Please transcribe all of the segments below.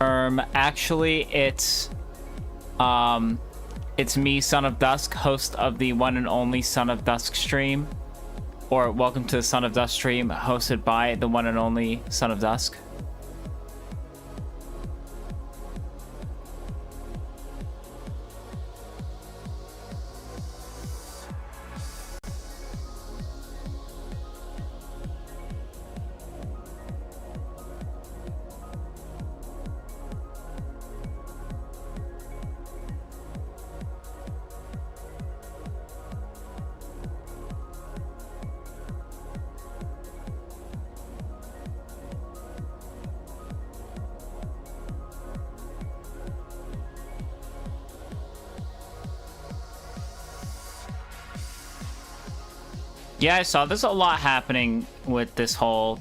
Actually, it's me, Son of Dusk, host of the one and only Son of Dusk stream. Or welcome to the Son of Dusk stream, hosted by the one and only Son of Dusk. Yeah, I saw there's a lot happening with this whole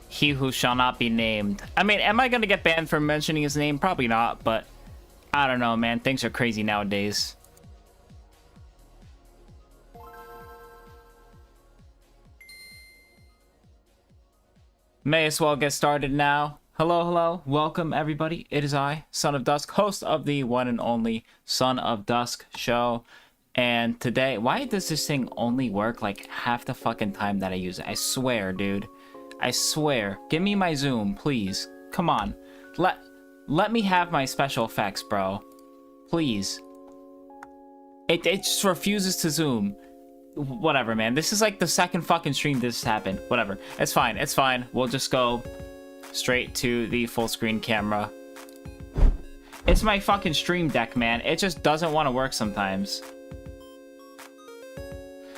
he who shall not be named. I mean, am I gonna get banned for mentioning his name? Probably not, but I don't know, man. Things are crazy nowadays. May as well get started now. Hello, welcome everybody. It is I, Son of Dusk, host of the one and only Son of Dusk show. And today, why does this thing only work like half the fucking time that I use it? I swear, dude. I swear. Give me my zoom, please. Come on. Let me have my special effects, bro. Please. It just refuses to zoom. Whatever, man. This is like the second fucking stream this happened. Whatever. It's fine. It's fine. We'll just go straight to the full screen camera. It's my fucking stream deck, man. It just doesn't want to work sometimes.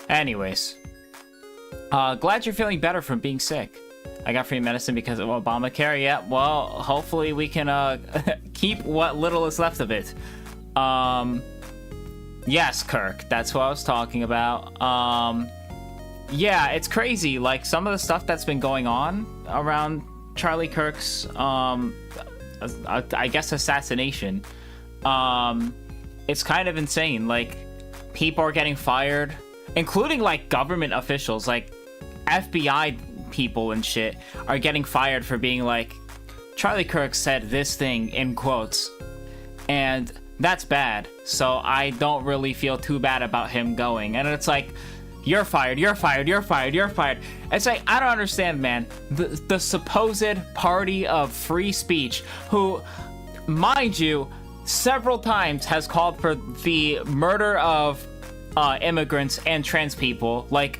Anyways, glad you're feeling better from being sick. I got free medicine because of Obamacare. Yeah, well, hopefully we can keep what little is left of it. Yes, Kirk, that's what I was talking about. Yeah, it's crazy. Like, some of the stuff that's been going on around Charlie Kirk's, I guess, assassination. It's kind of insane. Like, people are getting fired. Including, like, government officials, like, FBI people and shit are getting fired for being like, Charlie Kirk said this thing, in quotes. And that's bad. So I don't really feel too bad about him going. And it's like, you're fired, you're fired, you're fired, you're fired. It's like, I don't understand, man. The supposed party of free speech, who, mind you, several times has called for the murder of immigrants and trans people. Like,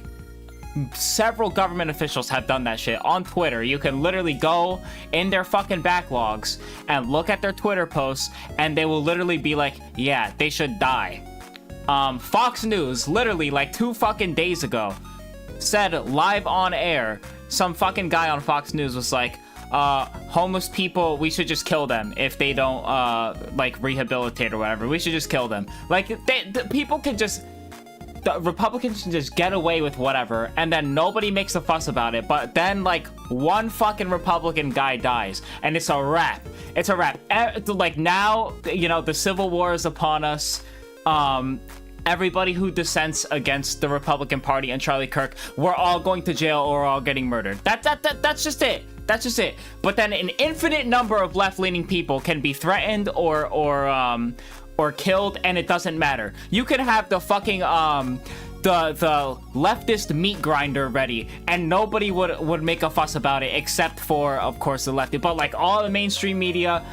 several government officials have done that shit on Twitter. You can literally go in their fucking backlogs and look at their Twitter posts, and they will literally be like, yeah, they should die. Fox News, literally like 2 fucking days ago, said live on air, some fucking guy on Fox News was like, homeless people, we should just kill them if they don't like rehabilitate or whatever. We should just kill them. Like, the people can just, the Republicans can just get away with whatever, and then nobody makes a fuss about it. But then, like, one fucking Republican guy dies, and it's a wrap. It's a wrap. Like, now, you know, the Civil War is upon us. Everybody who dissents against the Republican Party and Charlie Kirk, we're all going to jail or we're all getting murdered. That's just it. That's just it. But then an infinite number of left-leaning people can be threatened or killed, and it doesn't matter. You could have the fucking the leftist meat grinder ready, and nobody would make a fuss about it, except for, of course, the lefty. But like all the mainstream media,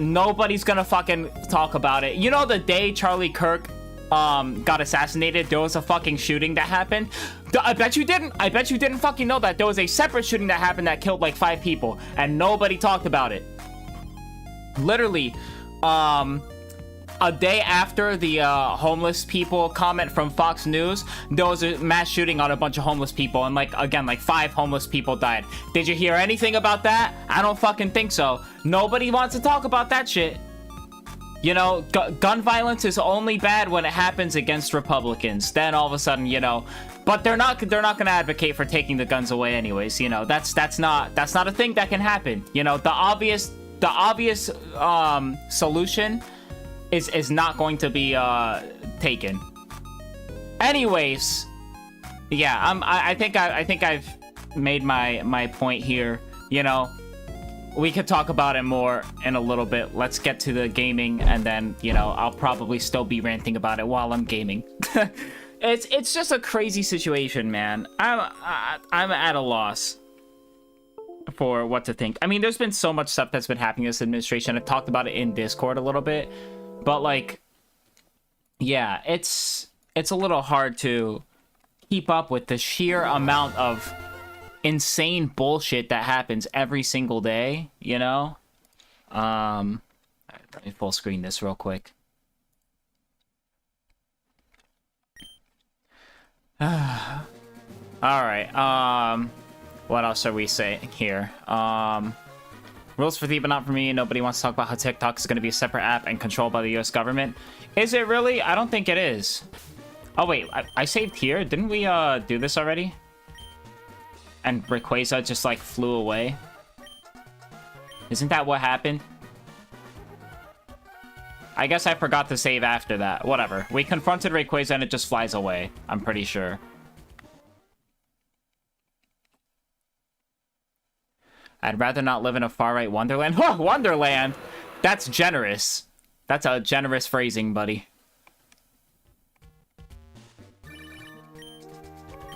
nobody's gonna fucking talk about it. You know, the day Charlie Kirk got assassinated, there was a fucking shooting that happened. I bet you didn't fucking know that there was a separate shooting that happened that killed like 5 people, and nobody talked about it. Literally, a day after the homeless people comment from Fox News, there was a mass shooting on a bunch of homeless people, and like, again, like 5 homeless people died. Did you hear anything about that? I don't fucking think so. Nobody wants to talk about that shit. You know, gun violence is only bad when it happens against Republicans. Then all of a sudden, you know, but they're not gonna advocate for taking the guns away anyways. You know, that's not a thing that can happen. You know, the obvious solution is not going to be taken. Anyways, yeah, I think I've made my point here. You know, we could talk about it more in a little bit. Let's get to the gaming, and then, you know, I'll probably still be ranting about it while I'm gaming. It's just a crazy situation, man. I'm at a loss for what to think. I mean, there's been so much stuff that's been happening in this administration. I've talked about it in Discord a little bit, but like, yeah, it's a little hard to keep up with the sheer amount of insane bullshit that happens every single day, you know? Let me full screen this real quick. Alright, what else are we saying here? Rules for thee, but not for me. Nobody wants to talk about how TikTok is going to be a separate app and controlled by the US government. Is it really? I don't think it is. Oh, wait, I saved here? Didn't we, do this already? And Rayquaza just, like, flew away? Isn't that what happened? I guess I forgot to save after that. Whatever. We confronted Rayquaza and it just flies away. I'm pretty sure. I'd rather not live in a far-right wonderland. Oh, wonderland! That's generous. That's a generous phrasing, buddy.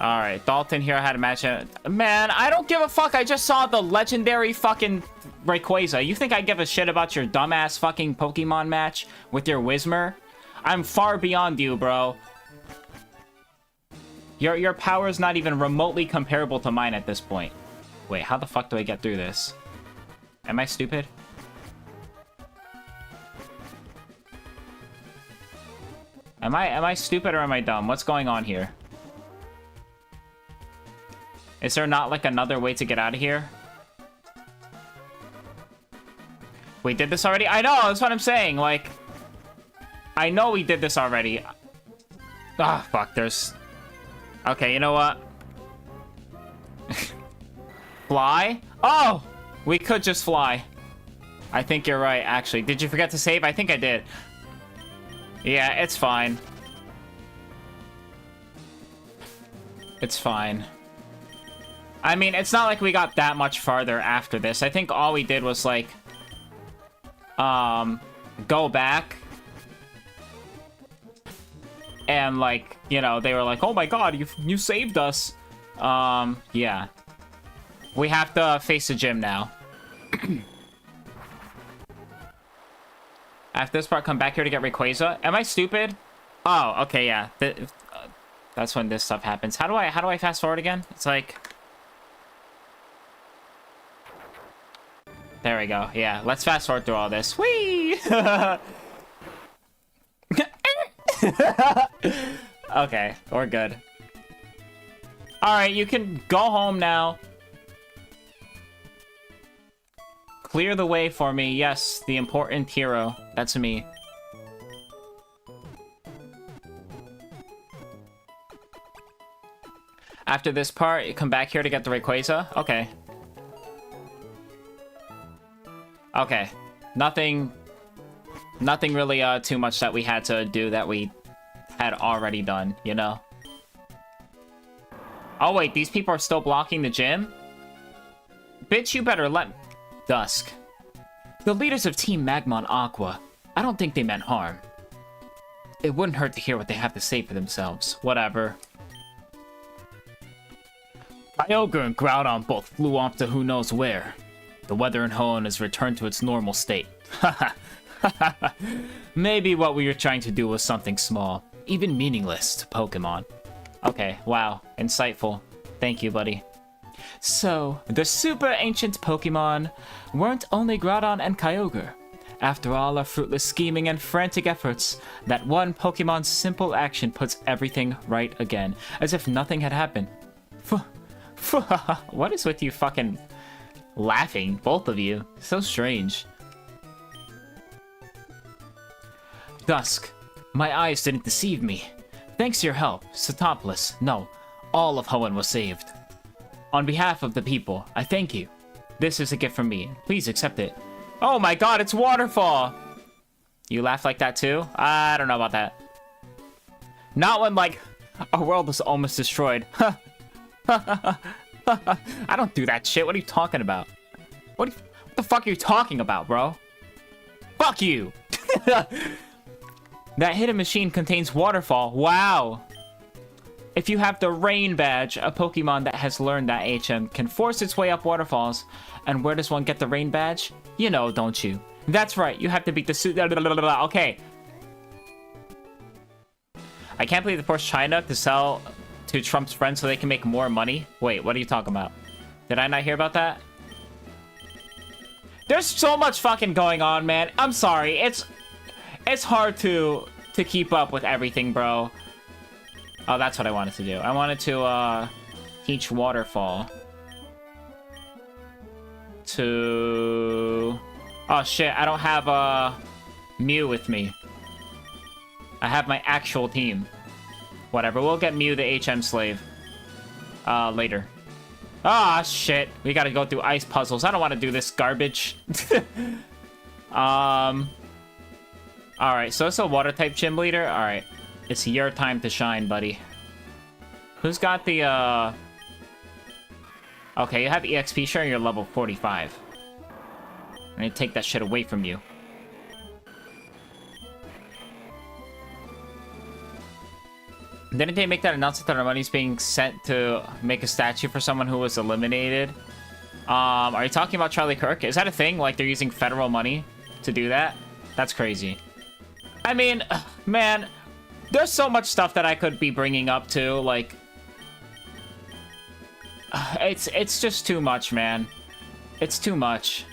Alright, Dalton here had a match. Man, I don't give a fuck. I just saw the legendary fucking Rayquaza. You think I give a shit about your dumbass fucking Pokemon match with your Whismer? I'm far beyond you, bro. Your power's not even remotely comparable to mine at this point. Wait, how the fuck do I get through this? Am I stupid? Am I stupid or am I dumb? What's going on here? Is there not, like, another way to get out of here? We did this already? I know, that's what I'm saying, like... I know we did this already. Ah, fuck, there's... Okay, you know what? Fly? Oh! We could just fly. I think you're right, actually. Did you forget to save? I think I did. Yeah, it's fine. It's fine. I mean, it's not like we got that much farther after this. I think all we did was, like, go back. And, like, you know, they were like, oh my god, you saved us. Yeah. We have to face the gym now. After this part, come back here to get Rayquaza. Am I stupid? Oh, okay, yeah. That's when this stuff happens. How do I fast forward again? It's like... There we go. Yeah, let's fast forward through all this. Whee! Okay, we're good. Alright, you can go home now. Clear the way for me. Yes, the important hero. That's me. After this part, you come back here to get the Rayquaza? Okay. Okay. Nothing really, too much that we had to do that we had already done, you know? Oh, wait, these people are still blocking the gym? Bitch, you better let... Dusk. The leaders of Team Magmon Aqua. I don't think they meant harm. It wouldn't hurt to hear what they have to say for themselves. Whatever. Kyogre and Groudon both flew off to who knows where. The weather in Hoenn has returned to its normal state. Haha. Maybe what we were trying to do was something small, even meaningless to Pokemon. Okay, wow. Insightful. Thank you, buddy. So, the super ancient Pokemon weren't only Groudon and Kyogre. After all our fruitless scheming and frantic efforts, that one Pokemon's simple action puts everything right again, as if nothing had happened. What is with you fucking laughing, both of you? So strange. Dusk, my eyes didn't deceive me. Thanks to your help, Satopolis, no, all of Hoenn was saved. On behalf of the people, I thank you. This is a gift from me. Please accept it. Oh my god, it's Waterfall! You laugh like that too? I don't know about that. Not when, like, our world is almost destroyed. I don't do that shit. What are you talking about? What the fuck are you talking about, bro? Fuck you! That hidden machine contains waterfall. Wow! If you have the Rain Badge, a Pokemon that has learned that HM can force its way up waterfalls. And where does one get the Rain Badge? You know, don't you? That's right, you have to beat the suit. Okay. I can't believe they forced China to sell to Trump's friends so they can make more money. Wait, what are you talking about? Did I not hear about that? There's so much fucking going on, man. I'm sorry. It's hard to keep up with everything, bro. Oh, that's what I wanted to do. I wanted to teach Waterfall to... Oh shit, I don't have Mew with me. I have my actual team. Whatever, we'll get Mew the HM slave later. Ah, shit. We gotta go through ice puzzles. I don't want to do this garbage. Alright, so it's a water type gym leader. Alright. It's your time to shine, buddy. Who's got the, Okay, you have EXP share, you're level 45. I'm gonna take that shit away from you. Didn't they make that announcement that our money's being sent to make a statue for someone who was eliminated? Are you talking about Charlie Kirk? Is that a thing? Like, they're using federal money to do that? That's crazy. I mean, man, there's so much stuff that I could be bringing up, too. Like, it's just too much, man. It's too much.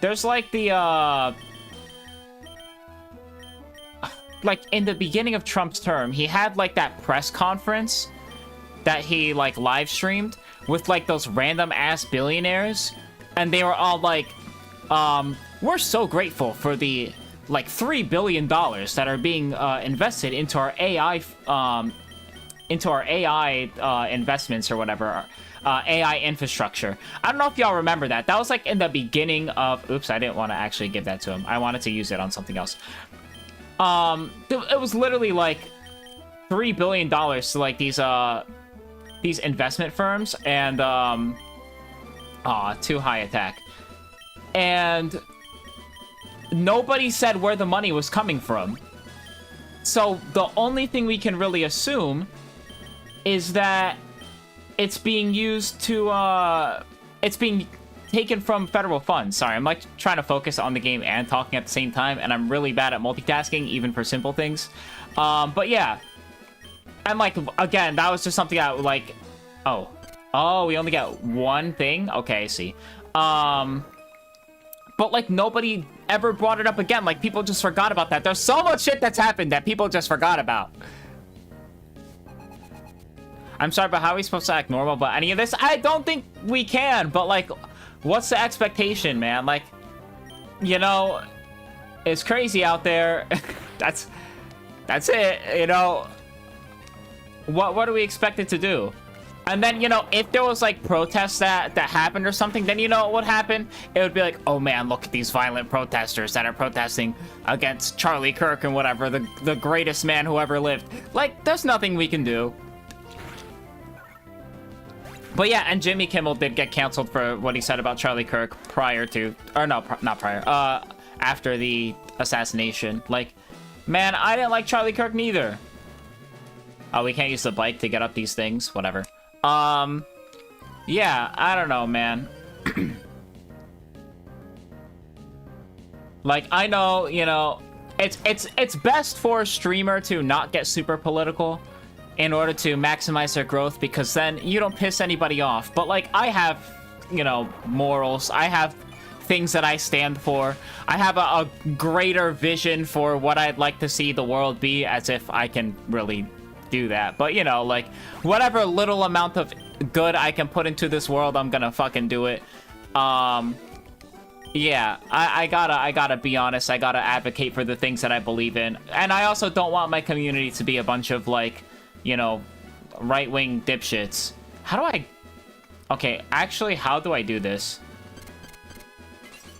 There's, like, the, like, in the beginning of Trump's term, he had, like, that press conference that he, like, live streamed with, like, those random-ass billionaires. And they were all like, we're so grateful for the, like, $3 billion that are being invested into our AI, investments or whatever, AI infrastructure. I don't know if y'all remember that. That was, like, in the beginning of... Oops, I didn't want to actually give that to him. I wanted to use it on something else. It was literally like $3 billion to like these investment firms and too high attack. And nobody said where the money was coming from. So the only thing we can really assume is that it's being used to it's being taken from federal funds. Sorry, I'm like trying to focus on the game and talking at the same time, and I'm really bad at multitasking, even for simple things. But yeah. And like, again, that was just something I like, oh, we only got one thing? Okay, I see. But like, nobody ever brought it up again. Like, people just forgot about that. There's so much shit that's happened that people just forgot about. I'm sorry, but how are we supposed to act normal about any of this? I don't think we can, but like, what's the expectation, man? Like, you know, it's crazy out there. That's it, you know. What do we expect it to do? And then, you know, if there was like protests that happened or something, then you know what would happen? It would be like, oh man, look at these violent protesters that are protesting against Charlie Kirk and whatever, the greatest man who ever lived. Like, there's nothing we can do. But yeah, and Jimmy Kimmel did get canceled for what he said about Charlie Kirk prior to, or no, not prior, after the assassination. Like, man, I didn't like Charlie Kirk neither. Oh, we can't use the bike to get up these things. Whatever. Yeah, I don't know, man. Like, I know, you know, it's best for a streamer to not get super political in order to maximize their growth, because then you don't piss anybody off. But like, I have, you know, morals. I have things that I stand for. I have a greater vision for what I'd like to see the world be, as if I can really do that. But you know, like, whatever little amount of good I can put into this world, I'm gonna fucking do it. Yeah, I gotta be honest. I gotta advocate for the things that I believe in. And I also don't want my community to be a bunch of like, you know, right-wing dipshits. How do I... Okay, actually, how do I do this?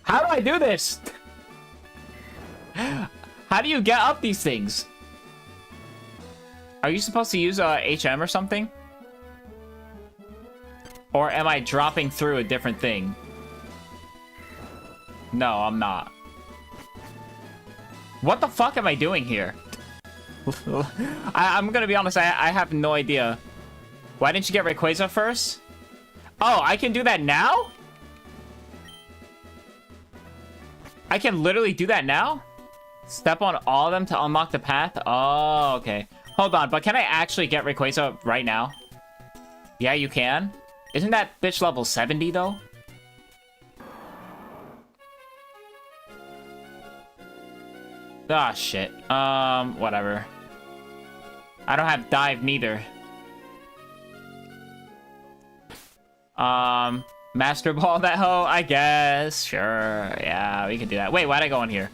How do I do this? How do you get up these things? Are you supposed to use HM or something? Or am I dropping through a different thing? No, I'm not. What the fuck am I doing here? I'm gonna be honest, I have no idea. Why didn't you get Rayquaza first? Oh, I can do that now? I can literally do that now? Step on all of them to unlock the path? Oh, okay. Hold on, but can I actually get Rayquaza right now? Yeah, you can. Isn't that bitch level 70, though? Ah, shit. Whatever. I don't have dive, neither. Master Ball that hoe? I guess. Sure. Yeah, we can do that. Wait, why'd I go in here?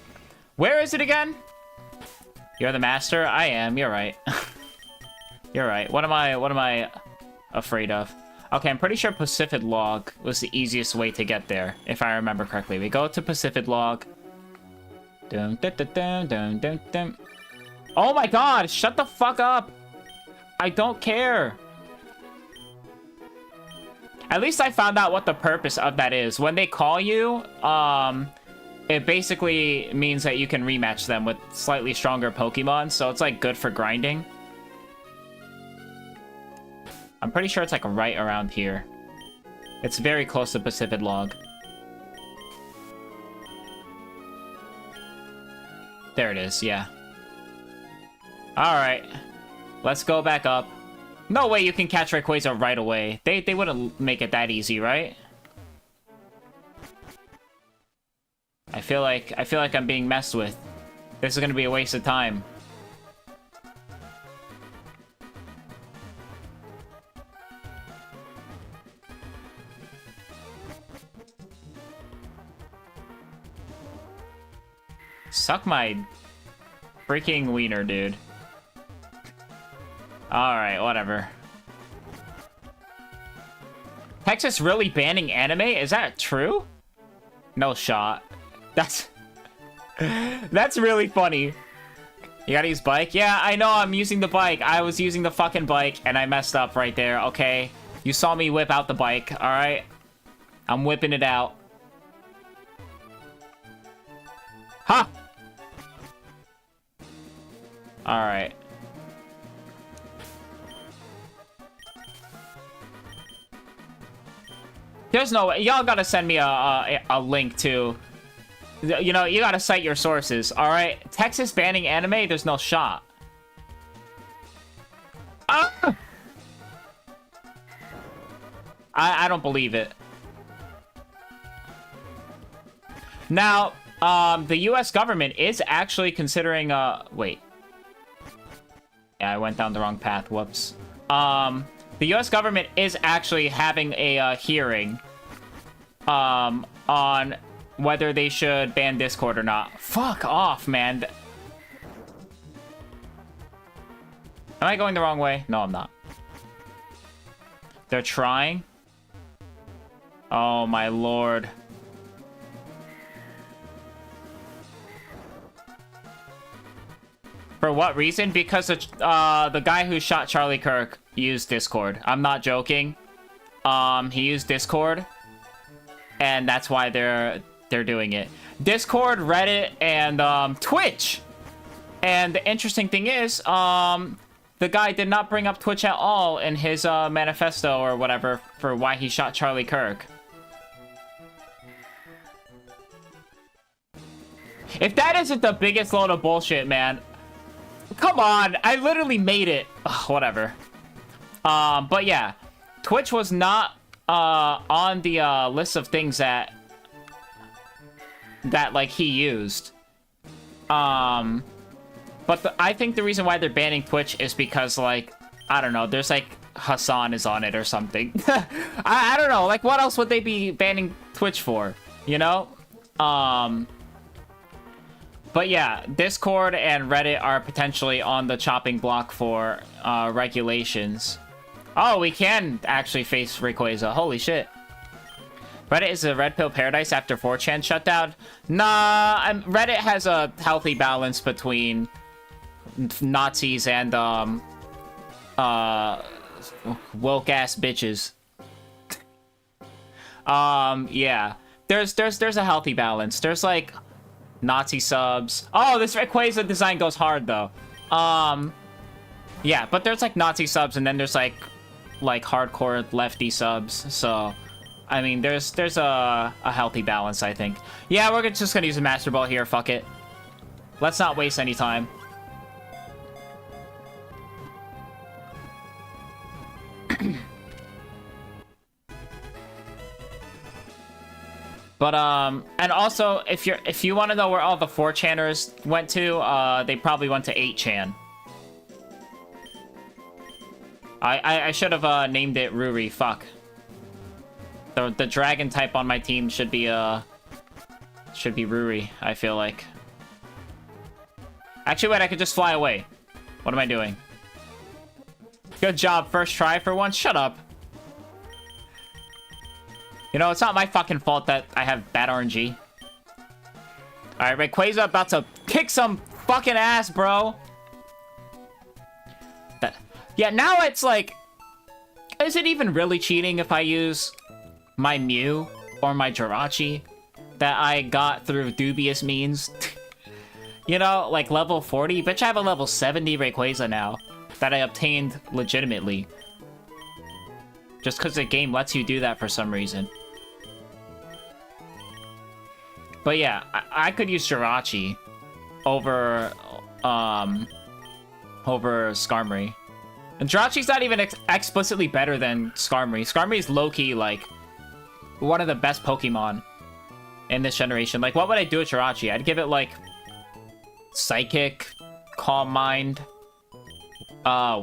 Where is it again? You're the master? I am. You're right. You're right. What am I afraid of? Okay, I'm pretty sure Pacific Log was the easiest way to get there, if I remember correctly. We go to Pacific Log. Dun, dun, dun, dun, dun, dun, dun. Oh my god! Shut the fuck up! I don't care! At least I found out what the purpose of that is. When they call you, it basically means that you can rematch them with slightly stronger Pokemon, so it's like good for grinding. I'm pretty sure it's like right around here. It's very close to Pacific Log. There it is, yeah. Alright. Let's go back up. No way you can catch Rayquaza right away. They wouldn't make it that easy, right? I feel like I'm being messed with. This is gonna be a waste of time. Suck my freaking wiener, dude. Alright, whatever. Texas really banning anime? Is that true? No shot. That's... That's really funny. You gotta use bike? Yeah, I know I'm using the bike. I was using the fucking bike and I messed up right there, okay? You saw me whip out the bike, alright? I'm whipping it out. Ha! Alright. There's no way. Y'all gotta send me a link to... You know, you gotta cite your sources, alright? Texas banning anime? There's no shot. Ah! I don't believe it. Now, the US government is actually considering, wait. Yeah, I went down the wrong path, whoops. The US government is actually having a, hearing, on whether they should ban Discord or not. Fuck off, man. Am I going the wrong way? No, I'm not. They're trying? Oh, my lord. For what reason? Because the guy who shot Charlie Kirk used Discord. I'm not joking. He used Discord, and that's why they're doing it. Discord, Reddit, and Twitch. And the interesting thing is, the guy did not bring up Twitch at all in his manifesto or whatever for why he shot Charlie Kirk. If that isn't the biggest load of bullshit, man. Come on, I literally made it. Ugh, whatever. But yeah, Twitch was not on the list of things that like he used. But I think the reason why they're banning Twitch is because, like, I don't know, there's like Hassan is on it or something. I don't know, like, what else would they be banning Twitch for? You know? But yeah, Discord and Reddit are potentially on the chopping block for regulations. Oh, we can actually face Rayquaza. Holy shit. Reddit is a red pill paradise after 4chan shutdown? Nah, Reddit has a healthy balance between Nazis and woke ass bitches. Yeah. there's a healthy balance. There's like Nazi subs. Oh, this Rayquaza design goes hard though. Yeah, but there's like Nazi subs, and then there's like hardcore lefty subs. So, I mean, there's a healthy balance, I think. Yeah, we're just gonna use a Master Ball here. Fuck it. Let's not waste any time. But and also if you want to know where all the 4chaners went to, they probably went to 8chan. I should have named it Ruri. Fuck. The dragon type on my team should be Ruri, I feel like. Actually, wait, I could just fly away. What am I doing? Good job, first try for once. Shut up. You know, it's not my fucking fault that I have bad RNG. Alright, Rayquaza about to kick some fucking ass, bro. Yeah, now it's like... Is it even really cheating if I use my Mew or my Jirachi that I got through dubious means? You know, like level 40? Bitch, I have a level 70 Rayquaza now that I obtained legitimately. Just because the game lets you do that for some reason. But yeah, I could use Jirachi over Skarmory. And Jirachi's not even explicitly better than Skarmory. Skarmory is low-key, like, one of the best Pokemon in this generation. Like, what would I do with Jirachi? I'd give it, like, Psychic, Calm Mind,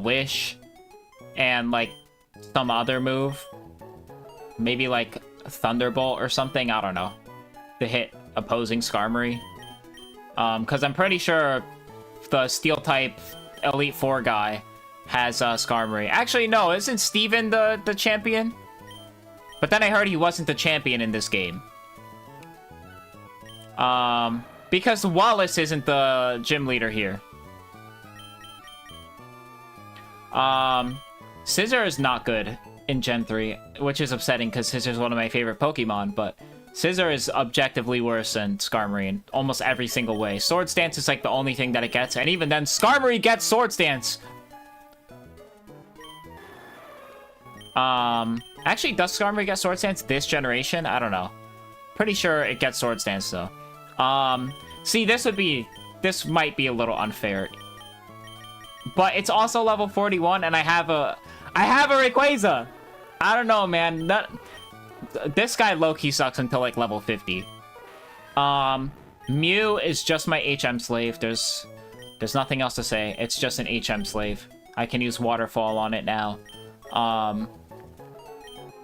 Wish, and, like, some other move. Maybe, like, Thunderbolt or something. I don't know. To hit opposing Skarmory. Because I'm pretty sure the Steel-type Elite Four guy has Skarmory. Actually, no, isn't Steven the champion? But then I heard he wasn't the champion in this game. Because Wallace isn't the gym leader here. Scizor is not good in Gen 3, which is upsetting because Scizor is one of my favorite Pokemon, but Scizor is objectively worse than Skarmory in almost every single way. Swords Dance is like the only thing that it gets, and even then, Skarmory gets Swords Dance! Actually, does Skarmory get Swords Dance this generation? I don't know. Pretty sure it gets Swords Dance, though. See, this might be a little unfair. But it's also level 41, and I have a Rayquaza! I don't know, man. This guy low-key sucks until, like, level 50. Mew is just my HM slave. There's nothing else to say. It's just an HM slave. I can use Waterfall on it now.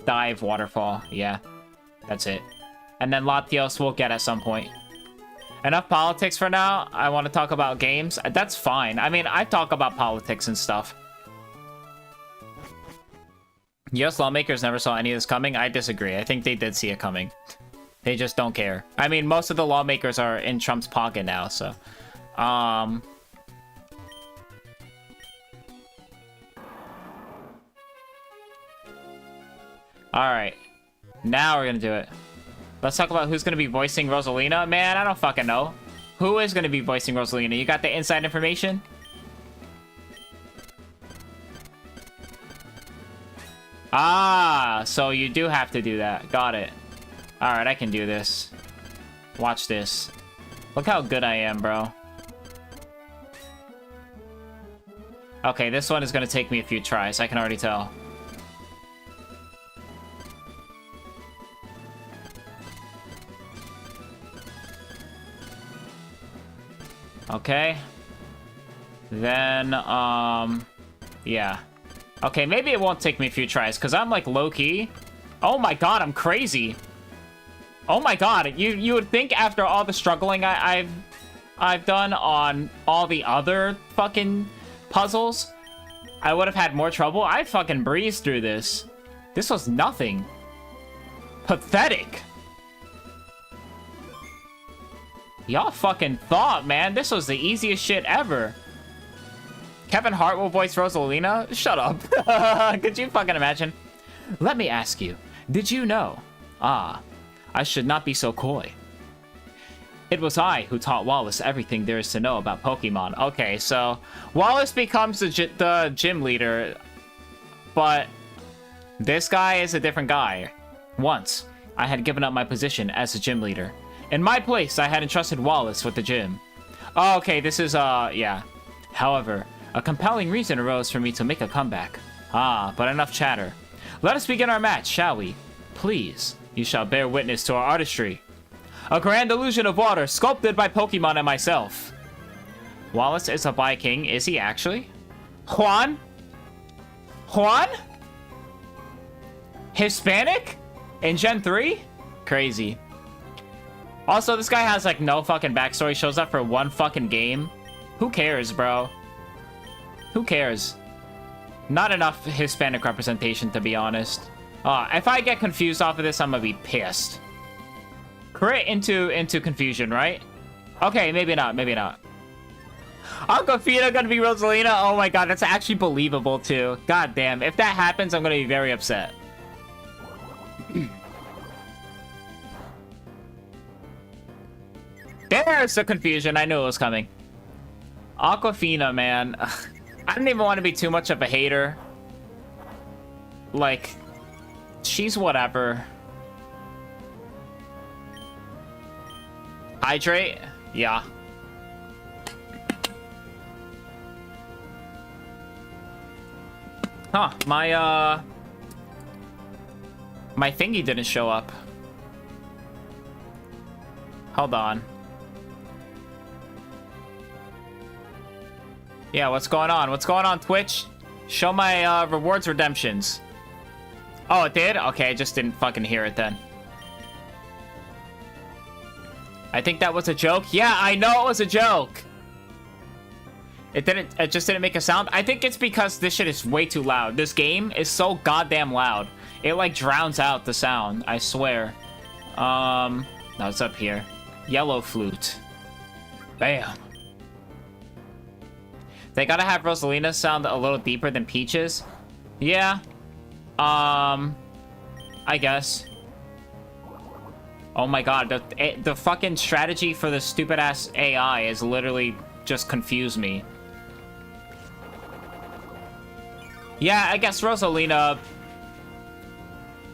Dive, Waterfall. Yeah, that's it. And then Latios we'll get at some point. Enough politics for now. I want to talk about games. That's fine. I mean, I talk about politics and stuff. US lawmakers never saw any of this coming. I disagree. I think they did see it coming. They just don't care. I mean, most of the lawmakers are in Trump's pocket now, so... Alright. Now we're gonna do it. Let's talk about who's gonna be voicing Rosalina. Man, I don't fucking know. Who is gonna be voicing Rosalina? You got the inside information? Ah, so you do have to do that. Got it. Alright, I can do this. Watch this. Look how good I am, bro. Okay, this one is gonna take me a few tries. I can already tell. Okay. Then, yeah. Okay, maybe it won't take me a few tries, because I'm, like, low-key. Oh my god, I'm crazy. Oh my god, you would think after all the struggling I've done on all the other fucking puzzles, I would have had more trouble. I fucking breezed through this. This was nothing. Pathetic. Y'all fucking thought, man. This was the easiest shit ever. Kevin Hart will voice Rosalina? Shut up. Could you fucking imagine? Let me ask you, did you know? Ah, I should not be so coy. It was I who taught Wallace everything there is to know about Pokemon. Okay, so Wallace becomes the gym leader, but this guy is a different guy. Once, I had given up my position as a gym leader. In my place, I had entrusted Wallace with the gym. Oh, okay, this is, yeah. However, a compelling reason arose for me to make a comeback. Ah, but enough chatter. Let us begin our match, shall we? Please, you shall bear witness to our artistry. A grand illusion of water sculpted by Pokemon and myself. Wallace is a Viking. Is he actually? Juan? Juan? Hispanic? In Gen 3? Crazy. Also, this guy has like no fucking backstory. Shows up for one fucking game. Who cares, bro? Who cares? Not enough Hispanic representation, to be honest. If I get confused off of this, I'm gonna be pissed. Crit into confusion, right? Okay, maybe not, maybe not. Aquafina gonna be Rosalina? Oh my god, that's actually believable too. God damn, if that happens, I'm gonna be very upset. There's the confusion. I knew it was coming. Aquafina, man. I don't even want to be too much of a hater. Like, she's whatever. Hydrate? Yeah. Huh, my thingy didn't show up. Hold on. Yeah, what's going on? What's going on, Twitch? Show my rewards redemptions. Oh, it did? Okay, I just didn't fucking hear it then. I think that was a joke. Yeah, I know it was a joke. It just didn't make a sound. I think it's because this shit is way too loud. This game is so goddamn loud. It like drowns out the sound, I swear. No, it's up here. Yellow flute. Bam. They gotta have Rosalina sound a little deeper than Peach's. Yeah. I guess. Oh my god, the fucking strategy for the stupid ass AI is literally just confused me. Yeah, I guess Rosalina...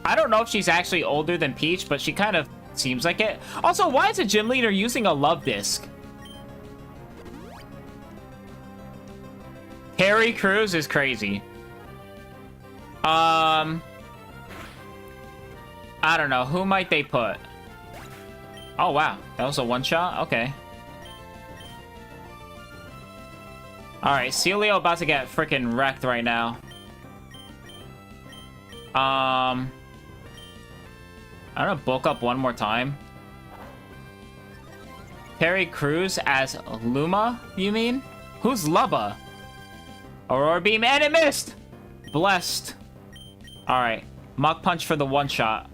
I don't know if she's actually older than Peach, but she kind of seems like it. Also, why is a gym leader using a love disc? Harry Crews is crazy. I don't know. Who might they put? Oh, wow. That was a one-shot? Okay. Alright, Celio about to get freaking wrecked right now. I don't know, bulk up one more time. Terry Crews as Luma, you mean? Who's Lubba? Aurora Beam, and it missed! Blessed. Alright, Mach Punch for the one-shot.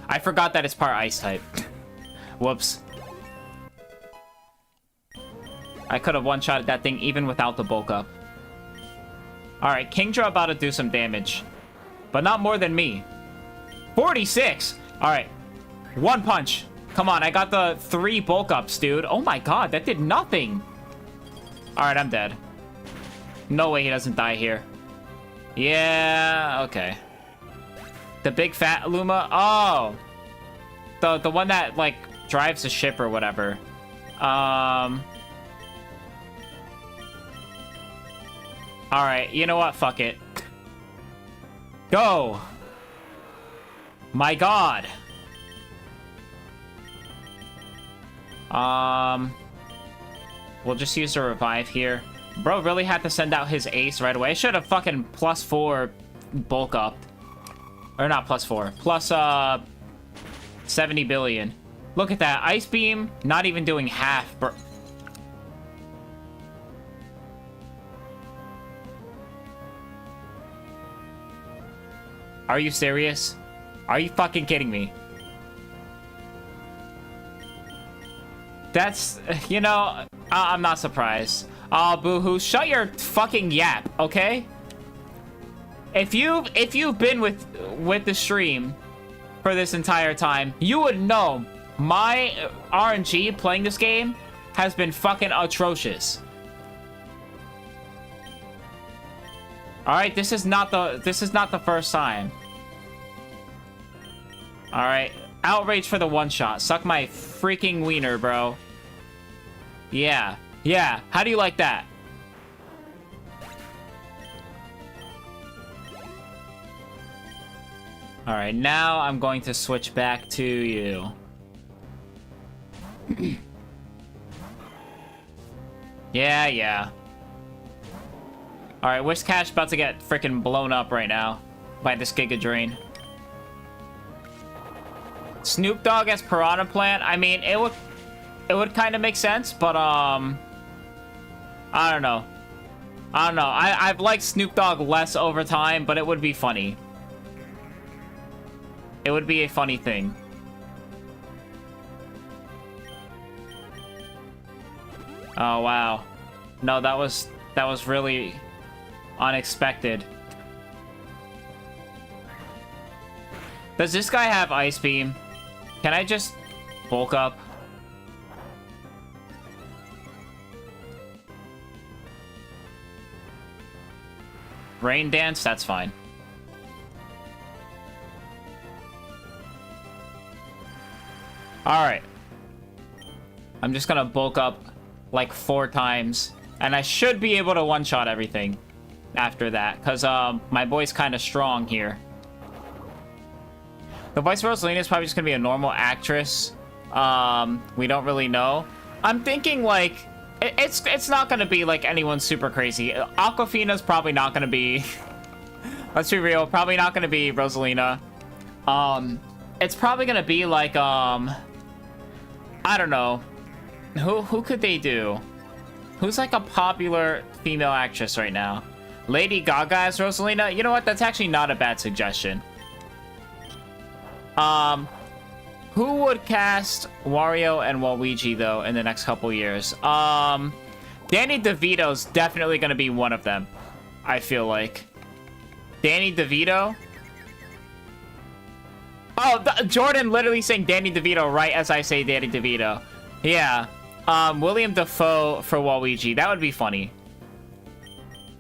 I forgot that it's part Ice type. Whoops. I could have one-shotted that thing even without the bulk up. Alright, Kingdra about to do some damage. But not more than me. 46! Alright. One punch. Come on, I got the 3 bulk ups, dude. Oh my god, that did nothing. Alright, I'm dead. No way he doesn't die here. Yeah, okay. The big fat Luma? Oh! The one that, like, drives the ship or whatever. Alright, you know what? Fuck it. Go! My god! We'll just use the revive here. Bro really had to send out his ace right away. I should have fucking +4 bulk up. Or not +4. Plus, 70 billion. Look at that. Ice Beam, not even doing half, bro. Are you serious? Are you fucking kidding me? That's, you know, I'm not surprised. Oh, boo-hoo. Shut your fucking yap, okay? If you've been with the stream for this entire time, you would know my RNG playing this game has been fucking atrocious. All right, this is not the first time. All right, outrage for the one shot. Suck my freaking wiener, bro. Yeah. How do you like that? All right, now I'm going to switch back to you. Yeah. All right, Wish Cash about to get freaking blown up right now by this Giga Drain. Snoop Dogg as Piranha Plant. I mean, it would kind of make sense, but I don't know. I've liked Snoop Dogg less over time, but it would be funny. It would be a funny thing. Oh wow. No, that was really unexpected. Does this guy have Ice Beam? Can I just bulk up? Rain Dance? That's fine. Alright. I'm just gonna bulk up like 4 times. And I should be able to one-shot everything after that. Because my boy's kind of strong here. The voice of Rosalina is probably just gonna be a normal actress. We don't really know. I'm thinking like... It's not gonna be like anyone super crazy. Aquafina's probably not gonna be... Let's be real. Probably not gonna be Rosalina. It's probably gonna be like, I don't know. Who could they do? Who's like a popular female actress right now? Lady Gaga as Rosalina? You know what? That's actually not a bad suggestion. Who would cast Wario and Waluigi though in the next couple years? Danny DeVito's definitely gonna be one of them. I feel like. Danny DeVito? Oh, Jordan literally saying Danny DeVito right as I say Danny DeVito. Yeah. William Dafoe for Waluigi. That would be funny.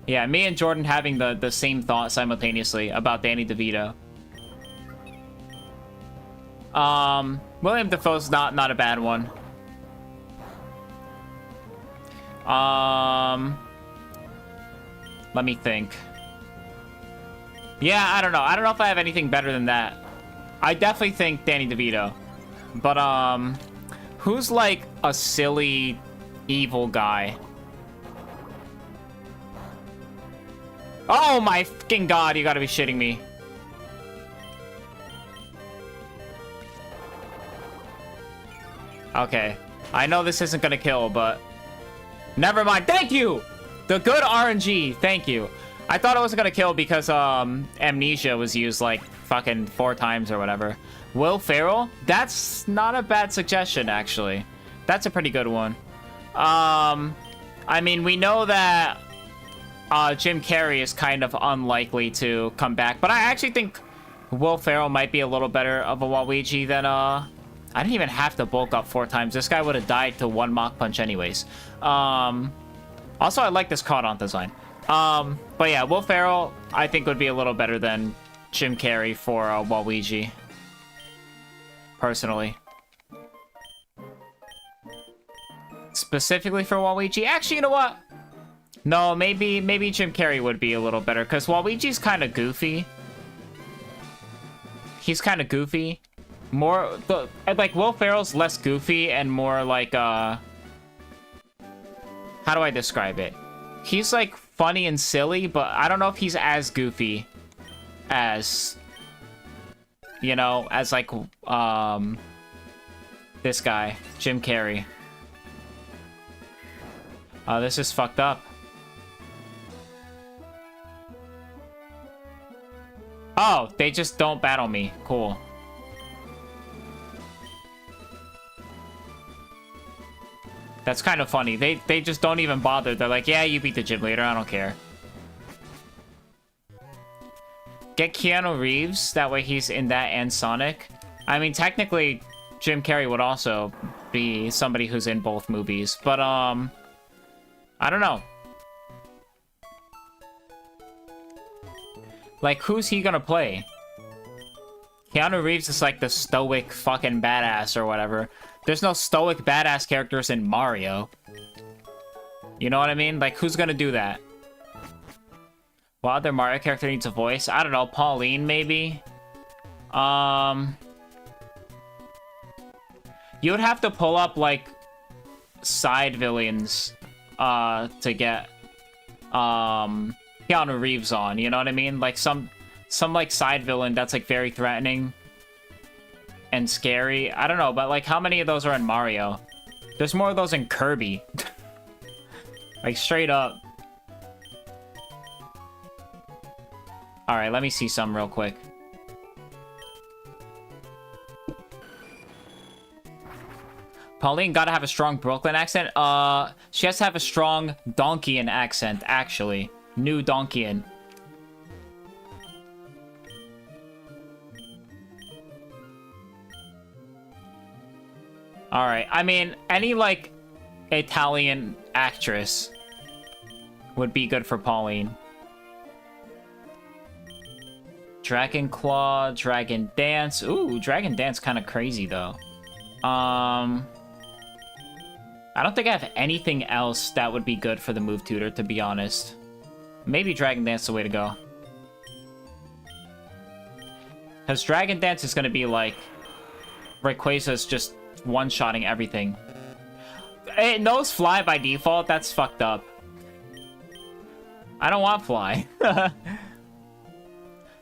Yeah, me and Jordan having the same thought simultaneously about Danny DeVito. William Dafoe's not a bad one. Let me think. Yeah, I don't know. I don't know if I have anything better than that. I definitely think Danny DeVito. But, who's like a silly, evil guy? Oh my fucking god, you gotta be shitting me. Okay. I know this isn't gonna kill, but... Never mind. Thank you! The good RNG. Thank you. I thought it wasn't gonna kill because, Amnesia was used, like, fucking 4 times or whatever. Will Ferrell? That's not a bad suggestion, actually. That's a pretty good one. I mean, we know that, Jim Carrey is kind of unlikely to come back, but I actually think Will Ferrell might be a little better of a Waluigi than, I didn't even have to bulk up 4 times. This guy would have died to 1 Mach Punch anyways. Also, I like this Caught-On design. But yeah, Will Ferrell, I think, would be a little better than Jim Carrey for Waluigi. Personally. Specifically for Waluigi? Actually, you know what? No, maybe Jim Carrey would be a little better, because Waluigi's kind of goofy. He's kind of goofy. More, like, Will Ferrell's less goofy and more like, how do I describe it? He's, like, funny and silly, but I don't know if he's as goofy as, you know, as, like, this guy, Jim Carrey. Oh, this is fucked up. Oh, they just don't battle me. Cool. That's kind of funny. They just don't even bother. They're like, yeah, you beat the gym leader. I don't care. Get Keanu Reeves, that way he's in that and Sonic. I mean, technically, Jim Carrey would also be somebody who's in both movies, but, I don't know. Like, who's he gonna play? Keanu Reeves is like the stoic fucking badass or whatever. There's no stoic badass characters in Mario. You know what I mean? Like, who's gonna do that? What other Mario character needs a voice? I don't know, Pauline, maybe? You would have to pull up, like, side villains, to get, Keanu Reeves on, you know what I mean? Like, some like, side villain that's, like, very threatening and scary. I don't know, but, like, how many of those are in Mario? There's more of those in Kirby. Like, straight up. Alright, let me see some real quick. Pauline gotta have a strong Brooklyn accent. She has to have a strong Donkeyan accent, actually. New Donkeyan. Alright, I mean, any, like, Italian actress would be good for Pauline. Dragon Claw, Dragon Dance. Ooh, Dragon Dance kind of crazy, though. I don't think I have anything else that would be good for the move tutor, to be honest. Maybe Dragon Dance is the way to go. Because Dragon Dance is going to be like... Rayquaza's just one-shotting everything. It knows Fly by default. That's fucked up. I don't want Fly.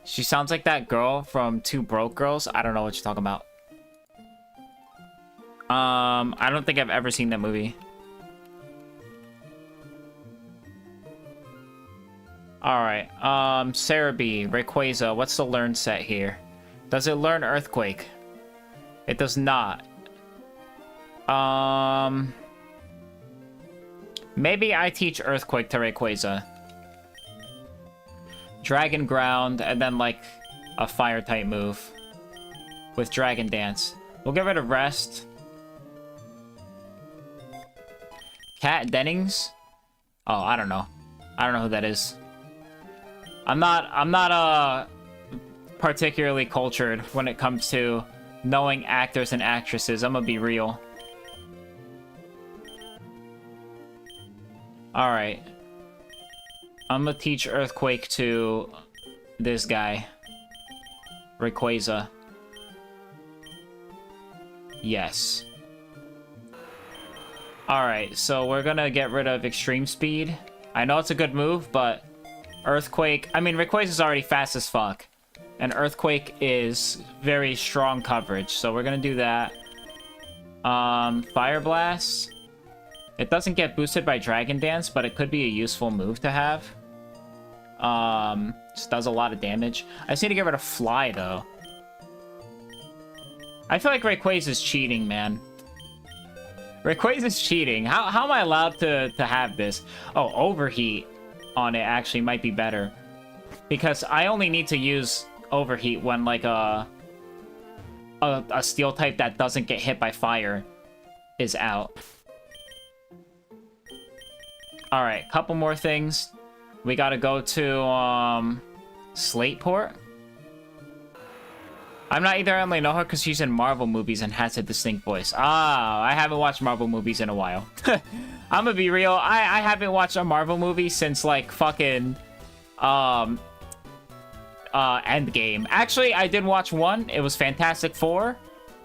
She sounds like that girl from Two Broke Girls. I don't know what you're talking about. I don't think I've ever seen that movie. Alright, Sarah B, Rayquaza, what's the learn set here? Does it learn Earthquake? It does not. Maybe I teach Earthquake to Rayquaza. Dragon Ground, and then, like, a Fire-type move. With Dragon Dance. We'll get rid of Rest. Kat Dennings? Oh, I don't know. I don't know who that is. I'm not particularly cultured when it comes to knowing actors and actresses. I'm gonna be real. Alright. I'm gonna teach Earthquake to this guy. Rayquaza. Yes. Alright, so we're gonna get rid of Extreme Speed. I know it's a good move, but Earthquake... I mean, Rayquaza's already fast as fuck. And Earthquake is very strong coverage, so we're gonna do that. Fire Blast. It doesn't get boosted by Dragon Dance, but it could be a useful move to have. Just does a lot of damage. I just need to get rid of Fly, though. I feel like Rayquaza's cheating, man. Rayquaza's cheating. How am I allowed to have this? Oh, Overheat on it actually might be better. Because I only need to use Overheat when, like, a Steel type that doesn't get hit by fire is out. Alright, couple more things. We gotta go to, Slateport. I'm not either only know her because she's in Marvel movies and has a distinct voice. Ah, I haven't watched Marvel movies in a while. I'm gonna be real. I haven't watched a Marvel movie since, like, fucking, Endgame. Actually, I did watch one. It was Fantastic Four.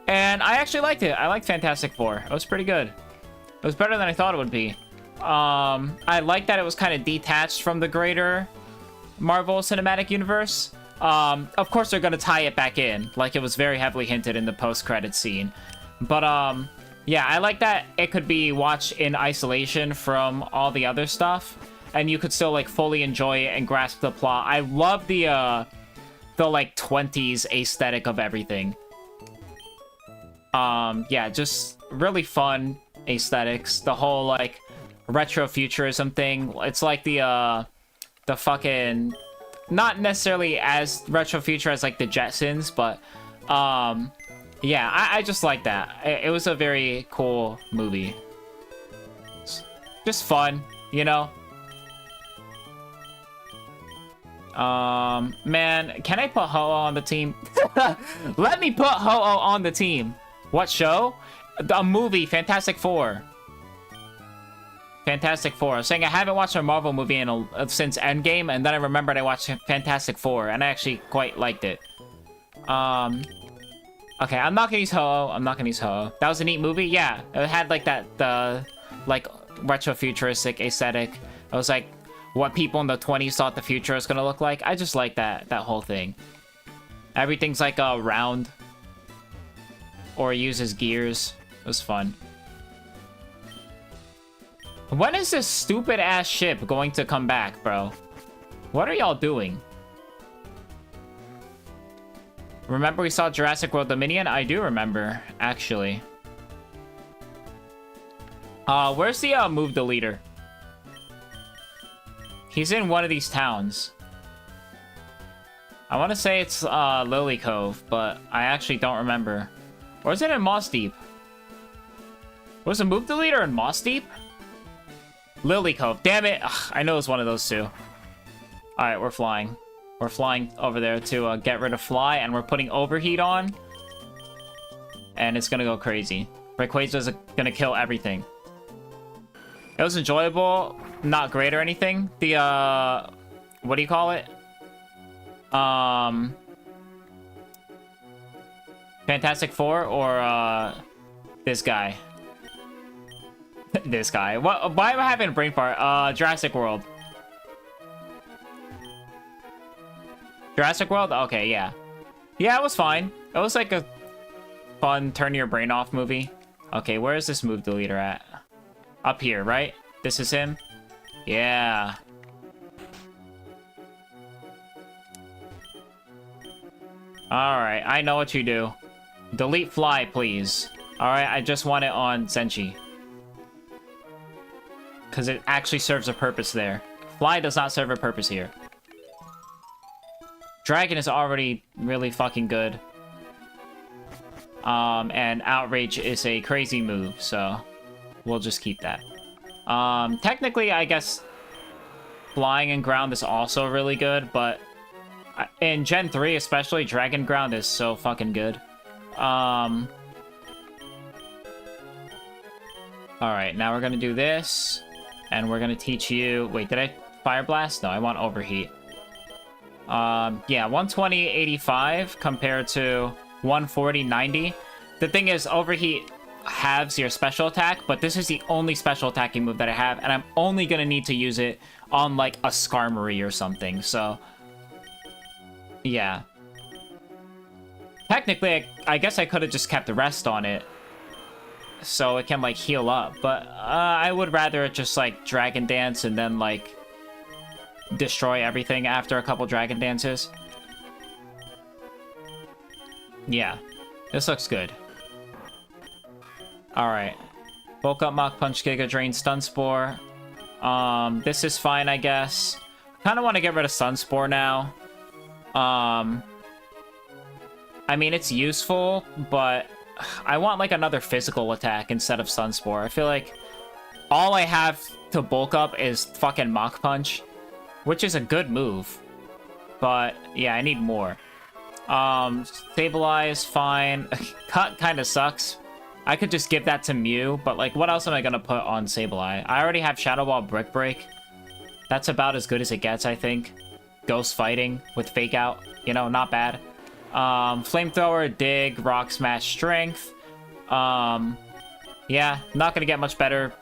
And I actually liked it. I liked Fantastic Four. It was pretty good. It was better than I thought it would be. I liked that it was kind of detached from the greater Marvel Cinematic Universe. Of course they're gonna tie it back in, like it was very heavily hinted in the post-credits scene. But, yeah, I like that it could be watched in isolation from all the other stuff, and you could still, like, fully enjoy it and grasp the plot. I love the like, 20s aesthetic of everything. Yeah, just really fun aesthetics. The whole, like, retrofuturism thing. It's like the fucking not necessarily as retro future as like the Jetsons, but yeah, I just like that. It was a very cool movie. Just fun, you know? Man, can I put Ho-Oh on the team? Let me put Ho-Oh on the team. What show? A movie, Fantastic Four. Fantastic Four. I was saying I haven't watched a Marvel movie since Endgame, and then I remembered I watched Fantastic Four, and I actually quite liked it. Okay, I'm not gonna use Ho-Oh. I'm not gonna use Ho-Oh. That was a neat movie. Yeah, it had like that like retro-futuristic aesthetic. It was like what people in the 20s thought the future was gonna look like. I just like that whole thing. Everything's like round, or uses gears. It was fun. When is this stupid ass ship going to come back, bro? What are y'all doing? Remember we saw Jurassic World Dominion? I do remember, actually. Where's the move deleter? He's in one of these towns. I want to say it's Lily Cove, but I actually don't remember. Or is it in Moss Deep? Was a move deleter in Moss Deep? Lily Cove. Damn it. Ugh, I know it's one of those two. Alright, we're flying. We're flying over there to get rid of Fly, and we're putting Overheat on. And it's gonna go crazy. Rayquaza's gonna kill everything. It was enjoyable. Not great or anything. The, what do you call it? Fantastic Four or, this guy? This guy. What? Why am I having a brain fart? Jurassic World. Jurassic World? Okay, yeah. Yeah, it was fine. It was like a fun turn your brain off movie. Okay, where is this move deleter at? Up here, right? This is him? Yeah. Alright, I know what you do. Delete Fly, please. Alright, I just want it on Senshi. Because it actually serves a purpose there. Fly does not serve a purpose here. Dragon is already really fucking good. And Outrage is a crazy move, so we'll just keep that. Technically, I guess Flying and Ground is also really good, but in Gen 3 especially, Dragon Ground is so fucking good. Alright, now we're gonna do this. And we're gonna teach you... Wait, did I Fire Blast? No, I want Overheat. Yeah, 120-85 compared to 140-90. The thing is, Overheat halves your special attack, but this is the only special attacking move that I have, and I'm only gonna need to use it on, like, a Skarmory or something, so... Yeah. Technically, I guess I could have just kept the rest on it, so it can, like, heal up. But I would rather it just, like, Dragon Dance and then, like, destroy everything after a couple Dragon Dances. Yeah. This looks good. Alright. Bulk Up, Mach Punch, Giga Drain, Stun Spore. This is fine, I guess. Kind of want to get rid of Stun Spore now. I mean, it's useful, but I want, like, another physical attack instead of Stun Spore. I feel like all I have to bulk up is fucking Mach Punch, which is a good move. But, yeah, I need more. Stabilize, fine. Cut kind of sucks. I could just give that to Mew, but, like, what else am I gonna put on Sableye? I already have Shadow Ball Brick Break. That's about as good as it gets, I think. Ghost Fighting with Fake Out. You know, not bad. Flamethrower, Dig, Rock Smash, Strength. Yeah, not gonna get much better.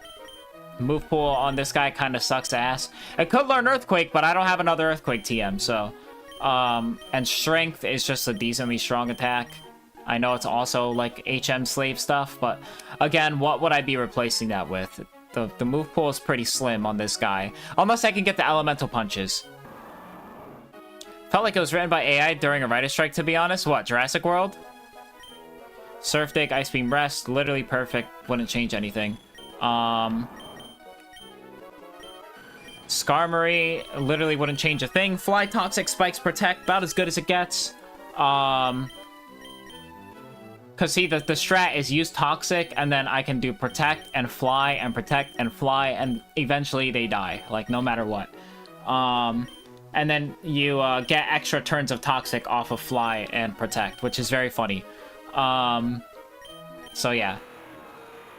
Move pool on this guy kind of sucks ass. I could learn Earthquake, but I don't have another Earthquake TM, so... and Strength is just a decently strong attack. I know it's also, like, HM Slave stuff, but... Again, what would I be replacing that with? The move pool is pretty slim on this guy. Unless I can get the Elemental Punches. Felt like it was written by AI during a writer's strike, to be honest. What, Jurassic World? Surf Dig, Ice Beam Rest, literally perfect. Wouldn't change anything. Skarmory literally wouldn't change a thing. Fly, Toxic, Spikes, Protect, about as good as it gets. Because see, the strat is use Toxic, and then I can do Protect and Fly and Protect and Fly, and eventually they die, like, no matter what. And then you get extra turns of Toxic off of Fly and Protect, which is very funny. So yeah.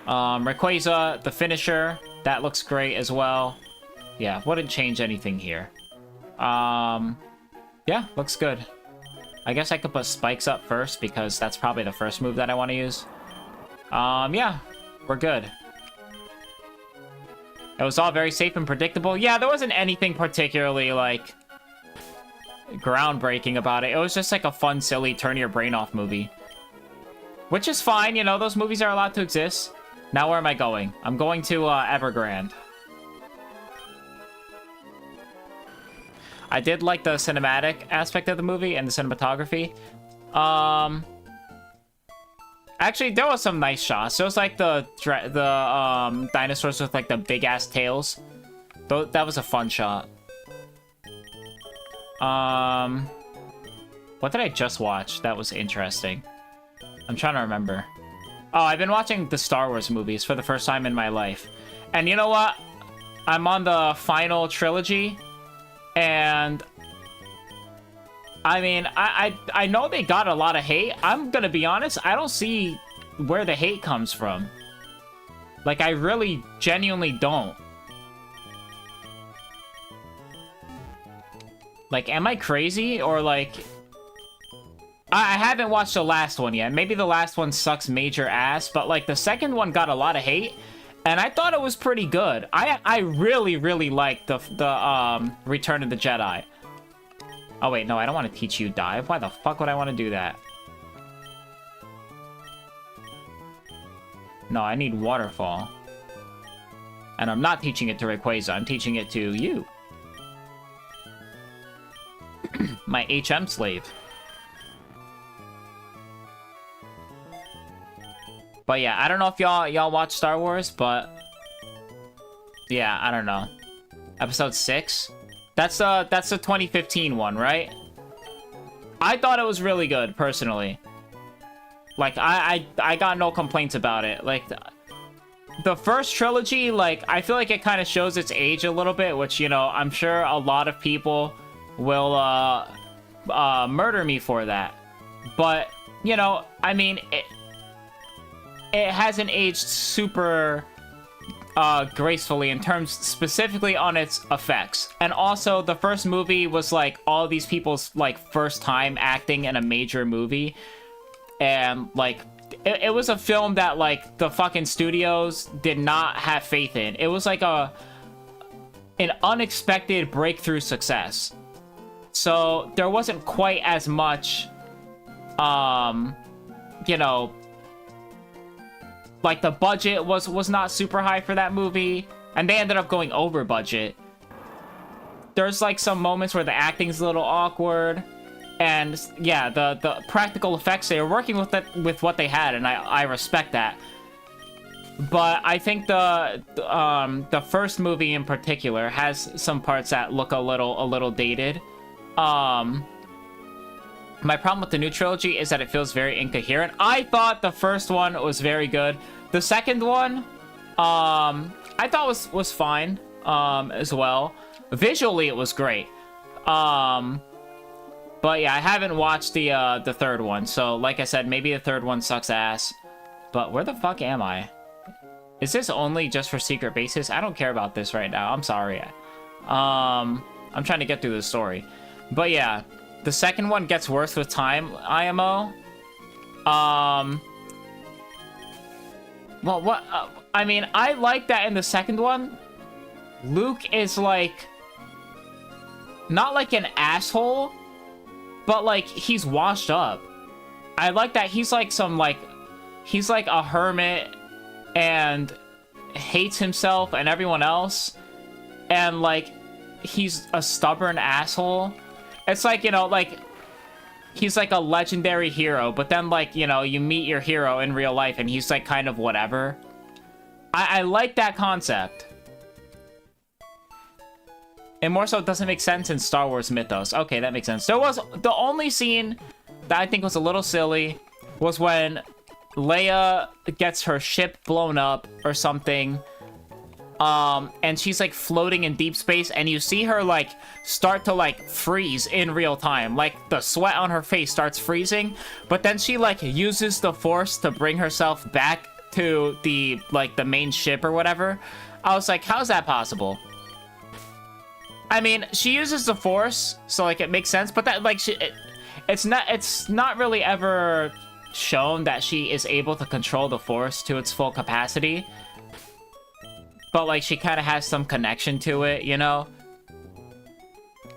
Rayquaza, the finisher, that looks great as well. Yeah, wouldn't change anything here. Yeah, looks good. I guess I could put Spikes up first because that's probably the first move that I want to use. Yeah, we're good. It was all very safe and predictable. Yeah, there wasn't anything particularly, like, groundbreaking about it. It was just like a fun, silly, turn your brain off movie. Which is fine, you know, those movies are allowed to exist. Now where am I going? I'm going to Evergrande. I did like the cinematic aspect of the movie and the cinematography. Actually, there was some nice shots. There was like the dinosaurs with like the big ass tails. That was a fun shot. What did I just watch? That was interesting. I'm trying to remember. Oh, I've been watching the Star Wars movies for the first time in my life. And you know what? I'm on the final trilogy. And I mean, I know they got a lot of hate. I'm gonna be honest, I don't see where the hate comes from. Like, I really genuinely don't. Like, am I crazy? Or like, I haven't watched the last one yet. Maybe the last one sucks major ass, but like the second one got a lot of hate. And I thought it was pretty good. I really, really liked the Return of the Jedi. Oh, wait, no, I don't want to teach you Dive. Why the fuck would I want to do that? No, I need Waterfall. And I'm not teaching it to Rayquaza. I'm teaching it to you. My HM slave. But yeah, I don't know if y'all watch Star Wars, but yeah, I don't know. Episode 6? That's the 2015 one, right? I thought it was really good, personally. Like, I got no complaints about it. Like, the first trilogy, like, I feel like it kind of shows its age a little bit, which, you know, I'm sure a lot of people will murder me for that. But, you know, I mean, it hasn't aged super gracefully in terms specifically on its effects. And also, the first movie was like all these people's like first time acting in a major movie. And like, it was a film that like the fucking studios did not have faith in. It was like an unexpected breakthrough success. So there wasn't quite as much, you know, like the budget was not super high for that movie, and they ended up going over budget. There's like some moments where the acting's a little awkward, and yeah, the practical effects, they were working with what they had, and I respect that. But I think the first movie in particular has some parts that look a little dated. My problem with the new trilogy is that it feels very incoherent. I thought the first one was very good. The second one, I thought was fine, as well. Visually, it was great. But yeah, I haven't watched the third one. So, like I said, maybe the third one sucks ass. But where the fuck am I? Is this only just for secret bases? I don't care about this right now. I'm sorry. I'm trying to get through the story. But yeah. The second one gets worse with time, IMO. Well, what? I mean, I like that in the second one, Luke is like, not like an asshole, but like, he's washed up. I like that he's like he's like a hermit and hates himself and everyone else. And like, he's a stubborn asshole. It's like, you know, like, he's like a legendary hero, but then, like, you know, you meet your hero in real life and he's like kind of whatever. I like that concept. It more so doesn't make sense in Star Wars mythos. Okay, that makes sense. There was the only scene that I think was a little silly was when Leia gets her ship blown up or something. And she's like floating in deep space, and you see her like start to like freeze in real time. Like the sweat on her face starts freezing, but then she like uses the Force to bring herself back to the like the main ship or whatever. I was like, how's that possible? I mean, she uses the Force, so like it makes sense, but that like it's not really ever shown that she is able to control the Force to its full capacity. But like she kind of has some connection to it, you know?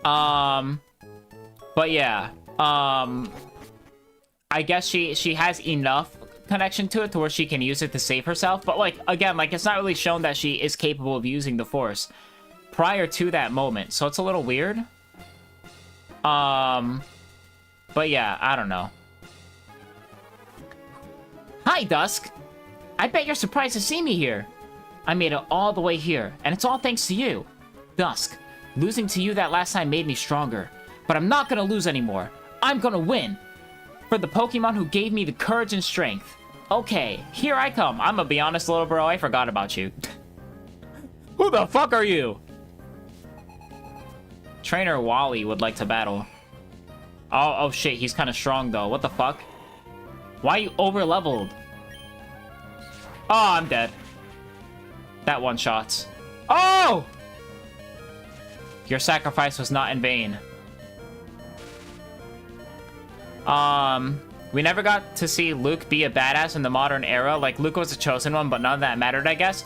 But yeah, I guess she has enough connection to it to where she can use it to save herself. But like, again, like it's not really shown that she is capable of using the Force prior to that moment, so it's a little weird. But yeah, I don't know. Hi, Dusk. I bet you're surprised to see me here. I made it all the way here, and it's all thanks to you. Dusk, losing to you that last time made me stronger, but I'm not gonna lose anymore. I'm gonna win. For the Pokemon who gave me the courage and strength. Okay, here I come. I'm gonna be honest, little bro, I forgot about you. Who the fuck are you? Trainer Wally would like to battle. Oh shit, he's kind of strong though. What the fuck? Why are you over-leveled? Oh, I'm dead. That one shot. Oh! Your sacrifice was not in vain. We never got to see Luke be a badass in the modern era. Like, Luke was the chosen one, but none of that mattered, I guess.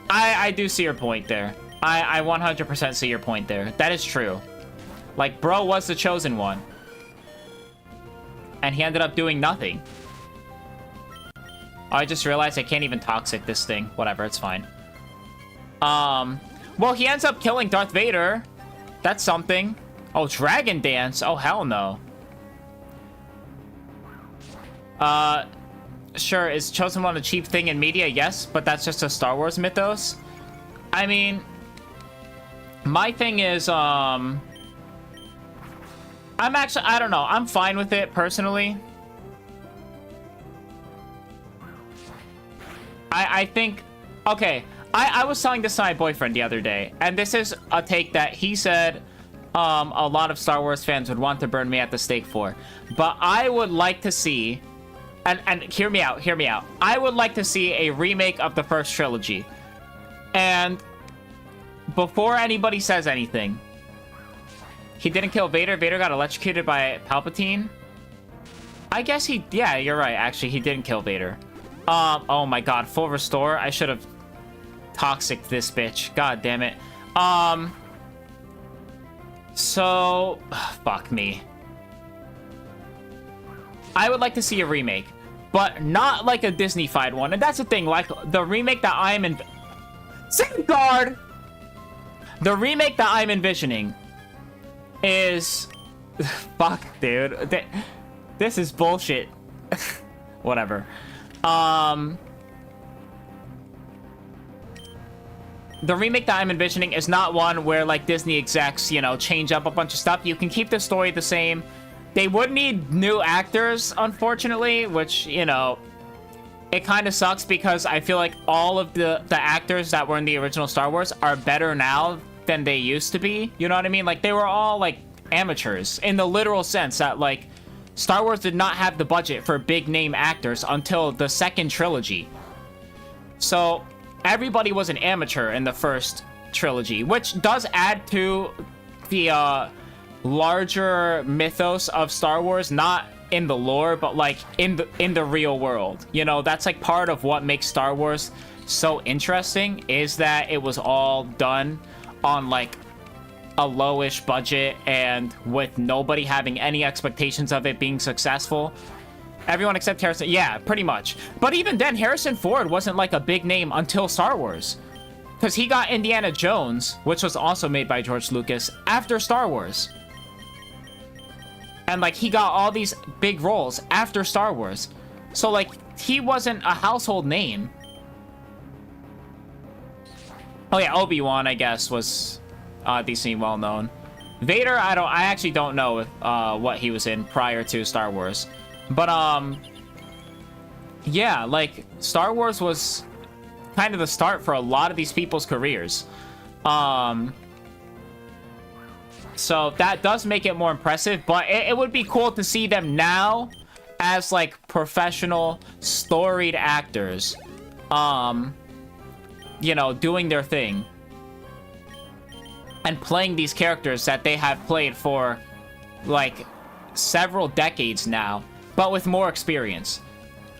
I do see your point there. I 100% see your point there. That is true. Like, bro was the chosen one. And he ended up doing nothing. Oh, I just realized I can't even toxic this thing. Whatever, it's fine. Well, he ends up killing Darth Vader. That's something. Oh, Dragon Dance. Oh, hell no. Sure, is Chosen One a cheap thing in media? Yes, but that's just a Star Wars mythos. I mean, my thing is, I'm actually, I don't know. I'm fine with it, personally. I think, okay, I was telling this to my boyfriend the other day, and this is a take that he said a lot of Star Wars fans would want to burn me at the stake for. But I would like to see, and hear me out, hear me out. I would like to see a remake of the first trilogy. And before anybody says anything, he didn't kill Vader. Vader got electrocuted by Palpatine. I guess he, yeah, you're right. Actually, he didn't kill Vader. Oh my god, full restore. I should have toxic this bitch. God damn it. So, fuck me. I would like to see a remake, but not like a Disney-fied one. And that's the thing, like the remake that I'm in. Safeguard! The remake that I'm envisioning is, fuck, dude. This is bullshit. Whatever. The remake that I'm envisioning is not one where, like, Disney execs, you know, change up a bunch of stuff. You can keep the story the same. They would need new actors, unfortunately, which, you know, it kind of sucks because I feel like all of the actors that were in the original Star Wars are better now than they used to be. You know what I mean? Like, they were all, like, amateurs in the literal sense that, like, Star Wars did not have the budget for big-name actors until the second trilogy. So everybody was an amateur in the first trilogy, which does add to the larger mythos of Star Wars, not in the lore, but like in the real world. You know, that's like part of what makes Star Wars so interesting, is that it was all done on like a lowish budget and with nobody having any expectations of it being successful. Everyone except Harrison. Yeah, pretty much. But even then, Harrison Ford wasn't like a big name until Star Wars. Because he got Indiana Jones, which was also made by George Lucas, after Star Wars. And like, he got all these big roles after Star Wars. So like, he wasn't a household name. Oh yeah, Obi-Wan, I guess, was decently well known. Vader, I actually don't know what he was in prior to Star Wars. But, yeah, like, Star Wars was kind of the start for a lot of these people's careers. So that does make it more impressive, but it would be cool to see them now as, like, professional, storied actors, you know, doing their thing. And playing these characters that they have played for, like, several decades now, but with more experience.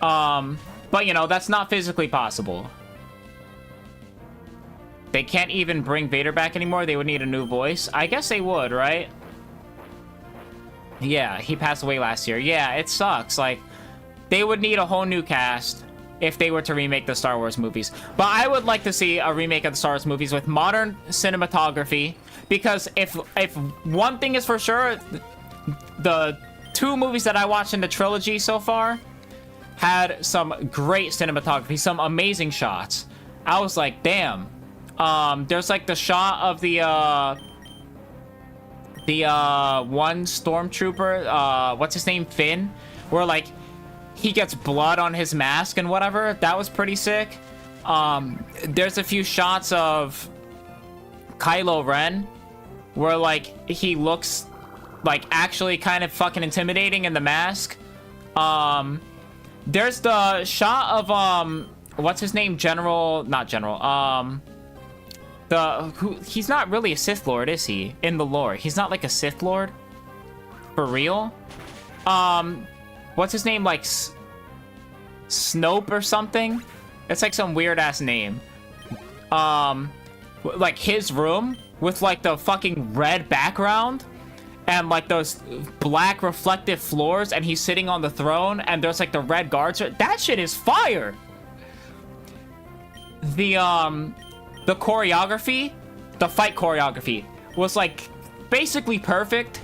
But, you know, that's not physically possible. They can't even bring Vader back anymore. They would need a new voice. I guess they would, right? Yeah, he passed away last year. Yeah, it sucks. Like, they would need a whole new cast if they were to remake the Star Wars movies. But I would like to see a remake of the Star Wars movies with modern cinematography. Because if one thing is for sure, the 2 movies that I watched in the trilogy so far had some great cinematography, some amazing shots. I was like, damn. There's like the shot of the one stormtrooper, what's his name, Finn, where like he gets blood on his mask and whatever. That was pretty sick. There's a few shots of Kylo Ren where like he looks like actually kind of fucking intimidating in the mask. There's the shot of what's his name, he's not really a Sith Lord, is he? In the lore, he's not like a Sith Lord for real. What's his name, like Snope or something? It's like some weird ass name. Like his room with like the fucking red background and like those black reflective floors, and he's sitting on the throne and there's like the red guards. That shit is fire. The choreography, the fight choreography was like basically perfect.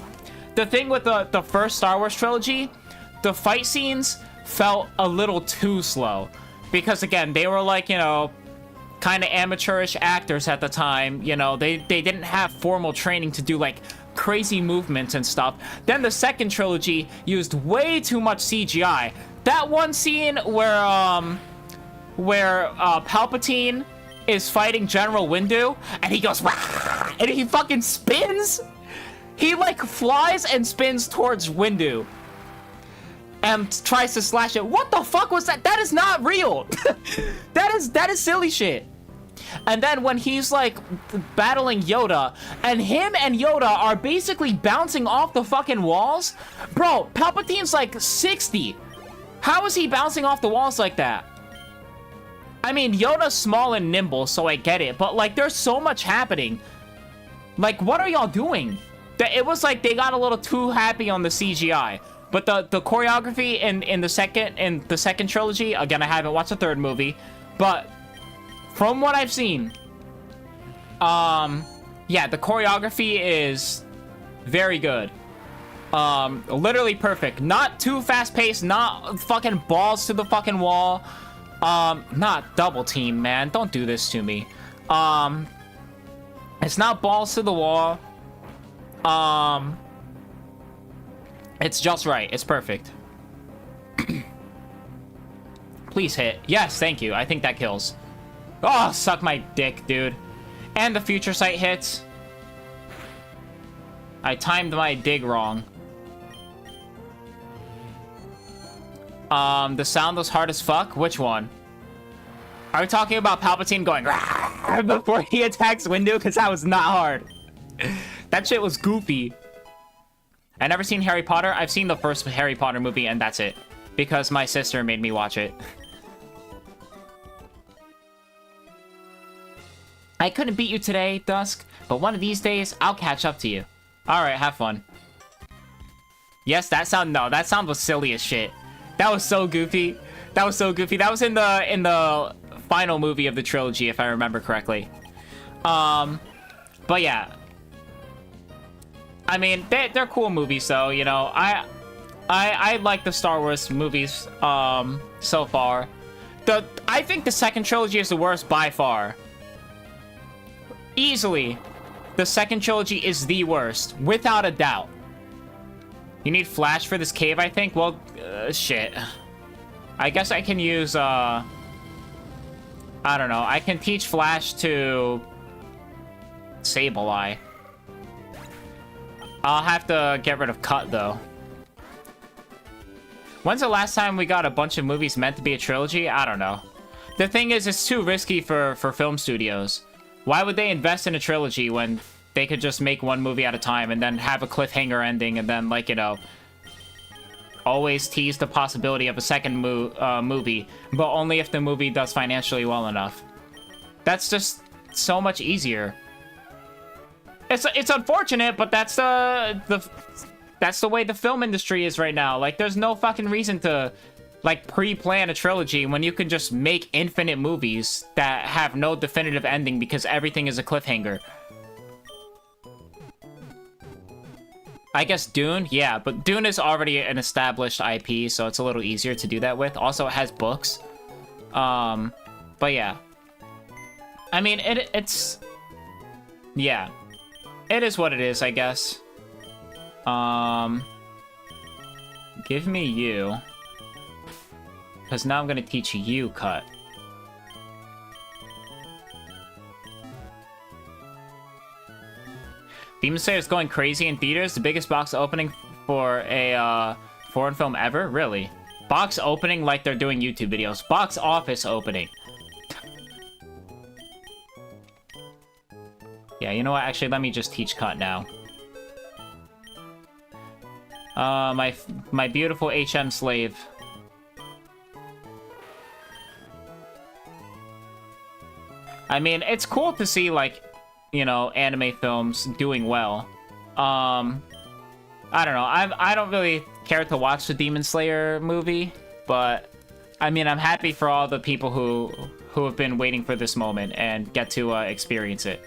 The thing with the first Star Wars trilogy, the fight scenes felt a little too slow because again, they were like, you know, kind of amateurish actors at the time. You know, they didn't have formal training to do like crazy movements and stuff. Then the second trilogy used way too much CGI. That one scene where Palpatine is fighting General Windu and he goes Wah! And he fucking spins. He like flies and spins towards Windu and tries to slash it. What the fuck was that? That is not real. that is silly shit. And then when he's like battling Yoda and him and Yoda are basically bouncing off the fucking walls. Bro, Palpatine's like 60. How is he bouncing off the walls like that? I mean, Yoda's small and nimble, so I get it. But, like, there's so much happening. Like, what are y'all doing? It was like they got a little too happy on the CGI. But the choreography in the second trilogy, again, I haven't watched the third movie. But from what I've seen, yeah, the choreography is very good. Literally perfect. Not too fast-paced, not fucking balls to the fucking wall. Not double team, man. Don't do this to me. It's not balls to the wall. It's just right. It's perfect. Please hit. Yes, thank you. I think that kills. Oh, suck my dick, dude. And the future sight hits. I timed my dig wrong. The sound was hard as fuck. Which one? Are we talking about Palpatine going before he attacks Windu? Because that was not hard. That shit was goofy. I never seen Harry Potter. I've seen the first Harry Potter movie and that's it. Because my sister made me watch it. I couldn't beat you today, Dusk. But one of these days, I'll catch up to you. Alright, have fun. Yes, that sound was silly as shit. That was so goofy. That was so goofy. That was in the final movie of the trilogy, if I remember correctly. But yeah. I mean, they're cool movies, though. You know, I like the Star Wars movies so far. I think the second trilogy is the worst by far. Easily. the second trilogy is the worst, without a doubt. You need Flash for this cave, I think? Well, shit. I guess I can use, I don't know. I can teach Flash to BABYYY. I'll have to get rid of Cut, though. When's the last time we got a bunch of movies meant to be a trilogy? I don't know. The thing is, it's too risky for film studios. Why would they invest in a trilogy when they could just make one movie at a time and then have a cliffhanger ending and then, like, you know, always tease the possibility of a second movie, but only if the movie does financially well enough. That's just so much easier. It's unfortunate, but that's the way the film industry is right now. Like, there's no fucking reason to, like, pre-plan a trilogy when you can just make infinite movies that have no definitive ending because everything is a cliffhanger. I guess Dune? Yeah, but Dune is already an established IP, so it's a little easier to do that with. Also, it has books. But yeah. I mean, it's... Yeah. It is what it is, I guess. Give me you. Because now I'm going to teach you Cut. Demon Slayer is going crazy in theaters. The biggest box opening for a foreign film ever? Really? Box opening like they're doing YouTube videos. Box office opening. Yeah, you know what? Actually, let me just teach Cut now. My beautiful HM slave. I mean, it's cool to see, like, you know, anime films doing well. I don't know. I don't really care to watch the Demon Slayer movie, but I mean, I'm happy for all the people who have been waiting for this moment and get to experience it.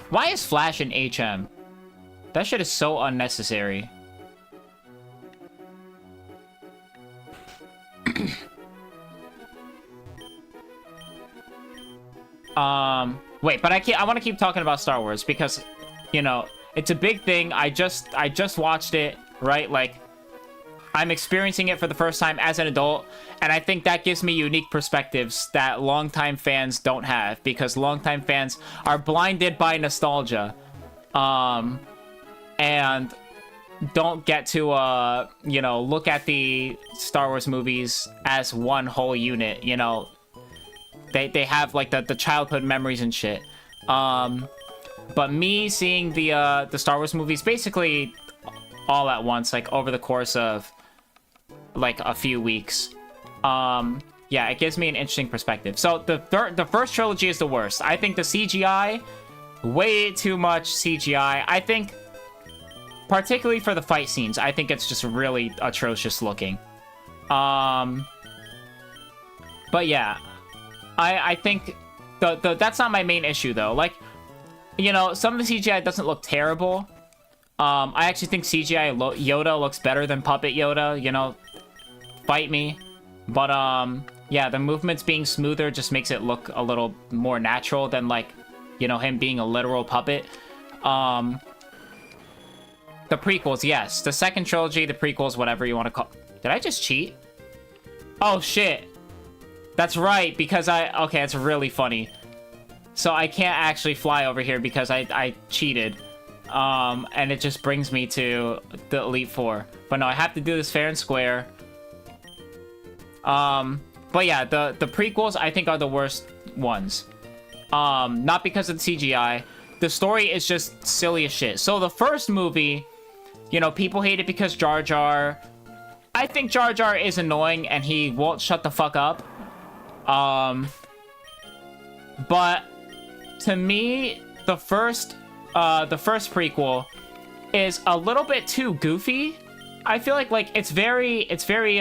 Why is Flash in HM? That shit is so unnecessary. Wait, but I want to keep talking about Star Wars because, you know, it's a big thing. I just watched it, right? Like, I'm experiencing it for the first time as an adult, and I think that gives me unique perspectives that longtime fans don't have, because longtime fans are blinded by nostalgia, and don't get to, you know, look at the Star Wars movies as one whole unit, you know. They have, like, the childhood memories and shit. But me seeing the Star Wars movies basically all at once, like, over the course of, like, a few weeks, yeah, it gives me an interesting perspective. So the first trilogy is the worst. I think the CGI, way too much CGI. I think, particularly for the fight scenes, I think it's just really atrocious looking. But yeah, I think that's not my main issue, though. Like, you know, some of the CGI doesn't look terrible. I actually think CGI Yoda looks better than Puppet Yoda, you know, fight me. But, yeah, the movements being smoother just makes it look a little more natural than, like, you know, him being a literal puppet. The prequels, yes. The second trilogy, the prequels, whatever you want to call... Did I just cheat? Oh, shit. That's right, because okay, it's really funny. So I can't actually fly over here because I cheated. And it just brings me to the Elite Four. But no, I have to do this fair and square. But yeah, the prequels, I think, are the worst ones. Not because of the CGI. The story is just silly as shit. So the first movie, you know, people hate it because Jar Jar. I think Jar Jar is annoying and he won't shut the fuck up. But to me, the first prequel is a little bit too goofy. I feel like it's very,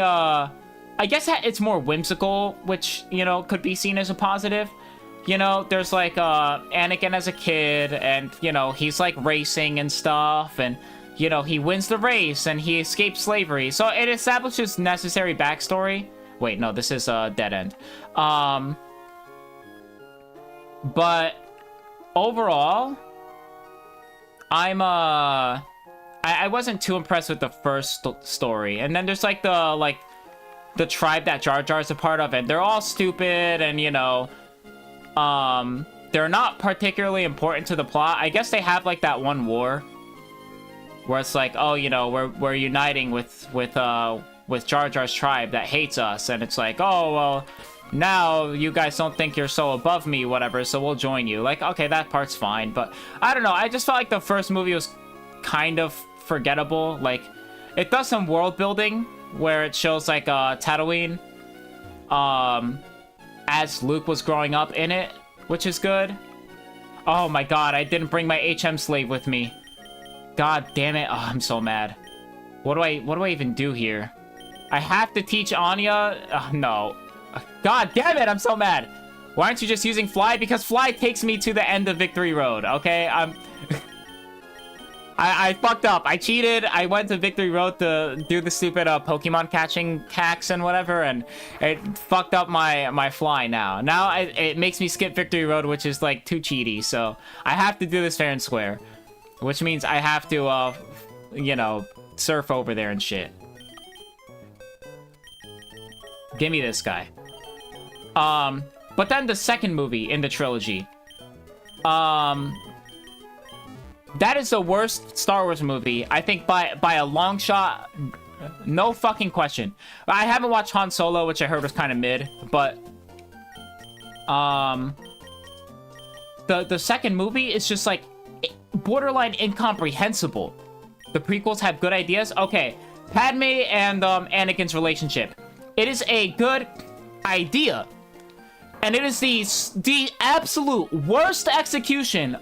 I guess it's more whimsical, which, you know, could be seen as a positive. You know, there's like, Anakin as a kid, and, you know, he's like racing and stuff, and, you know, he wins the race and he escapes slavery. So it establishes necessary backstory. Wait, no, this is a dead end. But overall, I wasn't too impressed with the first story. And then there's like the tribe that Jar Jar's a part of, and they're all stupid, and you know, they're not particularly important to the plot. I guess they have like that one war where it's like, oh, you know, we're uniting with Jar Jar's tribe that hates us, and it's like, oh, well, now you guys don't think you're so above me, whatever, so we'll join you. Like, okay, that part's fine, but I don't know, I just felt like the first movie was kind of forgettable. Like, it does some world building where it shows like Tatooine as Luke was growing up in it, which is good. Oh my god, I didn't bring my HM slave with me. God damn it. Oh, I'm so mad. What do I even do here? I have to teach Anya? No. God damn it, I'm so mad. Why aren't you just using Fly? Because Fly takes me to the end of Victory Road, okay? I fucked up. I cheated. I went to Victory Road to do the stupid Pokemon catching hacks and whatever, and it fucked up my Fly now. Now it makes me skip Victory Road, which is like too cheaty, so I have to do this fair and square. Which means I have to, you know, surf over there and shit. Give me this guy. But then the second movie in the trilogy. That is the worst Star Wars movie, I think, by a long shot. No fucking question. I haven't watched Han Solo, which I heard was kind of mid, but... The second movie is just, like, borderline incomprehensible. The prequels have good ideas. Okay, Padme and Anakin's relationship. It is a good idea. And it is the absolute worst execution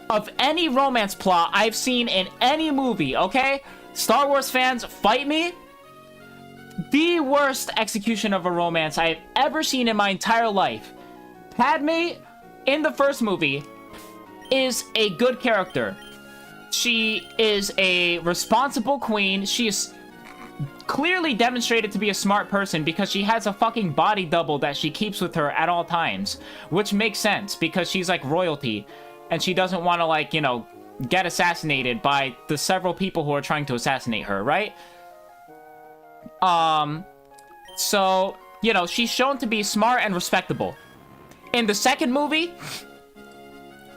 of any romance plot I've seen in any movie, okay? Star Wars fans, fight me. The worst execution of a romance I've ever seen in my entire life. Padme, in the first movie, is a good character. She is a responsible queen. She is clearly demonstrated to be a smart person because she has a fucking body double that she keeps with her at all times. Which makes sense because she's like royalty. And she doesn't want to, like, you know, get assassinated by the several people who are trying to assassinate her, right? So, you know, she's shown to be smart and respectable. In the second movie,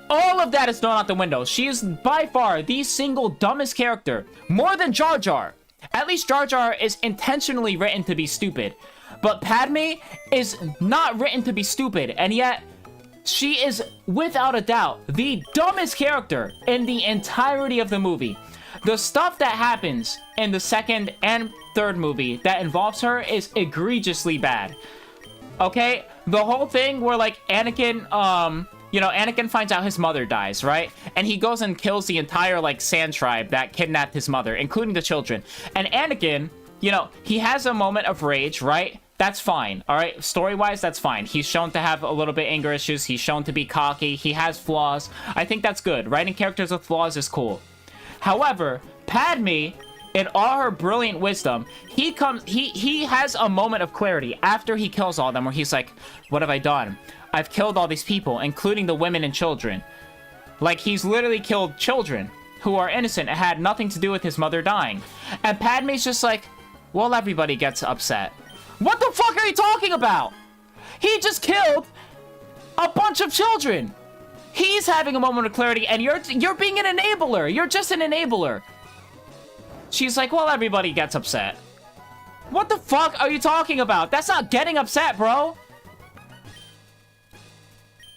all of that is thrown out the window. She is by far the single dumbest character. More than Jar Jar. At least Jar Jar is intentionally written to be stupid. But Padme is not written to be stupid. And yet, she is, without a doubt, the dumbest character in the entirety of the movie. The stuff that happens in the second and third movie that involves her is egregiously bad. Okay? The whole thing where, like, Anakin, you know, Anakin finds out his mother dies, right? And he goes and kills the entire, like, sand tribe that kidnapped his mother, including the children. And Anakin, you know, he has a moment of rage, right? That's fine, alright? Story-wise, that's fine. He's shown to have a little bit anger issues. He's shown to be cocky. He has flaws. I think that's good. Writing characters with flaws is cool. However, Padme, in all her brilliant wisdom, he has a moment of clarity after he kills all of them where he's like, what have I done? I've killed all these people, including the women and children. Like, he's literally killed children who are innocent and had nothing to do with his mother dying. And Padme's just like, well, everybody gets upset. What the fuck are you talking about? He just killed a bunch of children. He's having a moment of clarity, and you're being an enabler. You're just an enabler. She's like, well, everybody gets upset. What the fuck are you talking about? That's not getting upset, bro.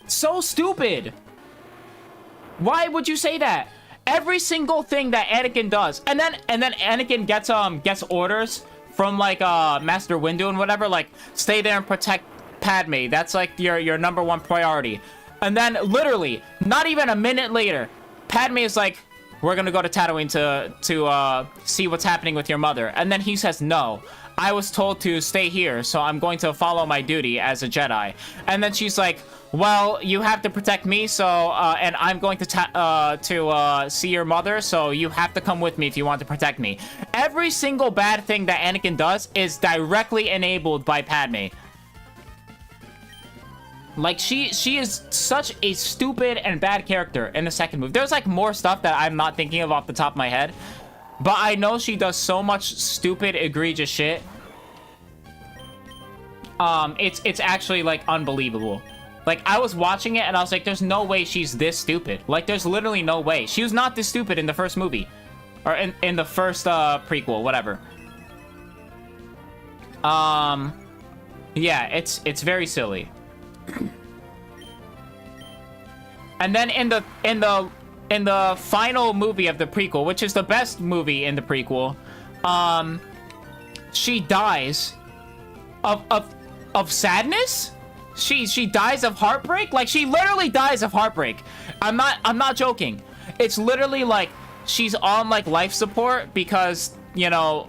So stupid. Why would you say that? Every single thing that Anakin does, and then Anakin gets orders from, like, Master Windu and whatever, like, stay there and protect Padme. That's, like, your number one priority. And then, literally, not even a minute later, Padme is like, we're gonna go to Tatooine to see what's happening with your mother. And then he says, no, I was told to stay here, so I'm going to follow my duty as a Jedi. And then she's like, well, you have to protect me, so, and I'm going to see your mother, so you have to come with me if you want to protect me. Every single bad thing that Anakin does is directly enabled by Padme. Like, she is such a stupid and bad character in the second movie. There's, like, more stuff that I'm not thinking of off the top of my head. But I know she does so much stupid, egregious shit. It's actually, like, unbelievable. Like, I was watching it, and I was like, there's no way she's this stupid. Like, there's literally no way. She was not this stupid in the first movie. Or in the first, prequel, whatever. Yeah, it's very silly. And then in the final movie of the prequel, which is the best movie in the prequel, she dies of sadness? She dies of heartbreak? Like, she literally dies of heartbreak. I'm not joking. It's literally like she's on, like, life support because, you know,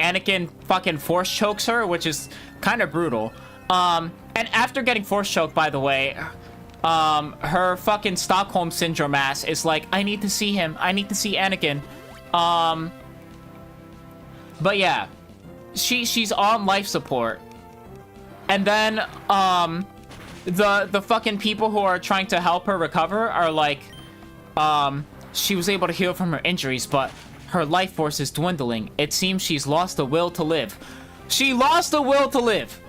Anakin fucking force chokes her, which is kind of brutal. And after getting force choked, by the way, her fucking Stockholm Syndrome ass is like, I need to see him. I need to see Anakin. But yeah, she's on life support. And then, the fucking people who are trying to help her recover are like, she was able to heal from her injuries, but her life force is dwindling. It seems she's lost the will to live. She lost the will to live.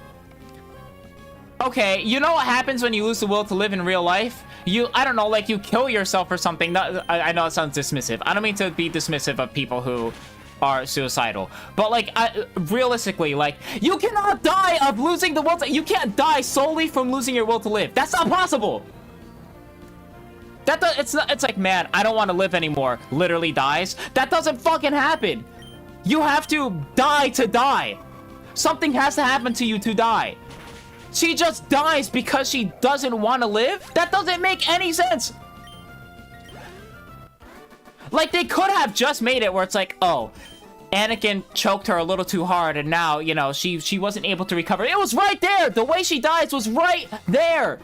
Okay, you know what happens when you lose the will to live in real life? I don't know, like, you kill yourself or something. I know it sounds dismissive. I don't mean to be dismissive of people who are suicidal. But, like, realistically, like, you cannot die of losing the will to... You can't die solely from losing your will to live. That's not possible! It's like, man, I don't want to live anymore. Literally dies. That doesn't fucking happen! You have to die to die! Something has to happen to you to die. She just dies because she doesn't want to live? That doesn't make any sense! Like, they could have just made it where it's like, oh, Anakin choked her a little too hard, and now, you know, she wasn't able to recover. It was right there! The way she dies was right there!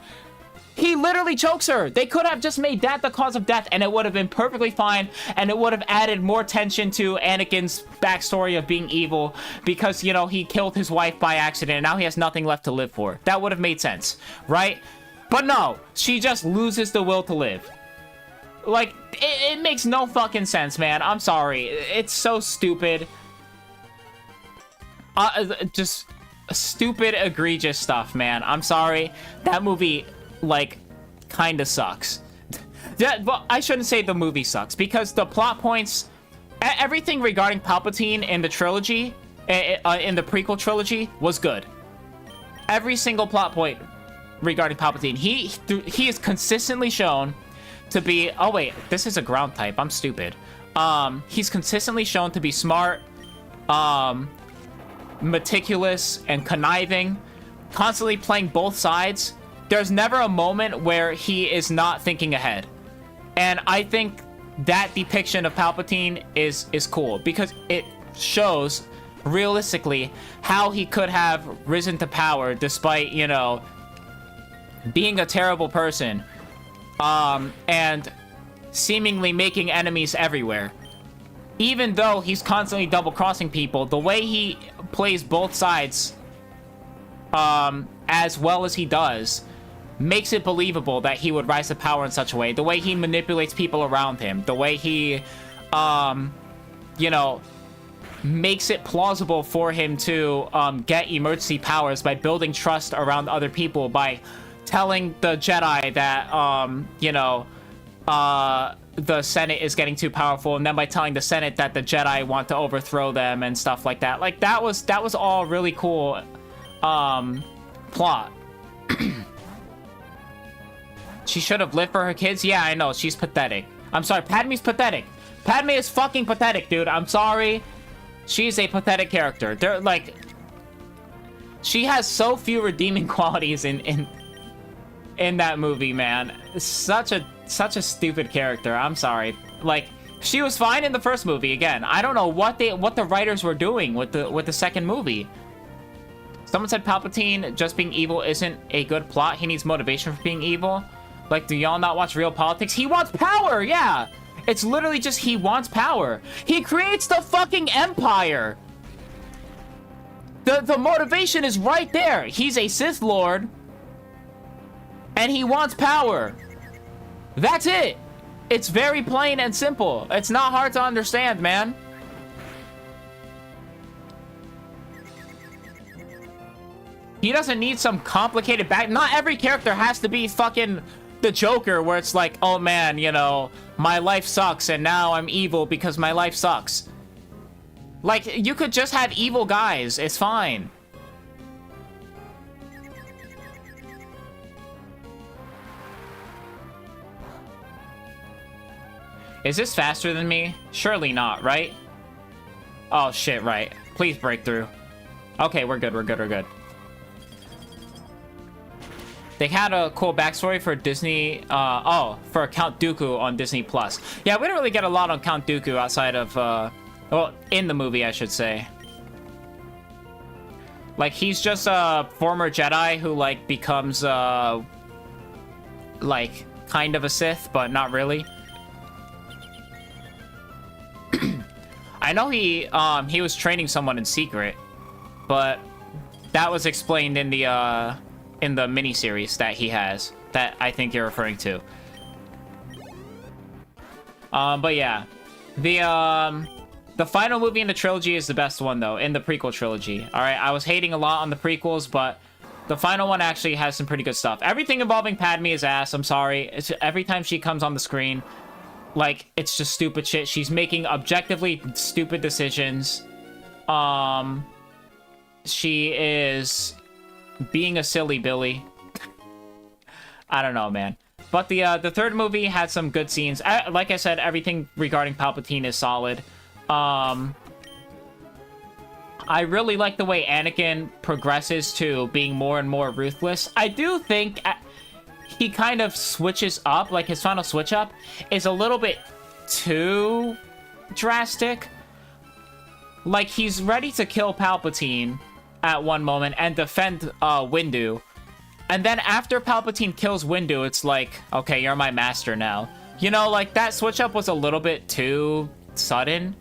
He literally chokes her! They could have just made that the cause of death, and it would have been perfectly fine, and it would have added more tension to Anakin's backstory of being evil, because, you know, he killed his wife by accident, and now he has nothing left to live for. That would have made sense, right? But no, she just loses the will to live. Like, it makes no fucking sense, man. I'm sorry. It's so stupid. Just stupid, egregious stuff, man. I'm sorry. That movie, like, kind of sucks. Well, I shouldn't say the movie sucks, because the plot points, everything regarding Palpatine in the trilogy, in the prequel trilogy, was good. Every single plot point regarding Palpatine, he is consistently shown to be... Oh, wait. This is a ground type. I'm stupid. He's consistently shown to be smart, meticulous, and conniving, constantly playing both sides. There's never a moment where he is not thinking ahead. And I think that depiction of Palpatine is cool, because it shows, realistically, how he could have risen to power despite, you know, being a terrible person. And seemingly making enemies everywhere. Even though he's constantly double-crossing people, the way he plays both sides, as well as he does, makes it believable that he would rise to power in such a way. The way he manipulates people around him. The way he, you know, makes it plausible for him to, get emergency powers by building trust around other people, by telling the Jedi that, you know, the Senate is getting too powerful, and then by telling the Senate that the Jedi want to overthrow them and stuff like that. Like, that was all really cool, plot. She should have lived for her kids? Yeah, I know, she's pathetic. I'm sorry, Padme's pathetic. Padme is fucking pathetic, dude. I'm sorry. She's a pathetic character. They're, like... She has so few redeeming qualities in that movie, man. Such a stupid character. I'm sorry. Like, She was fine in the first movie. Again, I don't know what the writers were doing with the second movie. Someone said Palpatine just being evil isn't a good plot. He needs motivation for being evil. Like, do y'all not watch Real Politics? He wants power, yeah! It's literally just he wants power. He creates the fucking empire! The motivation is right there. He's a Sith Lord. And he wants power. That's it. It's very plain and simple. It's not hard to understand, man. He doesn't need some complicated back. Not every character has to be fucking the Joker, where it's like, oh man, you know, my life sucks and now I'm evil because my life sucks. Like, you could just have evil guys. It's fine. Is this faster than me? Surely not, right? Oh shit, right. Please break through. Okay, we're good, we're good, we're good. They had a cool backstory for Disney, for Count Dooku on Disney Plus. Yeah, we don't really get a lot on Count Dooku outside of, well, in the movie, I should say. Like, he's just a former Jedi who, like, becomes, like, kind of a Sith, but not really. I know he was training someone in secret, but that was explained in the miniseries that he has, that I think you're referring to. But yeah, the final movie in the trilogy is the best one, though, in the prequel trilogy. All right, I was hating a lot on the prequels, but the final one actually has some pretty good stuff. Everything involving Padme is ass. I'm sorry. It's, every time she comes on the screen, like, it's just stupid shit. She's making objectively stupid decisions. She is being a silly Billy. I don't know, man. But the third movie had some good scenes. Like I said, everything regarding Palpatine is solid. I really like the way Anakin progresses to being more and more ruthless. I do think he kind of switches up, like his final switch up is a little bit too drastic. Like, he's ready to kill Palpatine at one moment and defend Windu. And then after Palpatine kills Windu, it's like, okay, you're my master now. You know, like, that switch up was a little bit too sudden.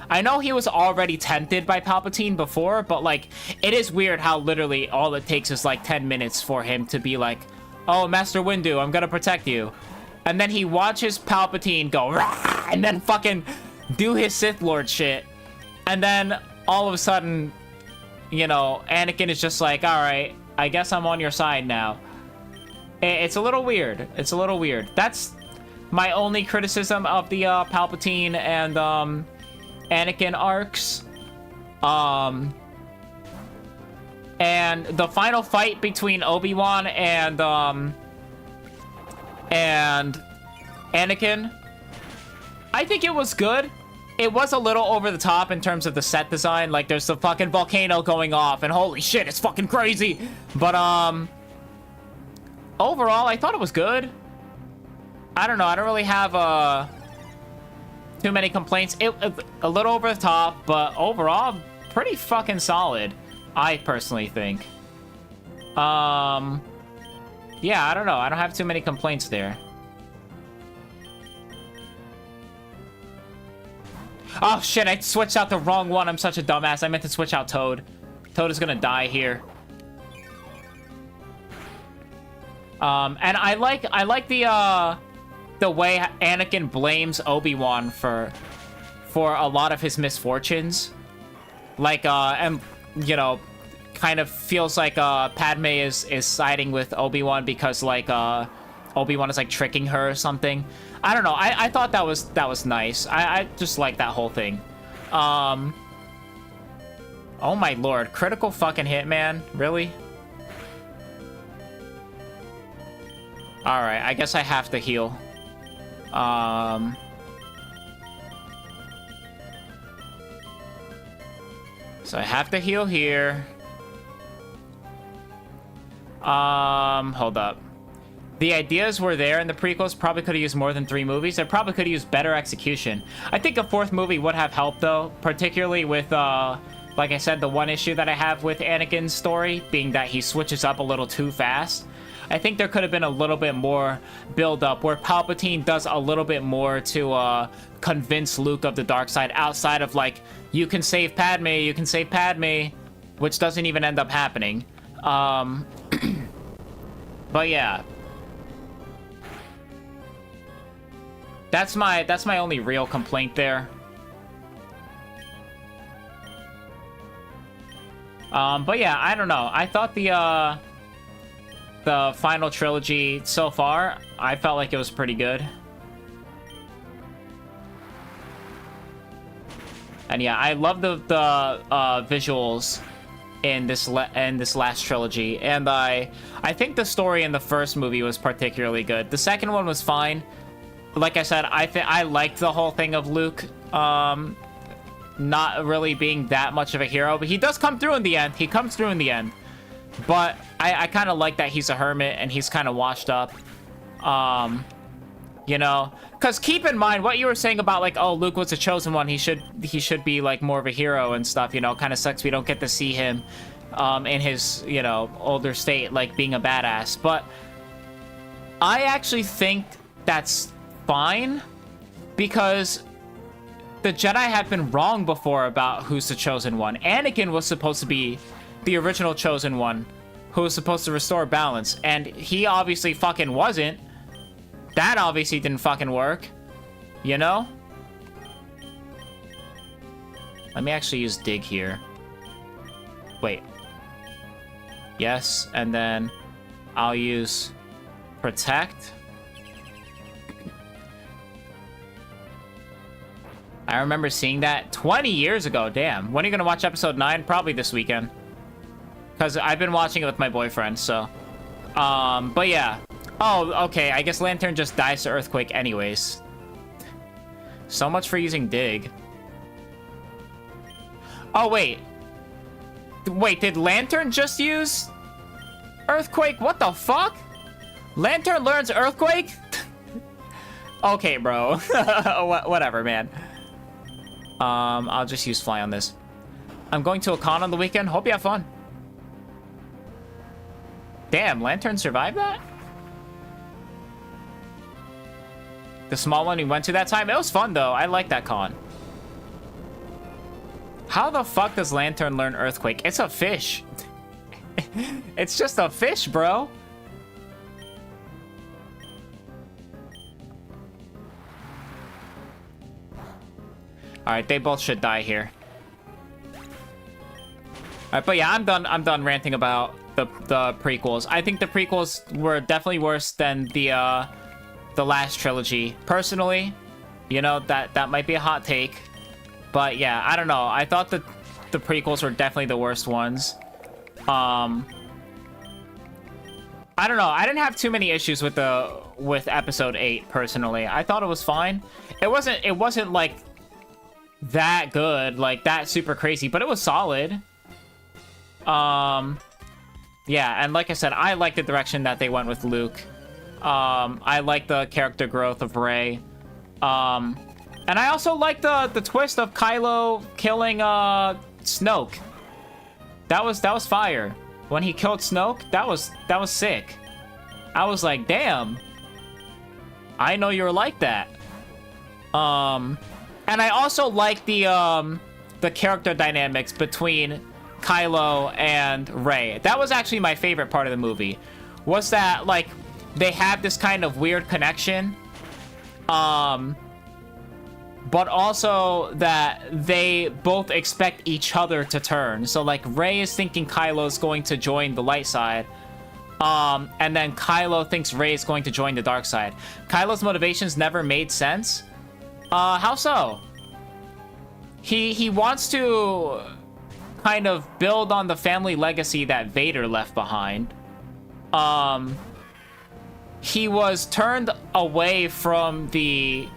I know he was already tempted by Palpatine before, but, like, it is weird how literally all it takes is, like, 10 minutes for him to be like, oh, Master Windu, I'm gonna protect you. And then he watches Palpatine go, rah, and then fucking do his Sith Lord shit. And then, all of a sudden, you know, Anakin is just like, alright, I guess I'm on your side now. It's a little weird. It's a little weird. That's my only criticism of the Palpatine and Anakin arcs. And the final fight between Obi-Wan and Anakin, I think it was good. It was a little over the top in terms of the set design. Like, there's the fucking volcano going off, and holy shit, it's fucking crazy. But, overall, I thought it was good. I don't know, I don't really have, too many complaints. A little over the top, but overall, pretty fucking solid, I personally think. Yeah, I don't know. I don't have too many complaints there. Oh, shit, I switched out the wrong one. I'm such a dumbass. I meant to switch out Toad. Toad is gonna die here. And I like the way Anakin blames Obi-Wan for a lot of his misfortunes. Like, and, you know, kind of feels like, Padme is siding with Obi-Wan because, like, Obi-Wan is, like, tricking her or something. I don't know. I thought that was nice. I just like that whole thing. Oh my lord. Critical fucking hit, man. Really? Alright, I guess I have to heal. So I have to heal here. Hold up. The ideas were there in the prequels. Probably could have used more than 3 movies. They probably could have used better execution. I think a 4th movie would have helped, though. Particularly with, like I said, the one issue that I have with Anakin's story, being that he switches up a little too fast. I think there could have been a little bit more build-up where Palpatine does a little bit more to convince Luke of the dark side outside of, like, you can save Padme, you can save Padme, which doesn't even end up happening. But yeah. That's my only real complaint there. But yeah, I don't know. I thought the final trilogy so far, I felt like it was pretty good. And yeah, I love the visuals in this last trilogy, and I think the story in the first movie was particularly good. The second one was fine. Like I said, I liked the whole thing of Luke not really being that much of a hero, but he does come through in the end. He comes through in the end. But I kind of like that he's a hermit and he's kind of washed up. You know, because keep in mind what you were saying about, like, oh, Luke was the chosen one. He should be, like, more of a hero and stuff, you know. Kind of sucks we don't get to see him in his, you know, older state, like, being a badass. But I actually think that's fine, because the Jedi have been wrong before about who's the chosen one. Anakin was supposed to be the original chosen one who was supposed to restore balance, and he obviously fucking wasn't. That obviously didn't fucking work, you know? Let me actually use dig here. Wait. Yes, and then I'll use protect. I remember seeing that 20 years ago. Damn. When are you gonna watch episode 9? Probably this weekend. Because I've been watching it with my boyfriend, so. But yeah. Oh, okay. I guess Lantern just dies to Earthquake anyways. So much for using dig. Oh, wait. Wait, did Lantern just use Earthquake? What the fuck? Lantern learns Earthquake? Okay, bro. Whatever, man. I'll just use Fly on this. I'm going to a con on the weekend. Hope you have fun. Damn, Lantern survived that? The small one we went to that time? It was fun, though. I like that con. How the fuck does Lantern learn Earthquake? It's a fish. It's just a fish, bro. Alright, they both should die here. Alright, but yeah, I'm done ranting about the prequels. I think the prequels were definitely worse than the last trilogy. Personally, you know, that might be a hot take. But yeah, I don't know. I thought that the prequels were definitely the worst ones. I don't know. I didn't have too many issues with episode 8 personally. I thought it was fine. It wasn't like that good, like that super crazy, but it was solid. Yeah, and like I said, I like the direction that they went with Luke. I like the character growth of Rey. And I also like the twist of Kylo killing Snoke. That was fire. When he killed Snoke, that was sick. I was like, damn. I know you were like that. And I also like the character dynamics between Kylo and Rey. That was actually my favorite part of the movie. Was that, like, they have this kind of weird connection. But also that they both expect each other to turn. So, like, Rey is thinking Kylo's going to join the light side. And then Kylo thinks Rey is going to join the dark side. Kylo's motivations never made sense. How so? He wants to kind of build on the family legacy that Vader left behind. He was turned away from the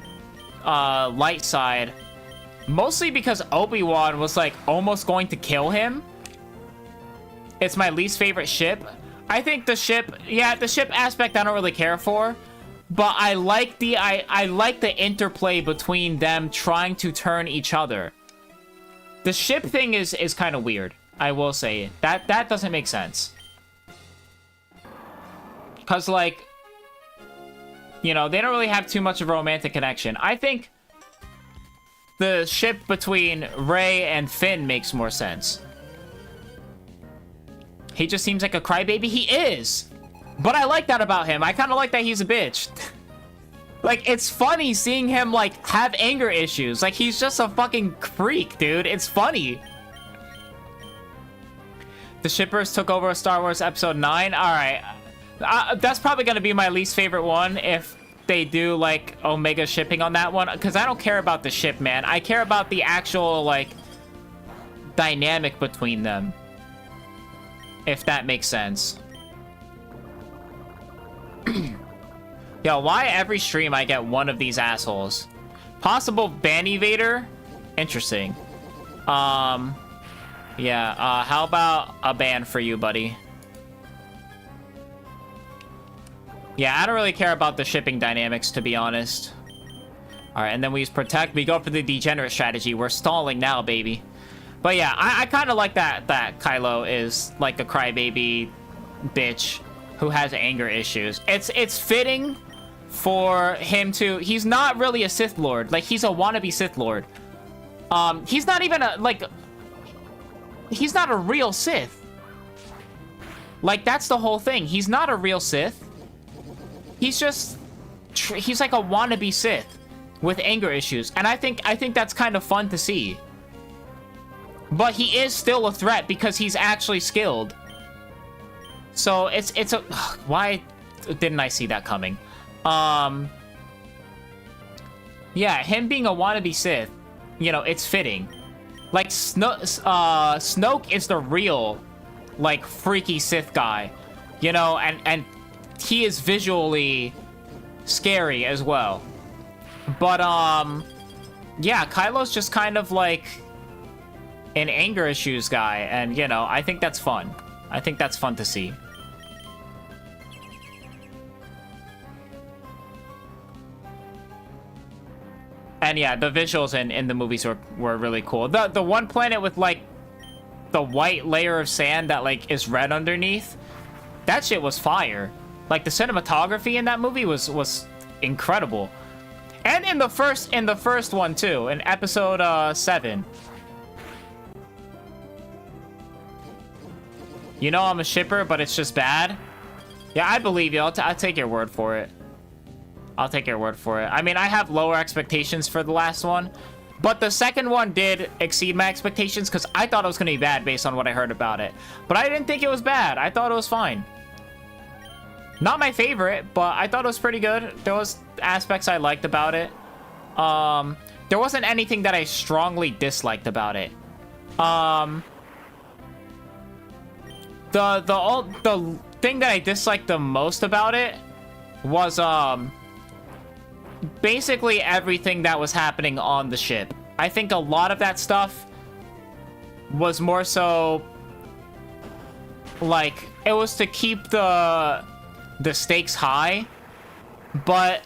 light side mostly because Obi-Wan was like almost going to kill him. It's my least favorite ship. I think the ship, yeah, the ship aspect I don't really care for, but I like the I like the interplay between them trying to turn each other. The ship thing is kind of weird. I will say that doesn't make sense. Cause like, you know, they don't really have too much of a romantic connection. I think the ship between Rey and Finn makes more sense. He just seems like a crybaby. He is. But I like that about him. I kind of like that he's a bitch. Like, it's funny seeing him, like, have anger issues. Like, he's just a fucking freak, dude. It's funny. The shippers took over Star Wars Episode 9. Alright. That's probably going to be my least favorite one if they do, like, Omega shipping on that one. Because I don't care about the ship, man. I care about the actual, like, dynamic between them. If that makes sense. Yo, why every stream I get one of these assholes? Possible ban evader? Interesting. Yeah, how about a ban for you, buddy? Yeah, I don't really care about the shipping dynamics, to be honest. Alright, and then we use protect. We go for the degenerate strategy. We're stalling now, baby. But yeah, I kind of like that Kylo is like a crybaby bitch who has anger issues. It's fitting for him to... He's not really a Sith Lord. Like, he's a wannabe Sith Lord. He's not even a, like... He's not a real Sith. Like, that's the whole thing. He's not a real Sith. He's just... He's like a wannabe Sith with anger issues. And I think that's kind of fun to see. But he is still a threat because he's actually skilled. So it's a... Why didn't I see that coming? Yeah, him being a wannabe Sith, you know, it's fitting. Like, Snoke is the real, like, freaky Sith guy. You know, and he is visually scary as well. But, yeah, Kylo's just kind of like... an anger issues guy, and you know, I think that's fun. I think that's fun to see. And yeah, the visuals in the movies were really cool. The one planet with like the white layer of sand that like is red underneath, that shit was fire. Like the cinematography in that movie was incredible. And in the first one too, in episode 7. You know I'm a shipper, but it's just bad. Yeah, I believe you. I'll take your word for it. I'll take your word for it. I mean, I have lower expectations for the last one, but the second one did exceed my expectations because I thought it was going to be bad based on what I heard about it. But I didn't think it was bad. I thought it was fine. Not my favorite, but I thought it was pretty good. There was aspects I liked about it. There wasn't anything that I strongly disliked about it. The thing that I disliked the most about it was, basically everything that was happening on the ship. I think a lot of that stuff was more so, like, it was to keep the stakes high, but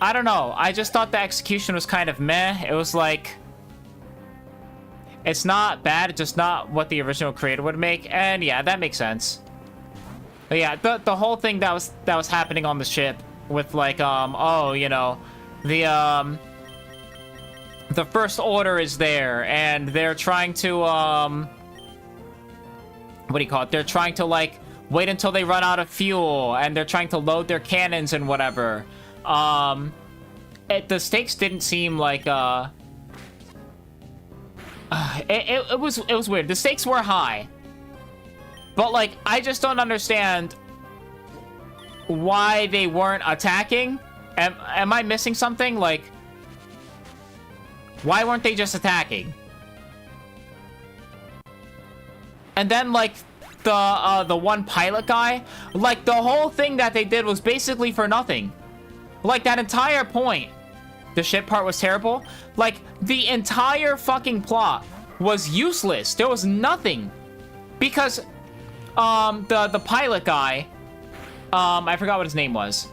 I don't know. I just thought the execution was kind of meh. It was like... It's not bad, it's just not what the original creator would make, and yeah, that makes sense. But yeah, the whole thing that was happening on the ship with like, oh, you know, the First Order is there, and they're trying to, what do you call it? They're trying to like, wait until they run out of fuel, and they're trying to load their cannons and whatever. The stakes didn't seem like, it was weird. The stakes were high. But, like, I just don't understand why they weren't attacking. Am I missing something? Like, why weren't they just attacking? And then, like, the one pilot guy, like, the whole thing that they did was basically for nothing. Like, that entire point, the ship part was terrible. Like, the entire fucking plot was useless. There was nothing. Because the pilot guy, I forgot what his name was.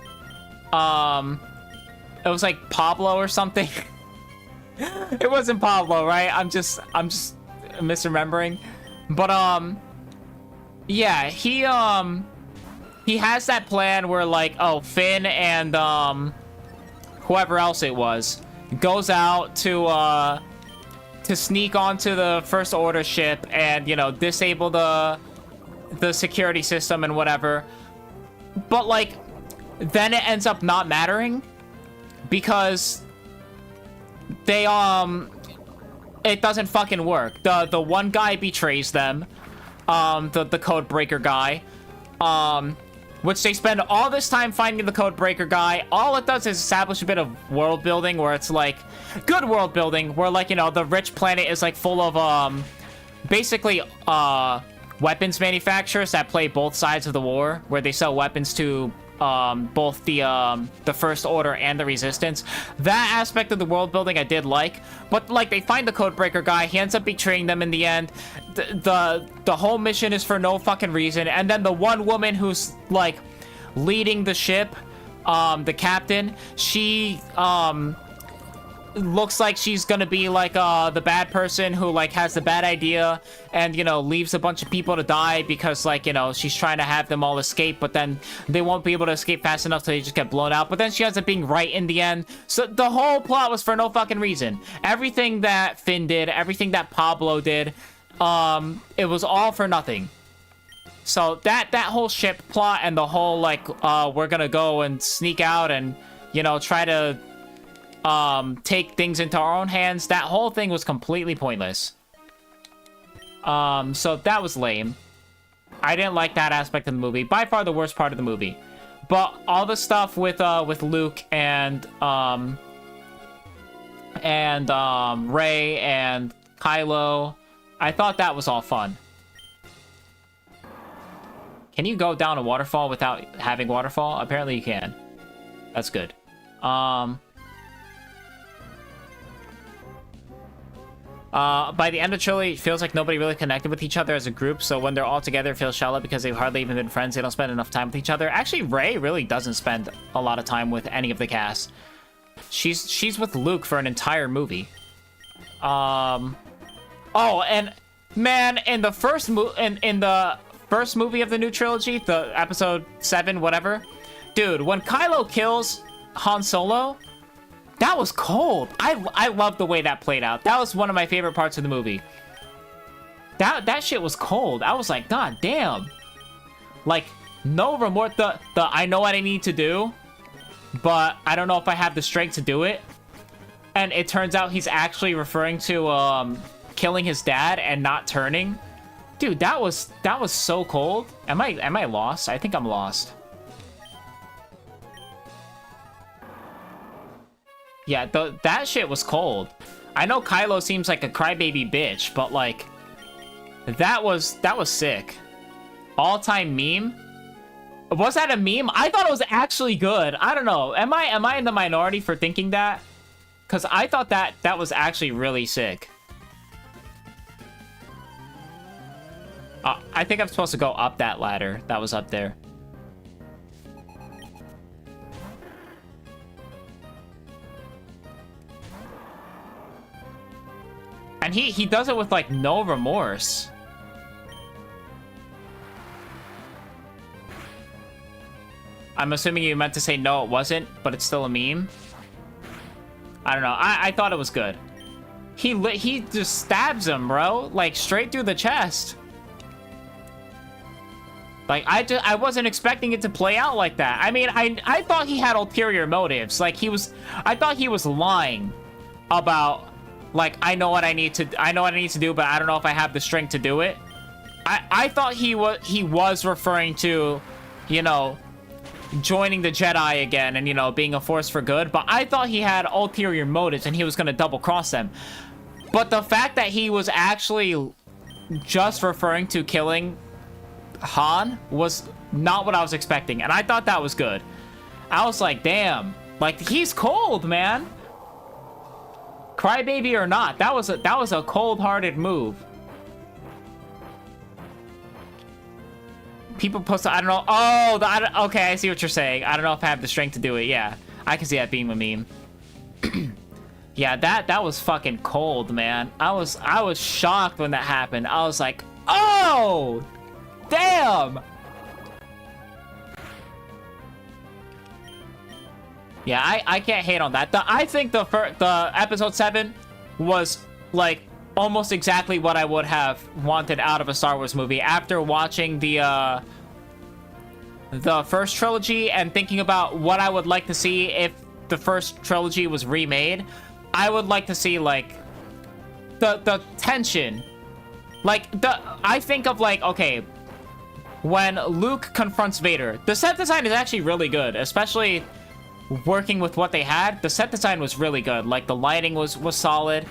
It was like Pablo or something. It wasn't Pablo, right? I'm just misremembering. But yeah, he has that plan where like, oh, Finn and whoever else it was goes out to sneak onto the First Order ship and, you know, disable the security system and whatever. But like, then it ends up not mattering because they it doesn't fucking work. The one guy betrays them, the code breaker guy, which they spend all this time finding the code breaker guy. All it does is establish a bit of world building where it's like good world building where, like, you know, the rich planet is like full of basically weapons manufacturers that play both sides of the war, where they sell weapons to both the First Order and the Resistance. That aspect of the world building I did like, but like, they find the codebreaker guy, he ends up betraying them in the end. The whole mission is for no fucking reason, and then the one woman who's like leading the ship, the captain, she looks like she's gonna be like the bad person who like has the bad idea and, you know, leaves a bunch of people to die because, like, you know, she's trying to have them all escape, but then they won't be able to escape fast enough, so they just get blown out. But then she ends up being right in the end. So the whole plot was for no fucking reason. Everything that Finn did, everything that Pablo did, it was all for nothing. So that whole ship plot and the whole like we're gonna go and sneak out and, you know, try to take things into our own hands, that whole thing was completely pointless. So that was lame. I didn't like that aspect of the movie. By far the worst part of the movie. But all the stuff with Luke and Rey and Kylo, I thought that was all fun. Can you go down a waterfall without having waterfall? Apparently you can. That's good. By the end of the trilogy, it feels like nobody really connected with each other as a group, so when they're all together, it feels shallow because they've hardly even been friends. They don't spend enough time with each other. Actually, Rey really doesn't spend a lot of time with any of the cast. She's with Luke for an entire movie. Oh, and man, in the first movie of the new trilogy, the episode 7, whatever, dude, when Kylo kills Han Solo, that was cold. I love the way that played out. That was one of my favorite parts of the movie. That shit was cold. I was like, God damn. Like, no remorse. The I know what I need to do, but I don't know if I have the strength to do it. And it turns out he's actually referring to killing his dad and not turning. Dude, that was so cold. Am I lost? I think I'm lost. Yeah, that shit was cold. I know Kylo seems like a crybaby bitch, but like, that was sick. All-time meme? Was that a meme? I thought it was actually good. I don't know. Am I in the minority for thinking that? Because I thought that was actually really sick. I think I'm supposed to go up that ladder that was up there. And he does it with, like, no remorse. I'm assuming you meant to say no, it wasn't, but it's still a meme. I don't know. I thought it was good. He just stabs him, bro. Like, straight through the chest. Like, I wasn't expecting it to play out like that. I mean, I thought he had ulterior motives. Like, I thought he was lying about... Like, I know what I need to do, but I don't know if I have the strength to do it. I thought he was referring to, you know, joining the Jedi again and, you know, being a force for good. But I thought he had ulterior motives and he was going to double cross them. But the fact that he was actually just referring to killing Han was not what I was expecting. And I thought that was good. I was like, damn, like, he's cold, man. Crybaby or not, that was a cold-hearted move. people post, I don't know. Okay, I see what you're saying. I don't know if I have the strength to do it. Yeah, I can see that being a meme. Yeah, that was fucking cold, man. I was shocked when that happened. I was like, oh, damn. Yeah, I can't hate on that. I think the episode 7 was like almost exactly what I would have wanted out of a Star Wars movie after watching the first trilogy and thinking about what I would like to see if the first trilogy was remade. I would like to see like the tension, like I think of like, okay, when Luke confronts Vader, the set design is actually really good, especially working with what they had. The set design was really good, like the lighting was solid.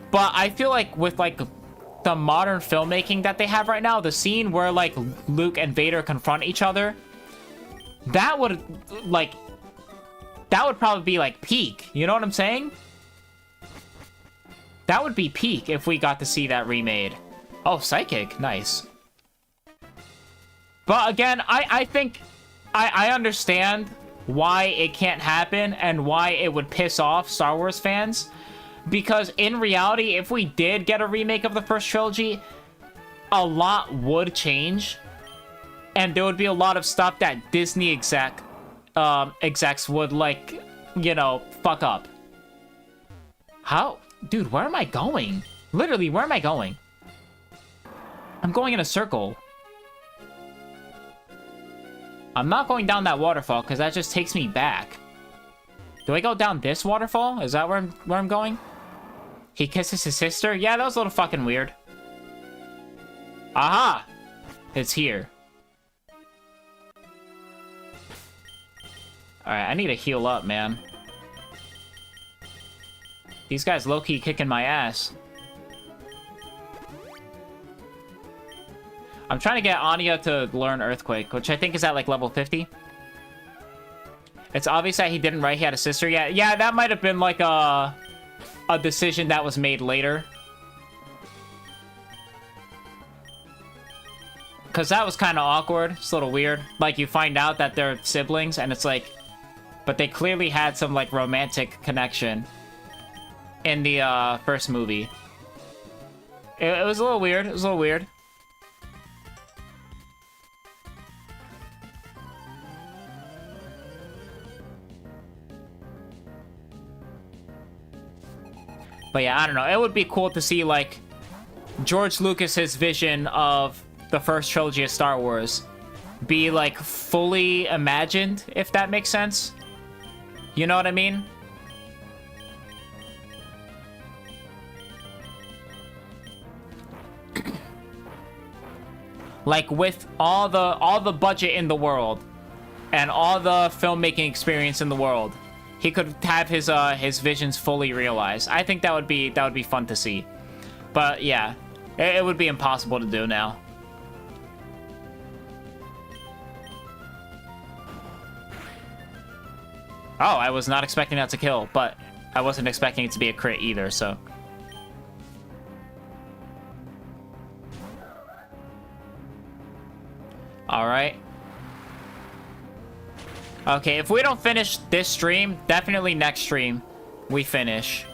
But I feel like with like the modern filmmaking that they have right now, the scene where like Luke and Vader confront each other, that would probably be like peak, you know what I'm saying? That would be peak if we got to see that remade. Oh, Psychic, nice. But again, I think I understand why it can't happen and why it would piss off Star Wars fans. Because in reality, if we did get a remake of the first trilogy, a lot would change. And there would be a lot of stuff that Disney execs would, like, you know, fuck up. How? Dude, where am I going? Literally, where am I going? I'm going in a circle. I'm not going down that waterfall, because that just takes me back. Do I go down this waterfall? Is that where I'm going? He kisses his sister? Yeah, that was a little fucking weird. Aha! It's here. Alright, I need to heal up, man. These guys low-key kicking my ass. I'm trying to get Anya to learn Earthquake, which I think is at, like, level 50. It's obvious that he didn't, right? He had a sister. Yeah, that might have been, like, a decision that was made later. Because that was kind of awkward. It's a little weird. Like, you find out that they're siblings, and it's like... But they clearly had some, like, romantic connection in the first movie. It was a little weird. It was a little weird. But yeah, I don't know. It would be cool to see, like, George Lucas's vision of the first trilogy of Star Wars be, like, fully imagined, if that makes sense. You know what I mean? Like, with all the budget in the world and all the filmmaking experience in the world, he could have his visions fully realized. I think that would be fun to see. But yeah, it would be impossible to do now. Oh, I was not expecting that to kill, but I wasn't expecting it to be a crit either, so. Alright. Okay, if we don't finish this stream, definitely next stream, we finish.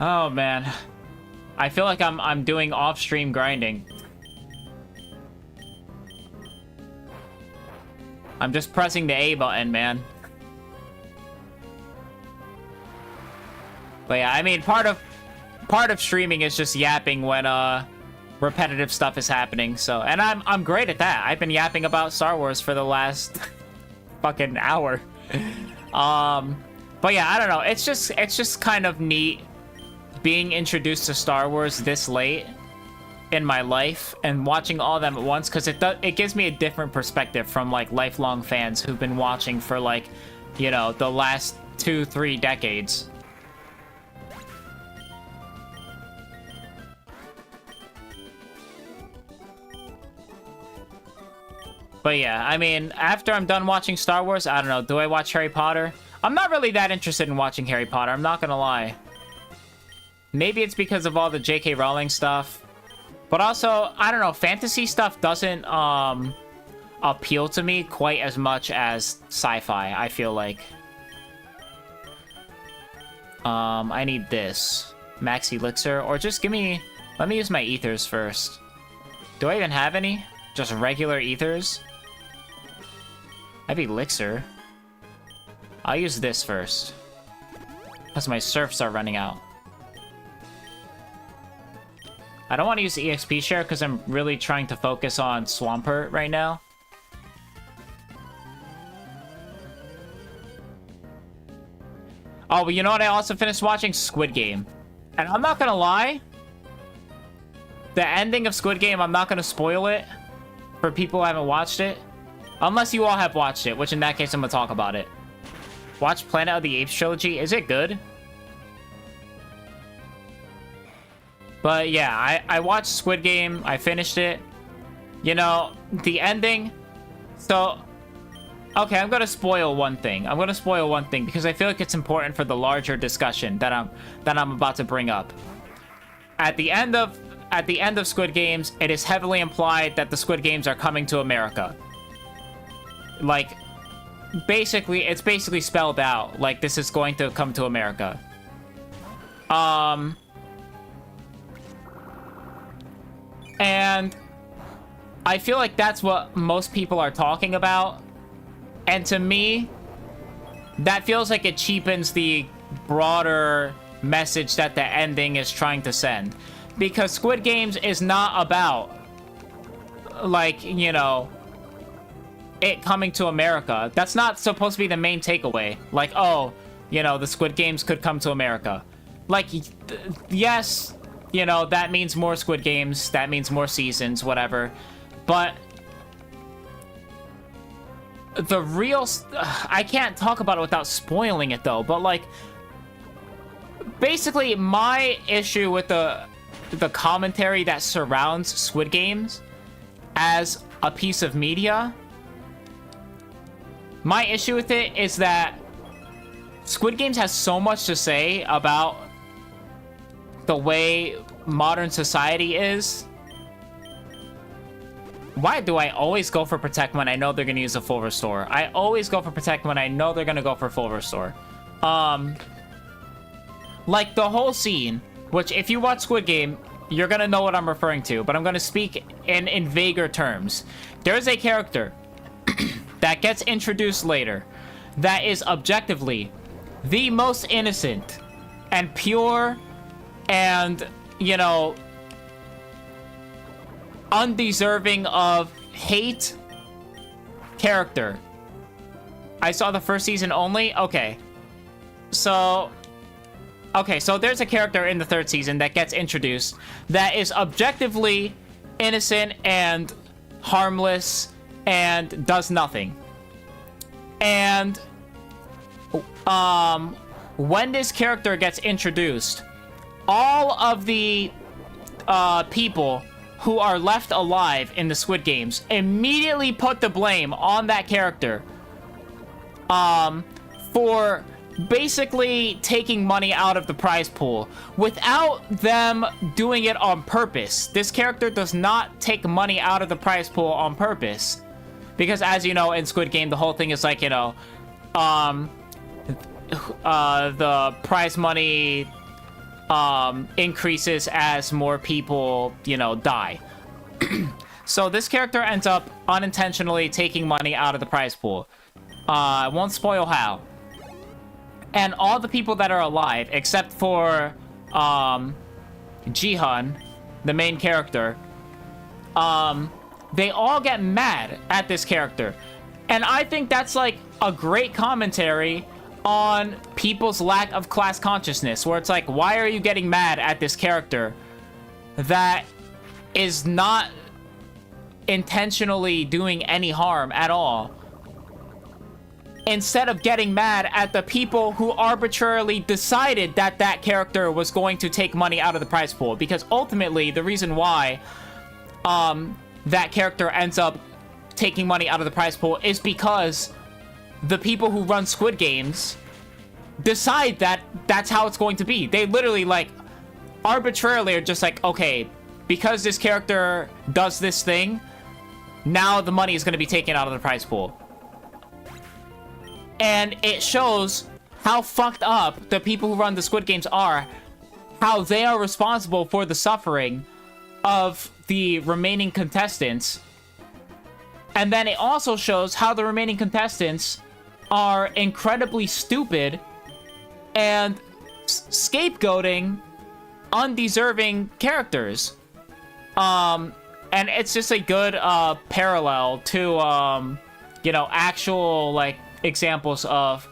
Oh, man. I feel like I'm doing off-stream grinding. I'm just pressing the A button, man. But yeah, I mean, part of streaming is just yapping when repetitive stuff is happening. So, and I'm great at that. I've been yapping about Star Wars for the last fucking hour. But yeah, I don't know. It's just kind of neat being introduced to Star Wars this late in my life and watching all of them at once, because it gives me a different perspective from, like, lifelong fans who've been watching for, like, you know, the last 2-3 decades. But yeah, I mean, after I'm done watching Star Wars, I don't know, do I watch Harry Potter? I'm not really that interested in watching Harry Potter, I'm not gonna lie. Maybe it's because of all the J.K. Rowling stuff. But also, I don't know, fantasy stuff doesn't appeal to me quite as much as sci-fi, I feel like. I need this. Max Elixir, or just give me... Let me use my ethers first. Do I even have any? Just regular ethers? I have elixir. I'll use this first. Because my surfs are running out. I don't want to use the EXP share because I'm really trying to focus on Swampert right now. Oh, but you know what? I also finished watching Squid Game. And I'm not gonna lie. The ending of Squid Game, I'm not gonna spoil it for people who haven't watched it. Unless you all have watched it, which in that case I'm gonna talk about it. Watch Planet of the Apes trilogy. Is it good? But yeah, I watched Squid Game. I finished it. You know, the ending. So, okay, I'm gonna spoil one thing. I'm gonna spoil one thing because I feel like it's important for the larger discussion that I'm about to bring up. At the end of Squid Games, it is heavily implied that the Squid Games are coming to America. Like, basically, it's basically spelled out like this is going to come to America. And I feel like that's what most people are talking about. And to me, that feels like it cheapens the broader message that the ending is trying to send. Because Squid Games is not about, like, you know, it coming to America. That's not supposed to be the main takeaway. Like, oh, you know, the Squid Games could come to America. Like, yes, you know, that means more Squid Games. That means more seasons, whatever. But the real... I can't talk about it without spoiling it, though. But, like, basically, my issue with the commentary that surrounds Squid Games as a piece of media... My issue with it is that Squid Games has so much to say about the way modern society is. Why do I always go for Protect when I know they're going to use a full restore? I always go for Protect when I know they're going to go for full restore. Like the whole scene, which if you watch Squid Game, you're going to know what I'm referring to, but I'm going to speak in vaguer terms. There's a character that gets introduced later that is objectively the most innocent and pure and, you know, undeserving of hate character. I saw the first season only? Okay. So there's a character in the third season that gets introduced that is objectively innocent and harmless and does nothing. And when this character gets introduced, all of the people who are left alive in the Squid Games immediately put the blame on that character for basically taking money out of the prize pool without them doing it on purpose. This character does not take money out of the prize pool on purpose. Because as you know, in Squid Game, the whole thing is like, you know, the prize money increases as more people, you know, die. So this character ends up unintentionally taking money out of the prize pool. I won't spoil how. And all the people that are alive, except for Jihan, the main character, they all get mad at this character. And I think that's like a great commentary on people's lack of class consciousness, where it's like, why are you getting mad at this character that is not intentionally doing any harm at all, instead of getting mad at the people who arbitrarily decided that that character was going to take money out of the prize pool? Because ultimately, the reason why that character ends up taking money out of the prize pool is because the people who run Squid Games decide that that's how it's going to be. They literally, like, arbitrarily are just like, okay, because this character does this thing, now the money is going to be taken out of the prize pool. And it shows how fucked up the people who run the Squid Games are, how they are responsible for the suffering of the remaining contestants. And then it also shows how the remaining contestants are incredibly stupid and scapegoating undeserving characters. And it's just a good parallel to you know, actual like examples of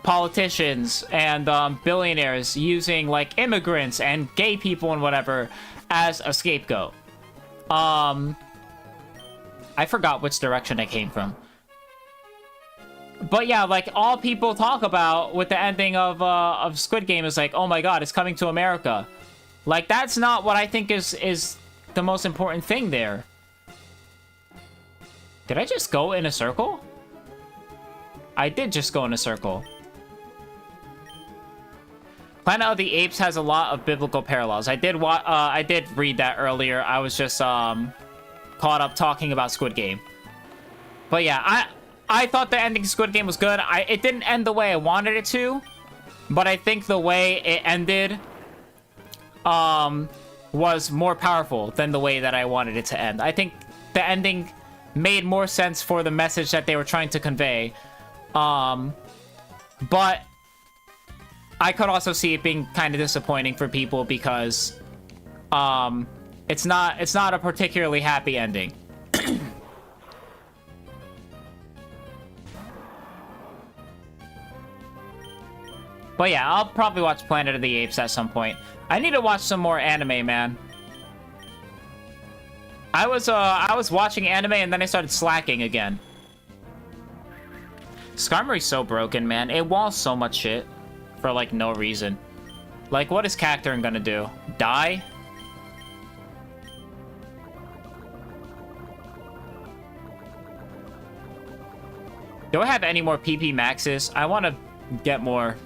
politicians and billionaires using like immigrants and gay people and whatever as a scapegoat. I forgot which direction it came from. But yeah, like, all people talk about with the ending of Squid Game is like, oh my god, it's coming to America. Like, that's not what I think is the most important thing there. Did I just go in a circle? I did just go in a circle. Planet of the Apes has a lot of biblical parallels. I did read that earlier. I was just caught up talking about Squid Game. But yeah, I thought the ending of Squid Game was good. It didn't end the way I wanted it to, but I think the way it ended was more powerful than the way that I wanted it to end. I think the ending made more sense for the message that they were trying to convey. But I could also see it being kind of disappointing for people because it's not a particularly happy ending. But yeah, I'll probably watch Planet of the Apes at some point. I need to watch some more anime, man. I was watching anime and then I started slacking again. Skarmory's so broken, man. It walls so much shit for like no reason. Like, what is Cacturn gonna do? Die? Do I have any more PP maxes? I want to get more.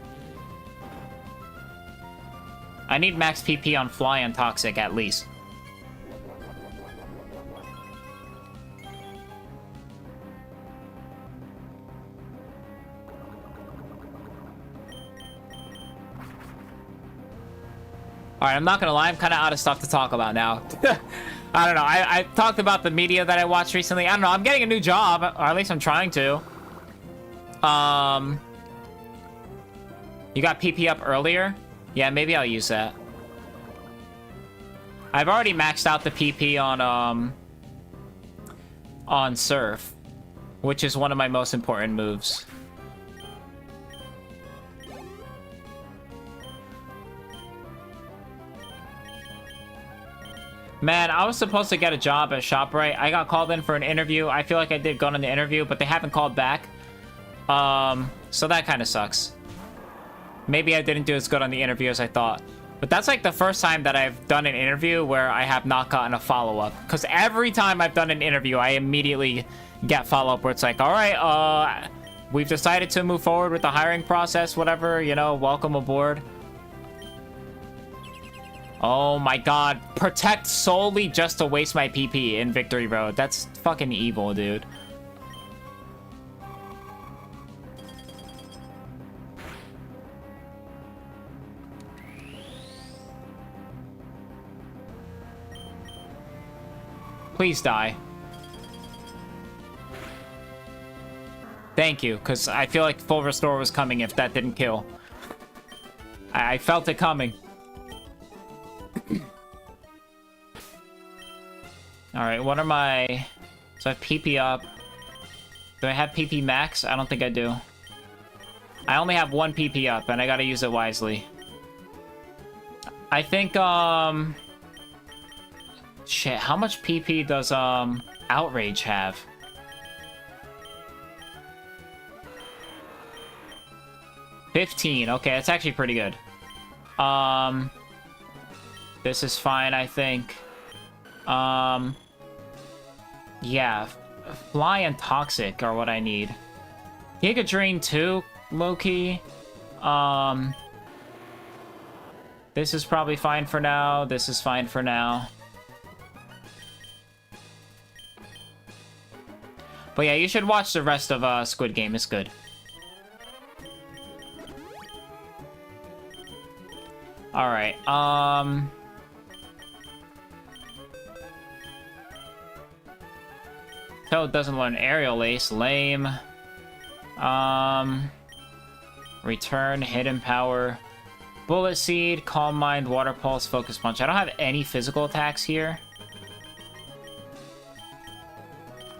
I need max PP on Fly and Toxic at least. Alright, I'm not gonna lie, I'm kind of out of stuff to talk about now. I don't know, I talked about the media that I watched recently. I don't know, I'm getting a new job, or at least I'm trying to. You got PP up earlier? Yeah, maybe I'll use that. I've already maxed out the PP on Surf, which is one of my most important moves. Man, I was supposed to get a job at ShopRite. I got called in for an interview. I feel like I did good on the interview, but they haven't called back. So that kind of sucks. Maybe I didn't do as good on the interview as I thought. But that's like the first time that I've done an interview where I have not gotten a follow-up. Because every time I've done an interview, I immediately get follow-up where it's like, alright, we've decided to move forward with the hiring process, whatever, you know, welcome aboard. Oh my god, protect solely just to waste my PP in Victory Road. That's fucking evil, dude. Please die. Thank you, because I feel like full restore was coming if that didn't kill. I felt it coming. Alright, what are my... So I have PP up. Do I have PP max? I don't think I do. I only have one PP up, and I gotta use it wisely. I think, shit, how much PP does, Outrage have? $15. Okay, that's actually pretty good. This is fine, I think. Yeah. Fly and Toxic are what I need. Giga Drain 2, low-key. This is probably fine for now. This is fine for now. But yeah, you should watch the rest of Squid Game. It's good. Alright, Toad doesn't learn Aerial Ace. Lame. Return, Hidden Power, Bullet Seed, Calm Mind, Water Pulse, Focus Punch. I don't have any physical attacks here.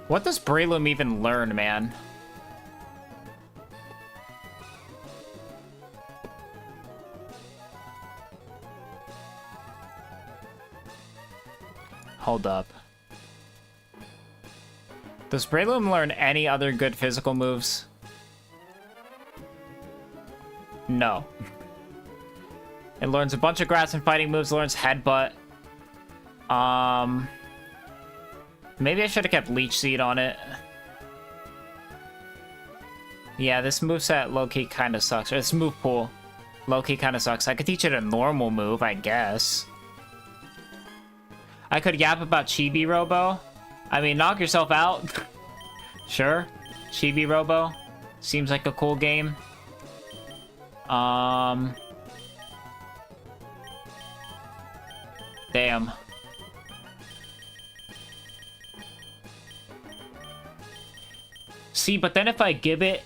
What does Breloom even learn, man? Hold up. Does Breloom learn any other good physical moves? No. It learns a bunch of grass and fighting moves, learns Headbutt. Maybe I should have kept Leech Seed on it. Yeah, this moveset low-key kind of sucks. Or this move pool low-key kind of sucks. I could teach it a normal move, I guess. I could yap about Chibi Robo. I mean, knock yourself out. Sure. Chibi Robo. Seems like a cool game. Damn. See, but then if I give it...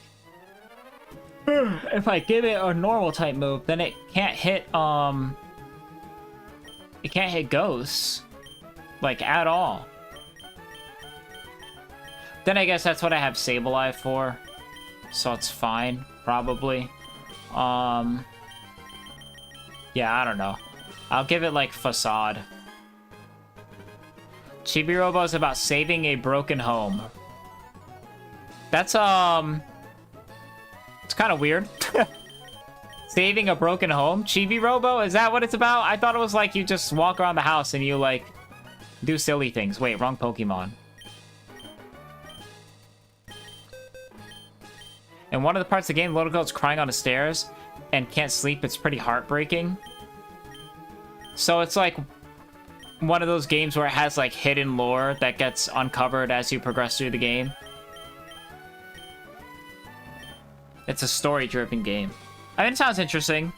if I give it a normal type move, then it can't hit, it can't hit ghosts. Like, at all. Then I guess that's what I have Sableye for. So it's fine, probably. Yeah, I don't know. I'll give it, like, Facade. Chibi Robo is about saving a broken home. That's, it's kind of weird. Saving a broken home? Chibi Robo? Is that what it's about? I thought it was like you just walk around the house and you, like, do silly things. Wait, wrong Pokemon. In one of the parts of the game, the little girl's crying on the stairs and can't sleep. It's pretty heartbreaking. So it's like one of those games where it has like hidden lore that gets uncovered as you progress through the game. It's a story-driven game. I mean, it sounds interesting.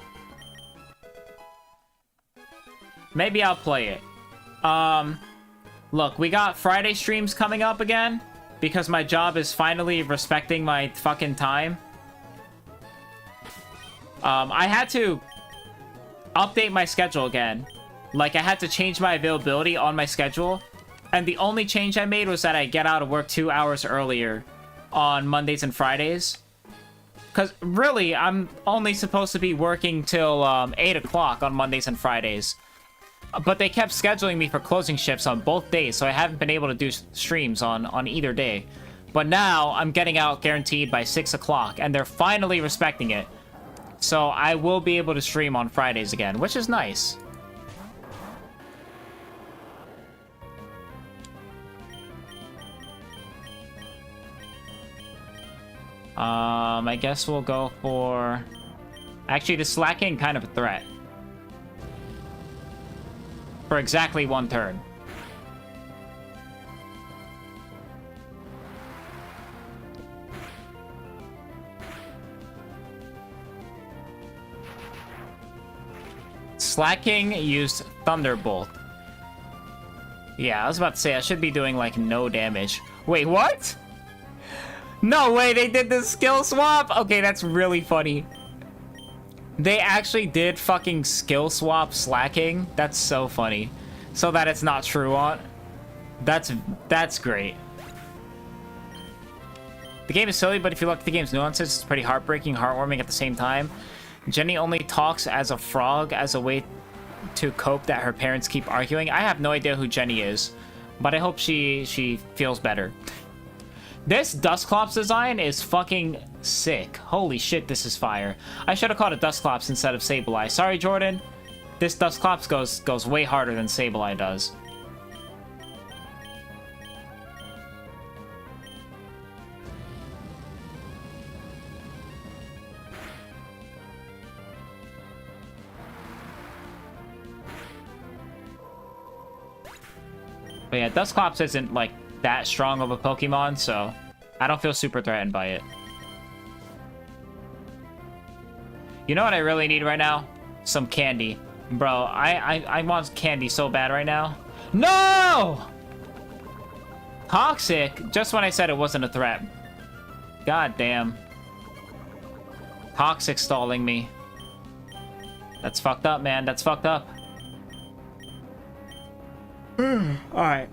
Maybe I'll play it. Look, we got Friday streams coming up again because my job is finally respecting my fucking time. I had to update my schedule again. Like, I had to change my availability on my schedule. And the only change I made was that I get out of work 2 hours earlier on Mondays and Fridays. Because, really, I'm only supposed to be working till 8 o'clock on Mondays and Fridays. But they kept scheduling me for closing shifts on both days, so I haven't been able to do streams on either day. But now, I'm getting out guaranteed by 6 o'clock, and they're finally respecting it. So I will be able to stream on Fridays again, which is nice. I guess we'll go for... Actually, the Slacking kind of a threat. For exactly 1 turn. Slacking used Thunderbolt. Yeah, I was about to say, I should be doing, like, no damage. Wait, what? No way, they did the skill swap? Okay, that's really funny. They actually did fucking skill swap Slacking? That's so funny. So that it's not Truant. That's great. The game is silly, but if you look at the game's nuances, it's pretty heartbreaking, heartwarming at the same time. Jenny only talks as a frog as a way to cope that her parents keep arguing. I have no idea who Jenny is, but I hope she feels better. This Dusclops design is fucking sick. Holy shit, this is fire. I should have called it Dusclops instead of Sableye. Sorry, Jordan. This Dusclops goes way harder than Sableye does. But yeah, Dusclops isn't, like, that strong of a Pokemon, so I don't feel super threatened by it. You know what I really need right now? Some candy. Bro, I want candy so bad right now. No! Toxic? Just when I said it wasn't a threat. God damn. Toxic stalling me. That's fucked up, man. That's fucked up. Alright.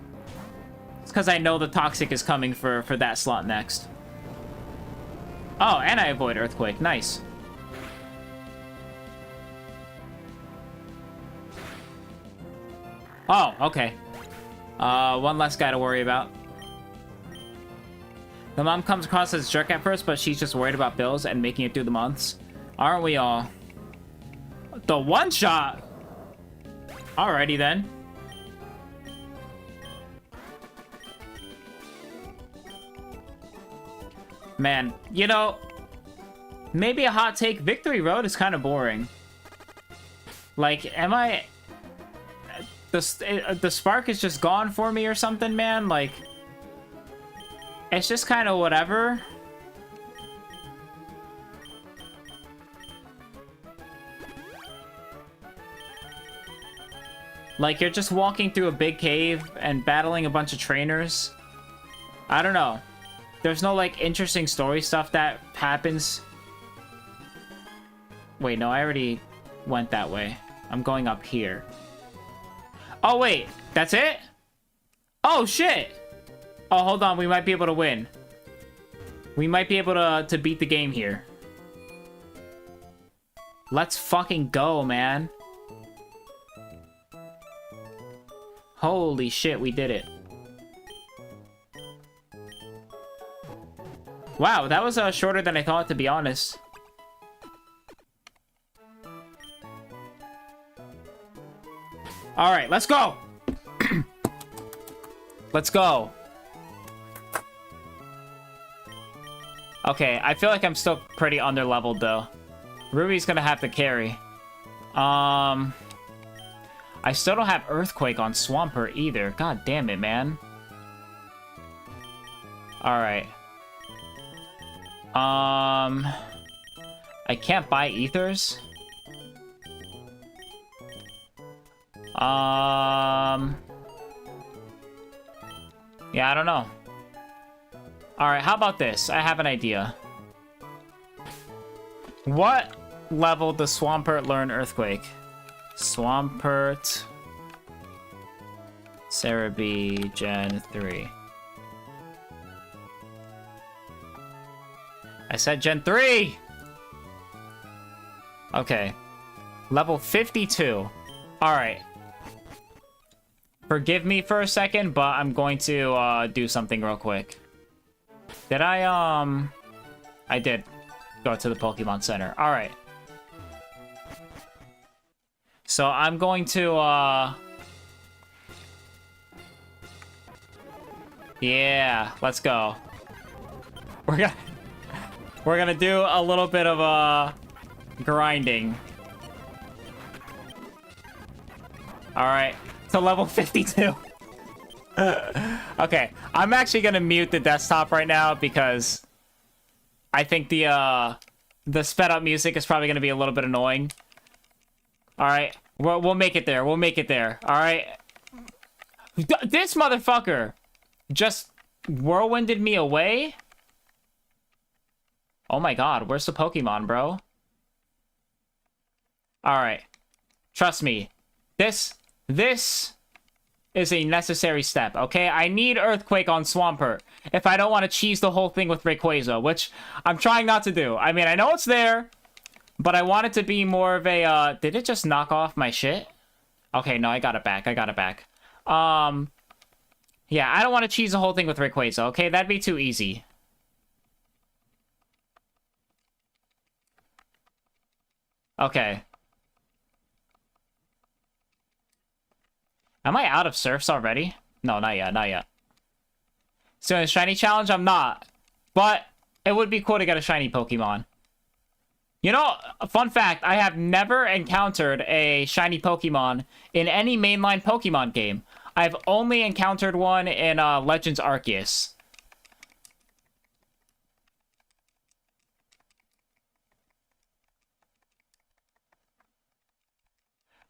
It's because I know the Toxic is coming for that slot next. Oh, and I avoid Earthquake. Nice. Oh, okay. One less guy to worry about. The mom comes across as a jerk at first, but she's just worried about bills and making it through the months. Aren't we all? The one-shot! Alrighty then. Man, you know, maybe a hot take, Victory Road is kind of boring. Like, am I... The spark is just gone for me or something, man? Like, it's just kind of whatever. Like, you're just walking through a big cave and battling a bunch of trainers. I don't know. There's no, like, interesting story stuff that happens. Wait, no, I already went that way. I'm going up here. Oh, wait. That's it? Oh, shit! Oh, hold on. We might be able to win. We might be able to beat the game here. Let's fucking go, man. Holy shit, we did it. Wow, that was shorter than I thought, to be honest. Alright, let's go! Let's go. Okay, I feel like I'm still pretty under-leveled, though. Ruby's gonna have to carry. I still don't have Earthquake on Swampert either. God damn it, man. Alright. I can't buy Ethers. Yeah, I don't know. Alright, how about this? I have an idea. What level does Swampert learn Earthquake? Swampert... Cerebi Gen 3. I said Gen 3! Okay. Level 52. Alright. Forgive me for a second, but I'm going to do something real quick. Did I did go to the Pokemon Center. Alright. So I'm going to, yeah, let's go. We're gonna do a little bit of, grinding. Alright, to level 52. Okay, I'm actually gonna mute the desktop right now because I think the sped up music is probably gonna be a little bit annoying. Alright, we'll make it there. We'll make it there. Alright. This motherfucker just whirlwinded me away? Oh my god, where's the Pokemon, bro? Alright. Trust me. This is a necessary step, okay? I need Earthquake on Swampert if I don't want to cheese the whole thing with Rayquaza, which I'm trying not to do. I mean, I know it's there, but I want it to be more of a, did it just knock off my shit? Okay, no, I got it back. I got it back. Yeah, I don't want to cheese the whole thing with Rayquaza, okay? That'd be too easy. Okay. Am I out of Surfs already? No, not yet, not yet. So in a shiny challenge, I'm not. But it would be cool to get a shiny Pokemon. You know, a fun fact, I have never encountered a shiny Pokemon in any mainline Pokemon game. I've only encountered one in Legends Arceus.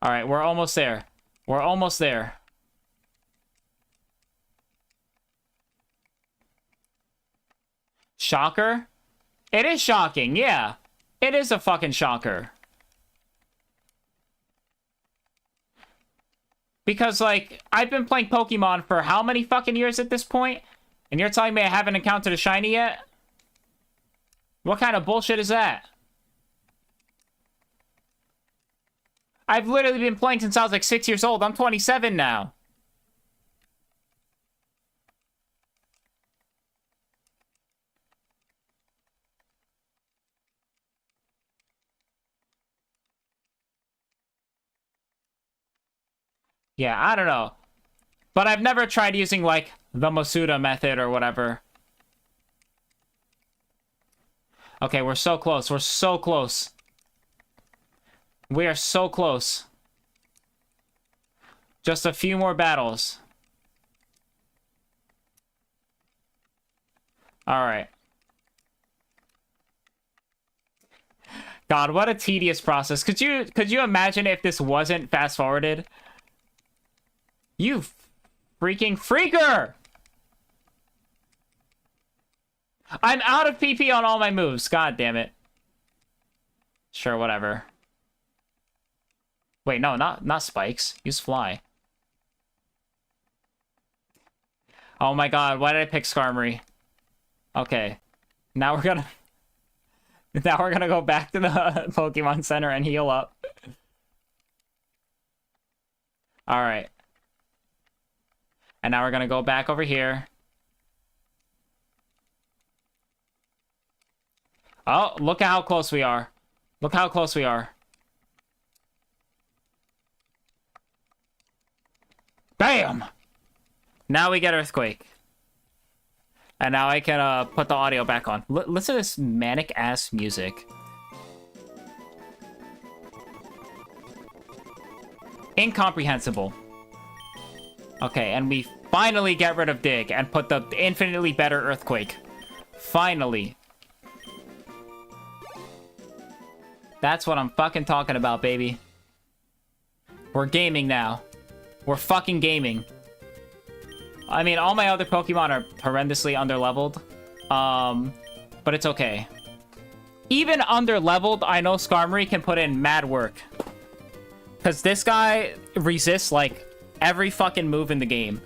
Alright, we're almost there. We're almost there. Shocker? It is shocking, yeah. It is a fucking shocker. Because, like, I've been playing Pokemon for how many fucking years at this point? And you're telling me I haven't encountered a shiny yet? What kind of bullshit is that? I've literally been playing since I was like 6 years old. I'm 27 now. Yeah, I don't know. But I've never tried using, like, the Masuda method or whatever. Okay, we're so close. We're so close. We are so close. Just a few more battles. Alright. God, what a tedious process. Could you imagine if this wasn't fast-forwarded? You freaking freaker! I'm out of PP on all my moves. God damn it. Sure, whatever. Wait, no, not spikes. Use fly. Oh my god, why did I pick Skarmory? Okay. Now we're gonna go back to the Pokemon Center and heal up. Alright. And now we're gonna go back over here. Oh, look at how close we are. Look how close we are. Bam! Now we get Earthquake. And now I can put the audio back on. Listen to this manic-ass music. Incomprehensible. Okay, and we finally get rid of Dig and put the infinitely better Earthquake. Finally. That's what I'm fucking talking about, baby. We're gaming now. We're fucking gaming. I mean, all my other Pokemon are horrendously underleveled. But it's okay. Even underleveled, I know Skarmory can put in mad work. Because this guy resists, like, every fucking move in the game.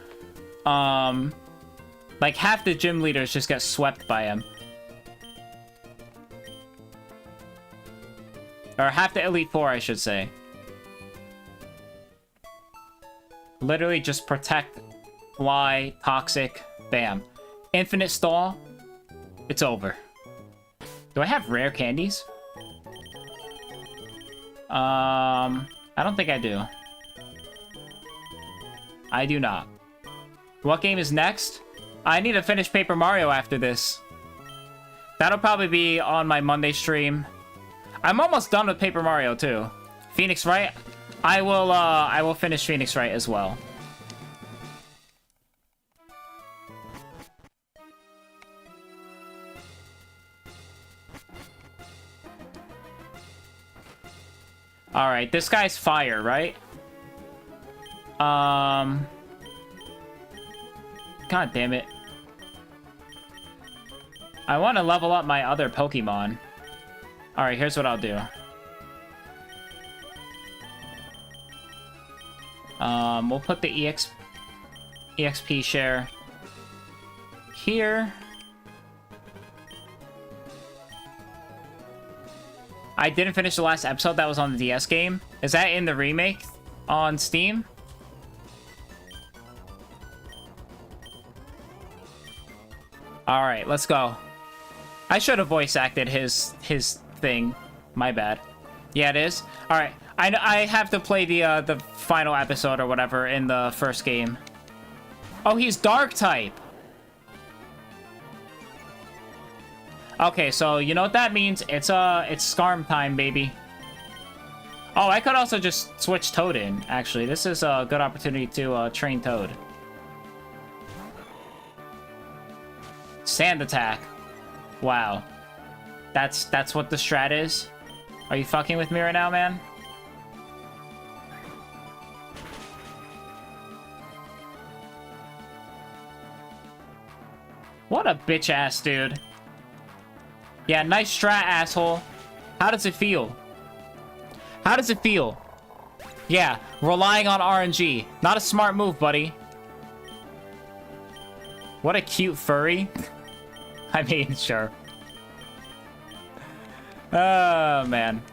Like, half the gym leaders just get swept by him. Or half the Elite Four, I should say. Literally just protect, fly, toxic, bam. Infinite stall, it's over. Do I have rare candies? I don't think I do. I do not. What game is next? I need to finish Paper Mario after this. That'll probably be on my Monday stream. I'm almost done with Paper Mario too. Phoenix Wright? I will finish Phoenix Wright as well. Alright, this guy's fire, right? God damn it. I want to level up my other Pokemon. Alright, here's what I'll do. We'll put the EXP share here. I didn't finish the last episode that was on the DS game. Is that in the remake on Steam? Alright, let's go. I should have voice acted his thing. My bad. Yeah, it is. Alright, I have to play the final episode or whatever in the first game. Oh, he's Dark type! Okay, so you know what that means? It's Skarm time, baby. Oh, I could also just switch Toad in, actually. This is a good opportunity to train Toad. Sand attack. Wow. That's what the strat is? Are you fucking with me right now, man? What a bitch-ass dude. Yeah, nice strat, asshole. How does it feel? How does it feel? Yeah, relying on RNG. Not a smart move, buddy. What a cute furry. I mean, sure. Oh, man.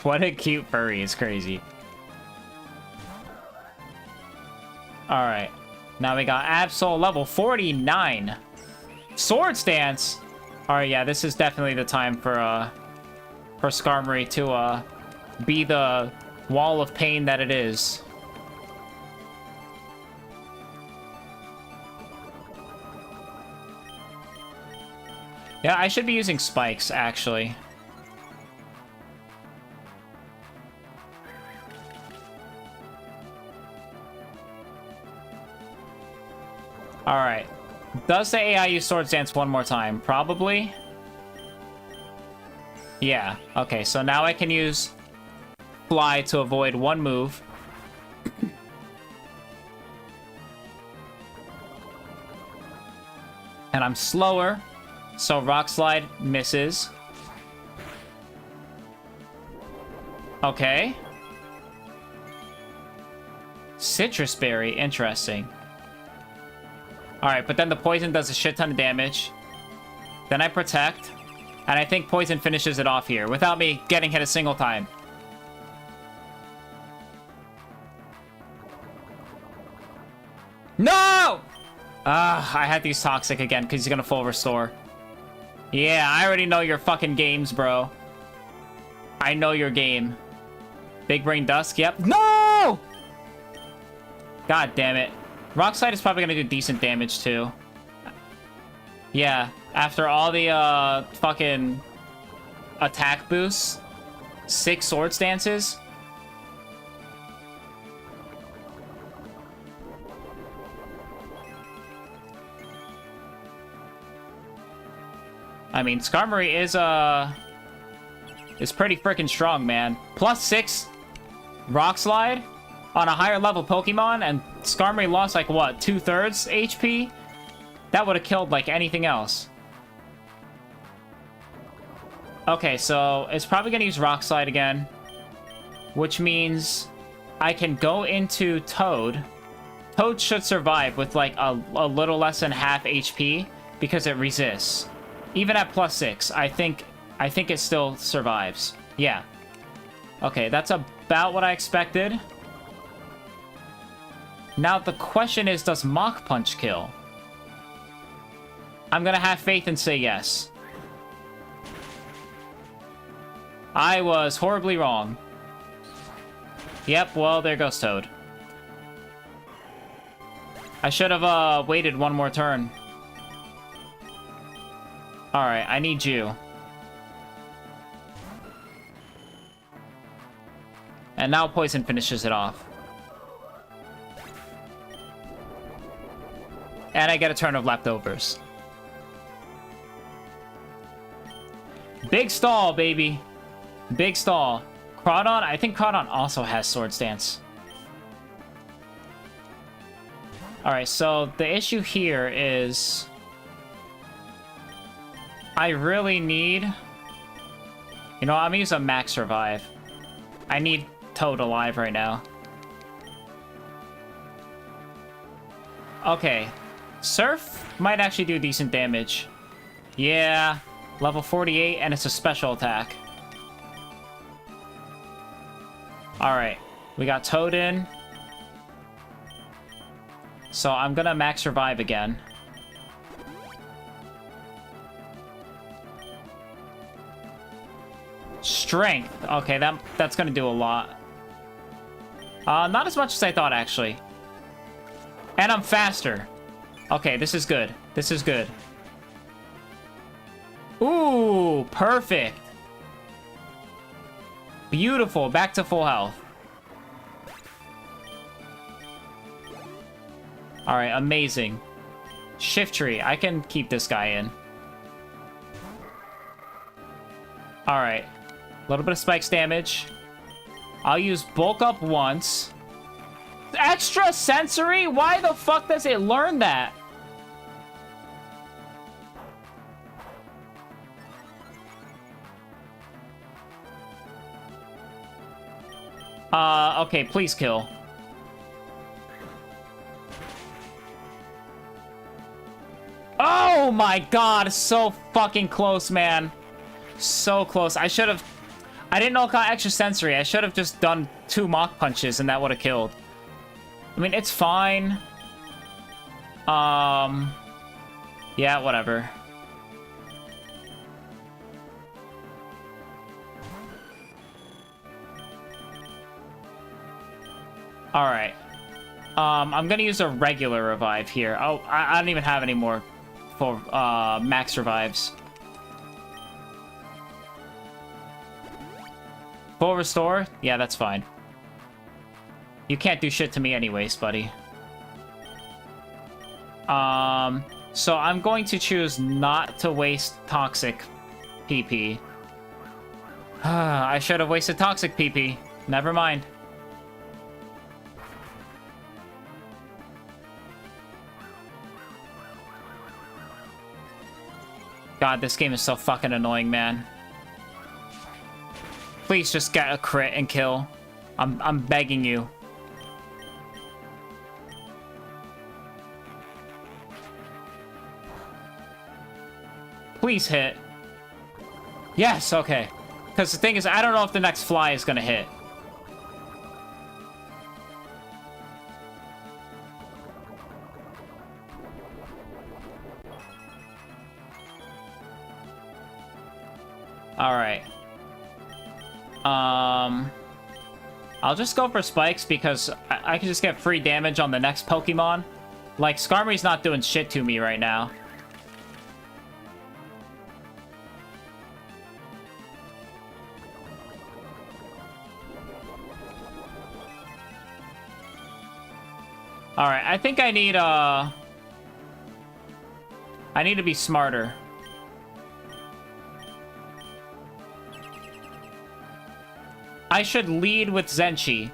What a cute furry is crazy. Alright. Now we got Absol level 49. Sword stance. Alright, yeah, this is definitely the time for Skarmory to be the wall of pain that it is. Yeah, I should be using spikes, actually. Alright. Does the AI use Sword Dance one more time? Probably. Yeah. Okay, so now I can use Fly to avoid one move. And I'm slower, so Rock Slide misses. Okay. Citrus Berry, interesting. Alright, but then the poison does a shit ton of damage. Then I protect. And I think poison finishes it off here without me getting hit a single time. No! I had to use Toxic again because he's gonna full restore. Yeah, I already know your fucking games, bro. I know your game. Big Brain Dusk, yep. No! God damn it. Rock Slide is probably gonna do decent damage, too. Yeah, after all the, fucking attack boosts, 6 Sword Stances. I mean, Skarmory is pretty freaking strong, man. Plus 6 Rock Slide on a higher level Pokemon, and Skarmory lost, like, what, 2/3 HP? That would have killed, like, anything else. Okay, so it's probably going to use Rock Slide again, which means I can go into Toad. Toad should survive with, like, a little less than half HP because it resists. Even at plus 6, I think it still survives. Yeah. Okay, that's about what I expected. Now the question is, does Mach Punch kill? I'm gonna have faith and say yes. I was horribly wrong. Yep, well, there goes Toad. I should have waited one more turn. Alright, I need you. And now Poison finishes it off. And I get a turn of leftovers. Big stall, baby. Big stall. Crawdon? I think Crawdon also has Sword Stance. Alright, so the issue here is I really need... You know, I'm gonna use a Max Revive. I need Toad alive right now. Okay. Surf might actually do decent damage. Yeah. Level 48, and it's a special attack. Alright. We got Toad in. So I'm gonna Max Revive again. Strength. Okay, that's gonna do a lot. Not as much as I thought, actually. And I'm faster. Okay, this is good. This is good. Ooh, perfect. Beautiful. Back to full health. Alright, amazing. Shift tree. I can keep this guy in. Alright. A little bit of spikes damage. I'll use bulk up once. Extra sensory? Why the fuck does it learn that? Okay, please kill. Oh my god, so fucking close, man. So close. I should have... I didn't know it got extra sensory. I should have just done 2 mock punches and that would have killed. I mean, it's fine. Yeah, whatever. Alright. I'm gonna use a regular revive here. Oh, I don't even have any more for max revives. Full restore? Yeah, that's fine. You can't do shit to me anyways, buddy. So I'm going to choose not to waste toxic PP. I should have wasted toxic PP. Never mind. God, this game is so fucking annoying, man. Please just get a crit and kill. I'm begging you. Please hit. Yes, okay. Because the thing is, I don't know if the next fly is gonna hit. Alright. I'll just go for spikes because I can just get free damage on the next Pokemon. Like, Skarmory's not doing shit to me right now. Alright, I think I need to be smarter. I should lead with Zenshi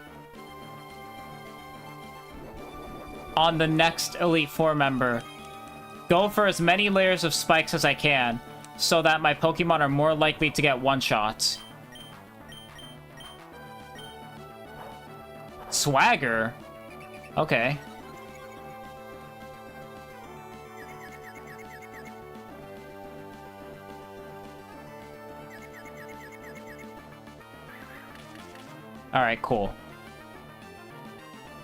on the next Elite Four member. Go for as many layers of spikes as I can so that my Pokemon are more likely to get one-shots. Swagger? Okay. Alright, cool.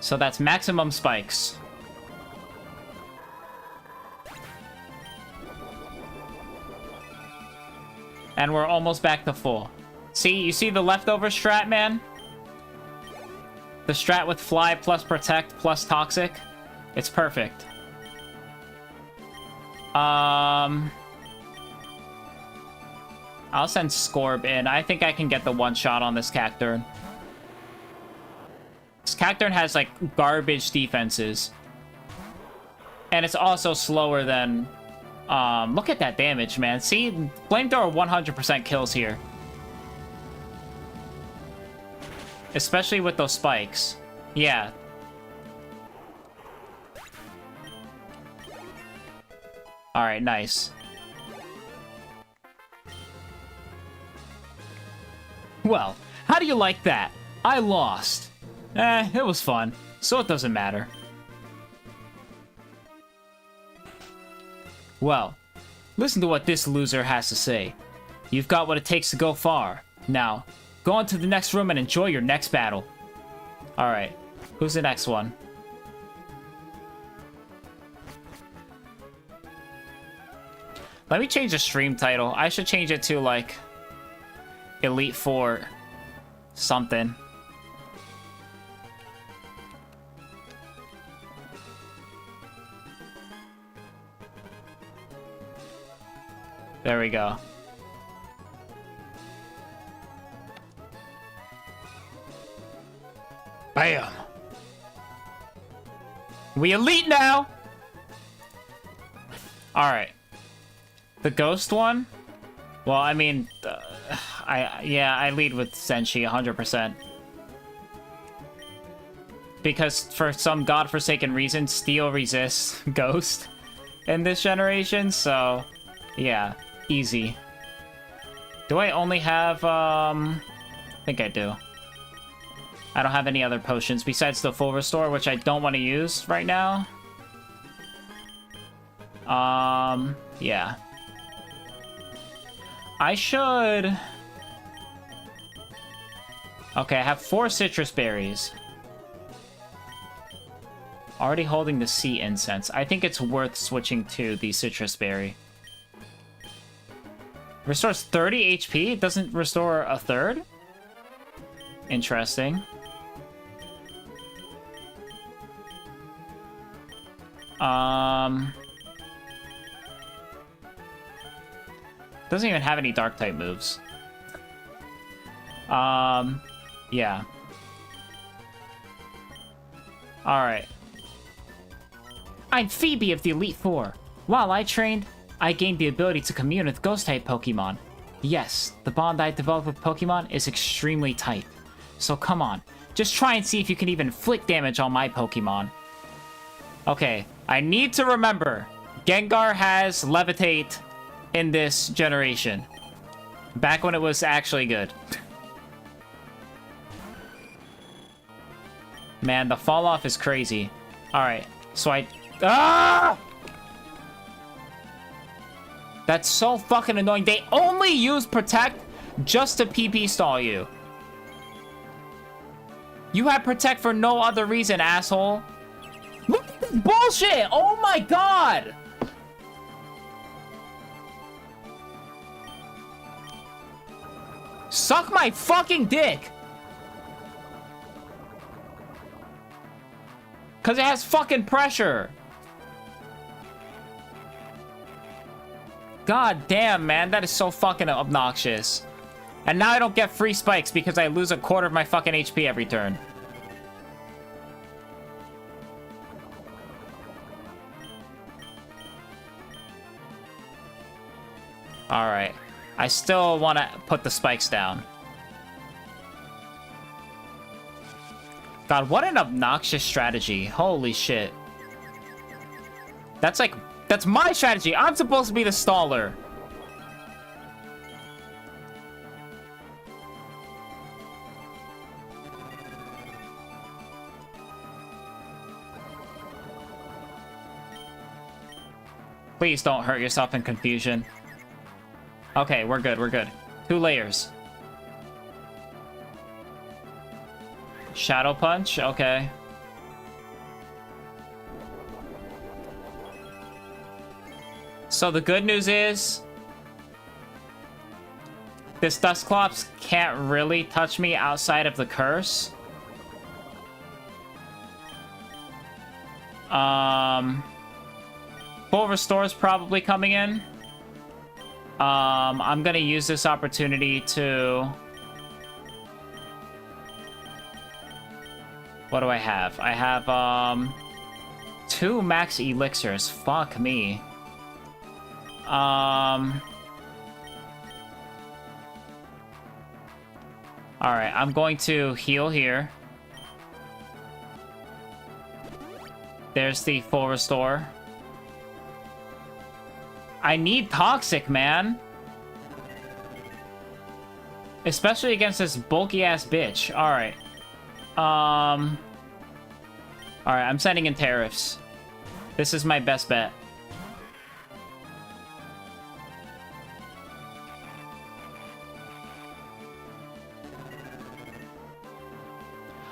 So that's maximum spikes. And we're almost back to full. See, you see the leftover strat, man? The strat with fly plus protect plus toxic? It's perfect. I'll send Scorb in. I think I can get the one shot on this Cacturne. This Cacturne has, like, garbage defenses. And it's also slower than... look at that damage, man. See? Flamethrower 100% kills here. Especially with those spikes. Yeah. Alright, nice. Well, how do you like that? I lost. It was fun, so it doesn't matter. Well, listen to what this loser has to say. You've got what it takes to go far. Now, go on to the next room and enjoy your next battle. Alright, who's the next one? Let me change the stream title. I should change it to, like, Elite Four something. There we go. Bam! We elite now! Alright. The ghost one? Well, I mean, I lead with Senshi 100%. Because for some godforsaken reason, Steel resists Ghost in this generation, so yeah, easy. Do I only have, I think I do. I don't have any other potions besides the full restore, which I don't want to use right now. Yeah. I should... Okay, I have 4 citrus berries. Already holding the sea incense. I think it's worth switching to the citrus berry. Restores 30 HP? It doesn't restore a third? Interesting. Doesn't even have any dark type moves. Yeah. Alright. I'm Phoebe of the Elite Four. While I trained, I gained the ability to commune with ghost-type Pokemon. Yes, the bond I developed with Pokemon is extremely tight. So come on, just try and see if you can even inflict damage on my Pokemon. Okay, I need to remember, Gengar has Levitate in this generation. Back when it was actually good. Man, the fall off is crazy. Alright, so Ah! That's so fucking annoying. They only use Protect just to PP stall you. You have Protect for no other reason, asshole. Look at this bullshit! Oh my god! Suck my fucking dick! Cause it has fucking pressure. God damn, man, that is so fucking obnoxious. And now I don't get free spikes because I lose a quarter of my fucking HP every turn. Alright. I still want to put the spikes down. God, what an obnoxious strategy. Holy shit. That's my strategy. I'm supposed to be the staller. Please don't hurt yourself in confusion. Okay, we're good, we're good. 2 layers. Shadow Punch, okay. So the good news is, this Dusclops can't really touch me outside of the curse. Full Restore is probably coming in. I'm gonna use this opportunity to... What do I have? I have, 2 max elixirs. Fuck me. Alright, I'm going to heal here. There's the full restore. I need Toxic, man. Especially against this bulky-ass bitch. Alright. Alright, I'm sending in Tariffs. This is my best bet.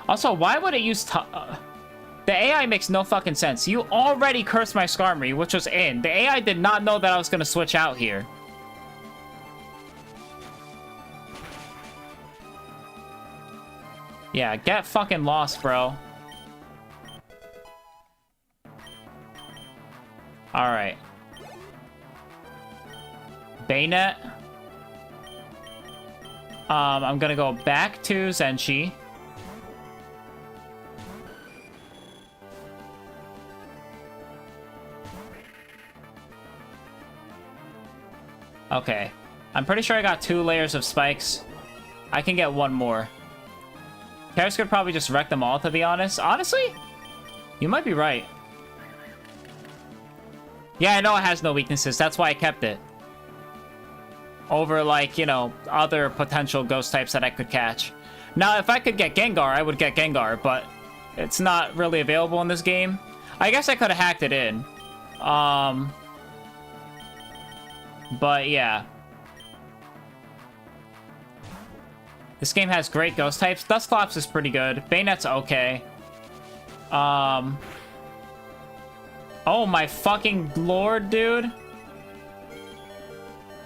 Also, why would it use the AI makes no fucking sense. You already cursed my Skarmory, which was in. The AI did not know that I was gonna switch out here. Yeah, get fucking lost, bro. Alright. Bayonet. I'm gonna go back to Zenshi. Okay. I'm pretty sure I got 2 layers of spikes. I can get 1 more. Karis could probably just wreck them all, to be honest. Honestly? You might be right. Yeah, I know it has no weaknesses. That's why I kept it. Over, like, you know, other potential ghost types that I could catch. Now, if I could get Gengar, I would get Gengar, but it's not really available in this game. I guess I could have hacked it in. But, yeah. This game has great ghost types. Dusclops is pretty good. Bayonet's okay. Oh my fucking lord, dude.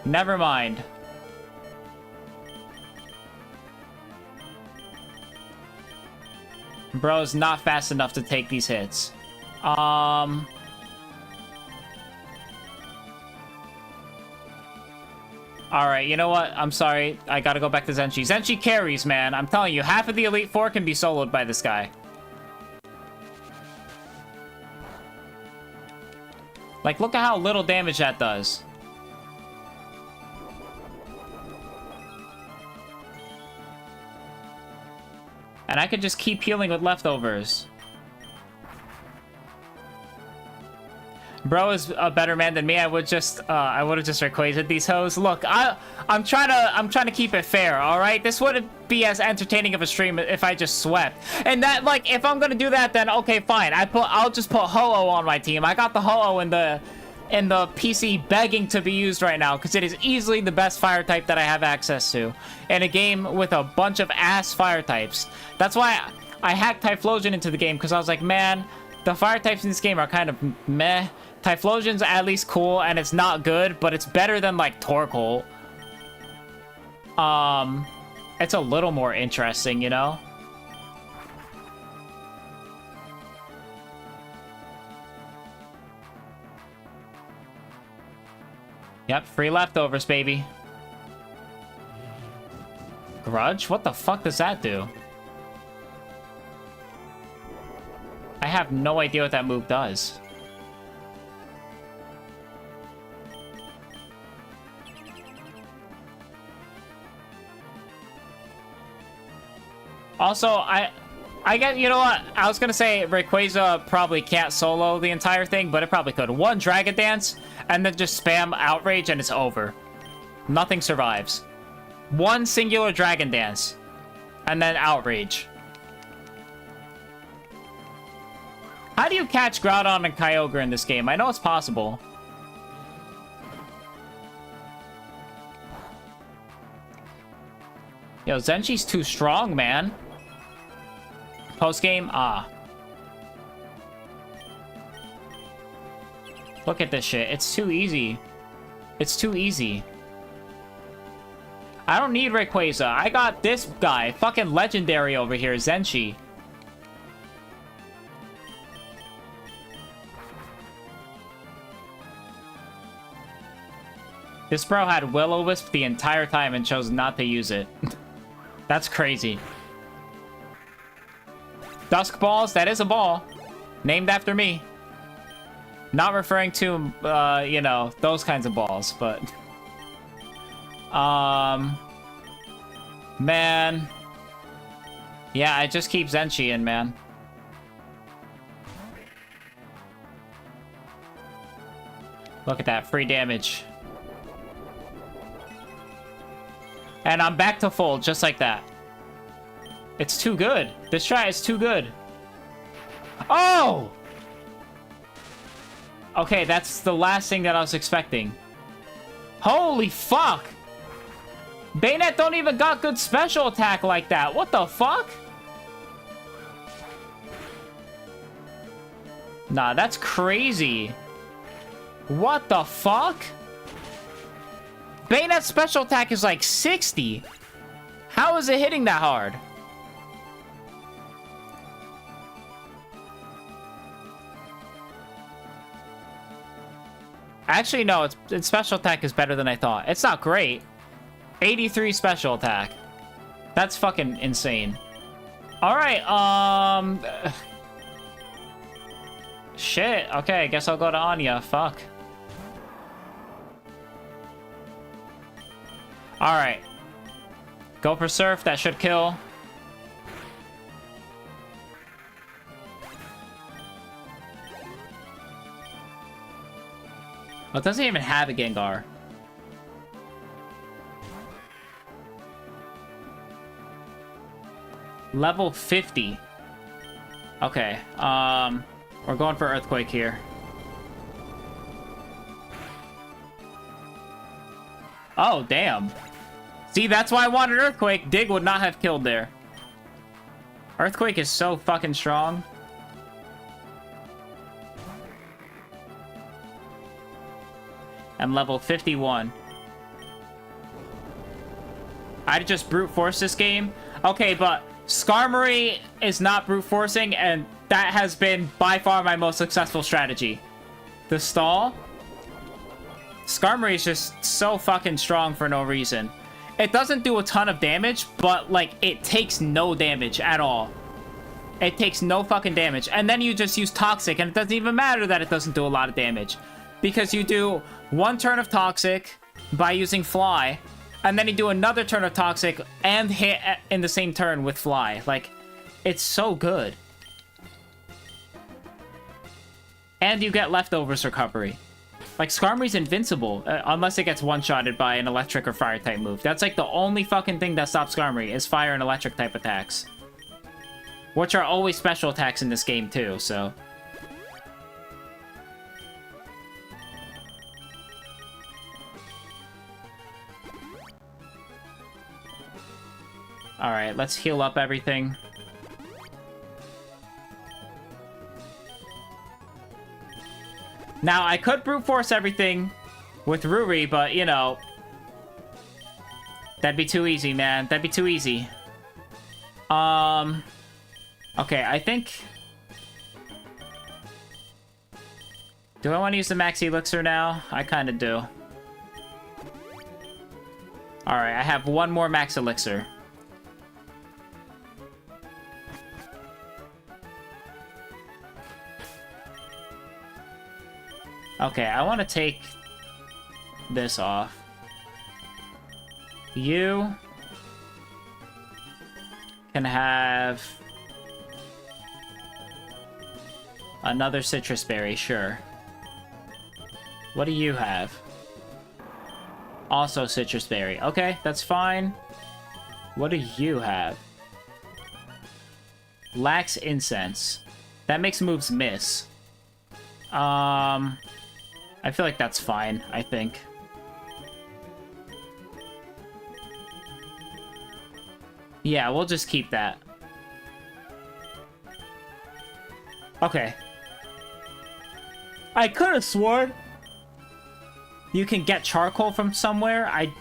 Never mind. Bro's not fast enough to take these hits. Alright, you know what? I'm sorry. I gotta go back to Zenshi. Zenshi carries, man. I'm telling you, half of the Elite Four can be soloed by this guy. Like, look at how little damage that does. And I could just keep healing with leftovers. Bro is a better man than me. I would have just Rayquaza'd these hoes. Look, I'm trying to keep it fair, all right? This wouldn't be as entertaining of a stream if I just swept. And that, like, if I'm gonna do that, then okay, fine. I'll just put Ho-Oh on my team. I got the Ho-Oh in the PC begging to be used right now because it is easily the best fire type that I have access to in a game with a bunch of ass fire types. That's why I hacked Typhlosion into the game, because I was like, man, the fire types in this game are kind of meh. Typhlosion's at least cool, and it's not good, but it's better than, like, Torkoal. It's a little more interesting, you know? Yep, free leftovers, baby. Grudge? What the fuck does that do? I have no idea what that move does. Also, I get, you know what? I was gonna say Rayquaza probably can't solo the entire thing, but it probably could. 1 Dragon Dance, and then just spam Outrage, and it's over. Nothing survives. 1 singular Dragon Dance, and then Outrage. How do you catch Groudon and Kyogre in this game? I know it's possible. Yo, Zenshi's too strong, man. Post-game? Ah. Look at this shit. It's too easy. It's too easy. I don't need Rayquaza. I got this guy. Fucking legendary over here, Zenshi. This bro had Will-O-Wisp the entire time and chose not to use it. That's crazy. Dusk Balls, that is a ball. Named after me. Not referring to, you know, those kinds of balls, but... Man. Yeah, I just keep Zenshi in, man. Look at that, free damage. And I'm back to full, just like that. It's too good. This try is too good. Oh! Okay, that's the last thing that I was expecting. Holy fuck! Bayonet don't even got good special attack like that. What the fuck? Nah, that's crazy. What the fuck? Bayonet's special attack is like 60. How is it hitting that hard? Actually, no, its special attack is better than I thought. It's not great. 83 special attack. That's fucking insane. Alright, shit. Okay, I guess I'll go to Anya. Fuck. Alright. Go for Surf. That should kill. Oh, it doesn't even have a Gengar. Level 50. Okay, we're going for Earthquake here. Oh, damn. See, that's why I wanted Earthquake. Dig would not have killed there. Earthquake is so fucking strong. And level 51. I'd just brute force this game. Okay, but Skarmory is not brute forcing, and that has been by far my most successful strategy. The stall. Skarmory is just so fucking strong for no reason. It doesn't do a ton of damage, but, like, it takes no damage at all. It takes no fucking damage. And then you just use Toxic, and it doesn't even matter that it doesn't do a lot of damage. Because you do one turn of Toxic by using Fly, and then you do another turn of Toxic and hit in the same turn with Fly. Like, it's so good. And you get Leftovers recovery. Like, Skarmory's invincible, unless it gets one-shotted by an electric or fire-type move. That's, like, the only fucking thing that stops Skarmory is fire and electric-type attacks. Which are always special attacks in this game, too, so... Alright, let's heal up everything. Now, I could brute force everything with Ruri, but, you know... That'd be too easy, man. That'd be too easy. Okay, I think... Do I want to use the Max Elixir now? I kind of do. Alright, I have one more Max Elixir. Okay, I want to take this off. You can have another citrus berry, sure. What do you have? Also citrus berry. Okay, that's fine. What do you have? Lacks incense. That makes moves miss. I feel like that's fine, I think. Yeah, we'll just keep that. Okay. I could have sworn you can get charcoal from somewhere. I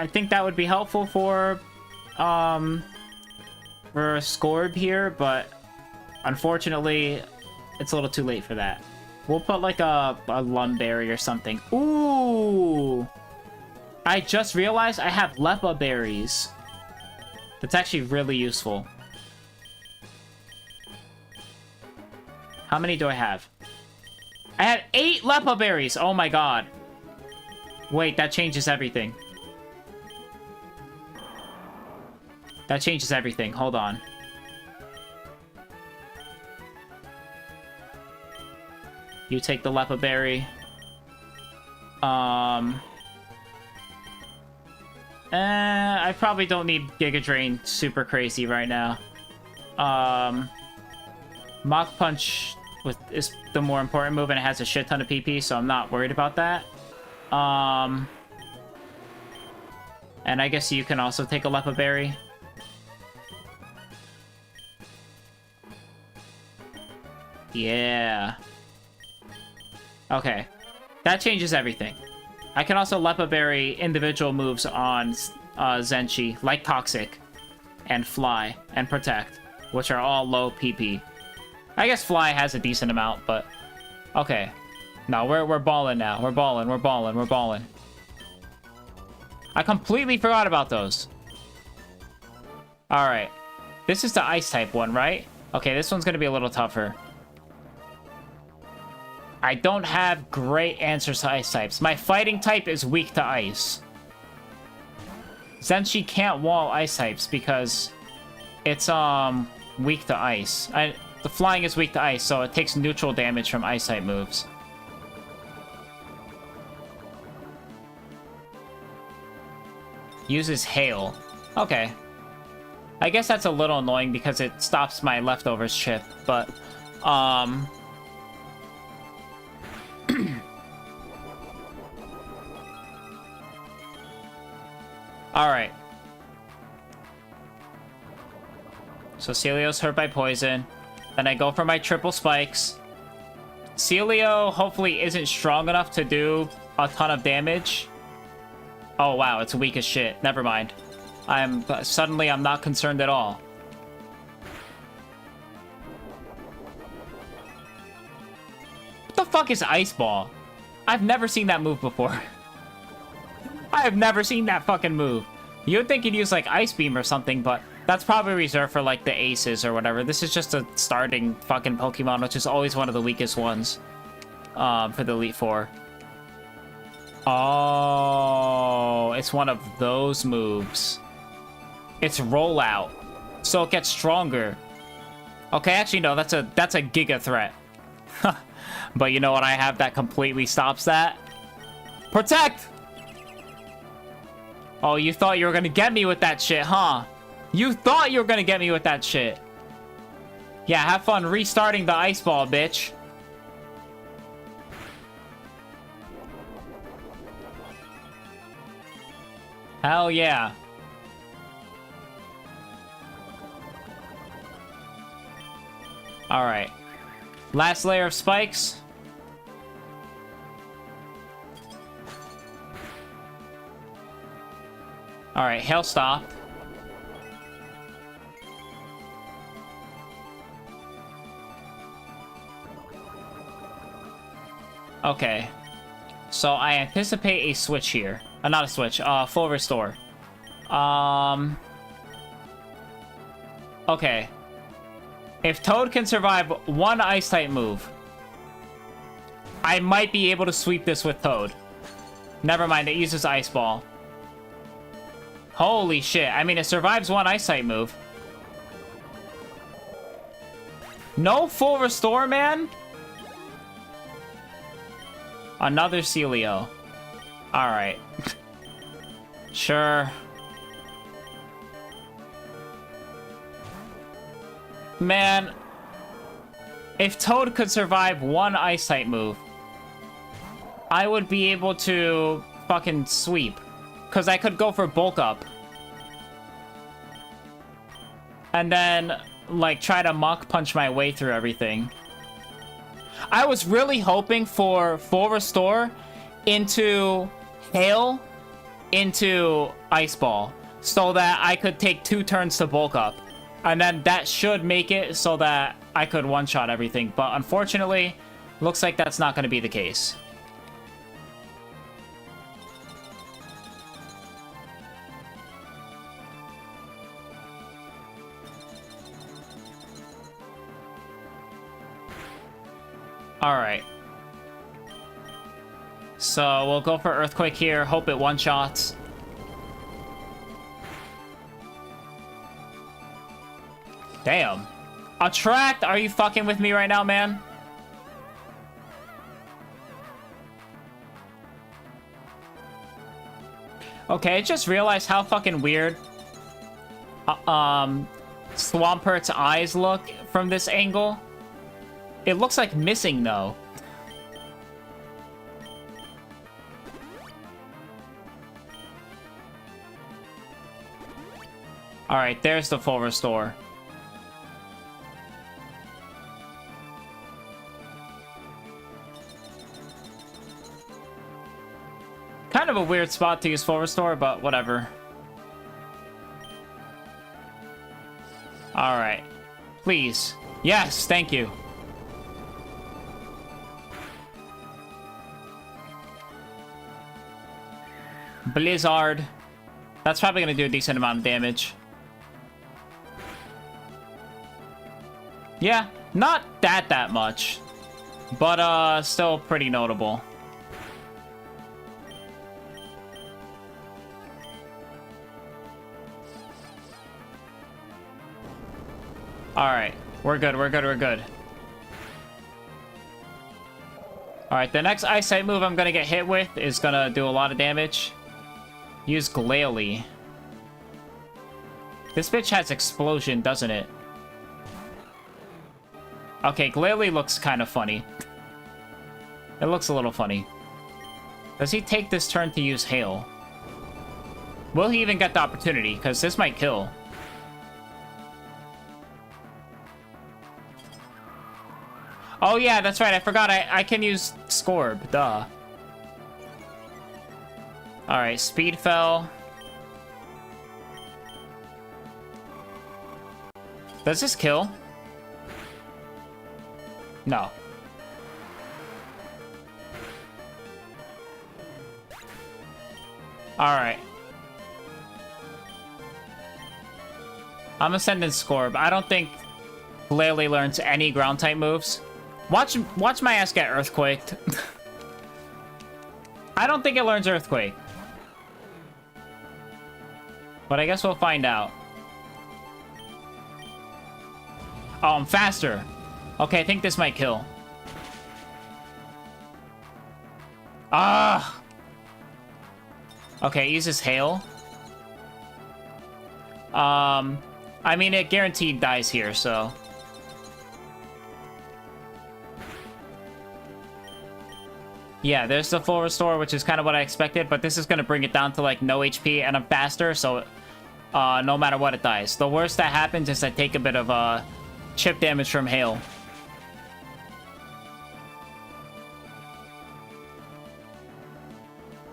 think that would be helpful for Scorb here, but unfortunately, it's a little too late for that. We'll put, like, a Lunberry or something. Ooh! I just realized I have Lepa berries. That's actually really useful. How many do I have? I had 8 Lepa berries! Oh my god. Wait, that changes everything. That changes everything. Hold on. You take the Lepa berry. I probably don't need Giga Drain super crazy right now. Mach Punch is the more important move, and it has a shit ton of PP, so I'm not worried about that. And I guess you can also take a Lepa berry. Yeah. Okay. That changes everything. I can also Lepa berry individual moves on Zenshi, like Toxic, and Fly, and Protect, which are all low PP. I guess Fly has a decent amount, but... Okay. No, we're balling now. We're balling, we're balling, we're balling. I completely forgot about those. Alright. This is the Ice-type one, right? Okay, this one's gonna be a little tougher. I don't have great answers to Ice types. My fighting type is weak to Ice. Zenshi can't wall ice types because it's weak to ice. The flying is weak to ice, so it takes neutral damage from ice type moves. Uses hail. Okay. I guess that's a little annoying because it stops my leftovers chip, but alright. So Celio's hurt by poison. Then I go for my triple spikes. Celio hopefully isn't strong enough to do a ton of damage. Oh wow, it's weak as shit. Never mind. Suddenly I'm not concerned at all. What the fuck is Ice Ball? I've never seen that move before. I have never seen that fucking move. You would think you'd use like Ice Beam or something, but that's probably reserved for like the aces or whatever. This is just a starting fucking Pokemon, which is always one of the weakest ones for the Elite Four. Oh, it's one of those moves. It's rollout, so it gets stronger. Okay, actually no, that's a Giga Threat. But you know what I have that completely stops that? Protect! Oh, you thought you were gonna get me with that shit, huh? You thought you were gonna get me with that shit. Yeah, have fun restarting the Ice Ball, bitch. Hell yeah. Alright. Last layer of spikes. Alright, hail stop. Okay. So I anticipate a switch here. Not a switch, full restore. Okay. If Toad can survive one Ice-type move, I might be able to sweep this with Toad. Never mind, it uses Ice Ball. Holy shit, I mean, it survives one Ice-type move. No full restore, man? Another Celio. Alright. Sure. Man, if Toad could survive one Ice-type move, I would be able to fucking sweep. Because I could go for Bulk Up. And then, like, try to Mach Punch my way through everything. I was really hoping for full restore into Hail, into Ice Ball, so that I could take 2 turns to Bulk Up. And then that should make it so that I could one-shot everything. But unfortunately, looks like that's not going to be the case. Alright. So we'll go for Earthquake here. Hope it one-shots. Damn. Attract? Are you fucking with me right now, man? Okay, I just realized how fucking weird Swampert's eyes look from this angle. It looks like missing, though. Alright, there's the full restore. Kind of a weird spot to use full restore, but whatever. Alright. Please. Yes, thank you. Blizzard. That's probably going to do a decent amount of damage. Yeah, not that much. But, still pretty notable. Alright. We're good, we're good, we're good. Alright, the next ice type move I'm gonna get hit with is gonna do a lot of damage. Use Glalie. This bitch has explosion, doesn't it? Okay, Glalie looks kind of funny. It looks a little funny. Does he take this turn to use Hail? Will he even get the opportunity? Because this might kill. Oh yeah, that's right. I forgot I can use Scorb. Duh. Alright, Speed fell. Does this kill? No. Alright. I'm gonna send in Scorb. I don't think Glalie learns any ground type moves. Watch my ass get Earthquaked. I don't think it learns Earthquake. But I guess we'll find out. Oh, I'm faster. Okay, I think this might kill. Ah! Okay, it uses Hail. I mean, it guaranteed dies here, so... Yeah, there's the full restore, which is kind of what I expected, but this is going to bring it down to, like, no HP, and I'm faster, so no matter what, it dies. The worst that happens is I take a bit of chip damage from Hail.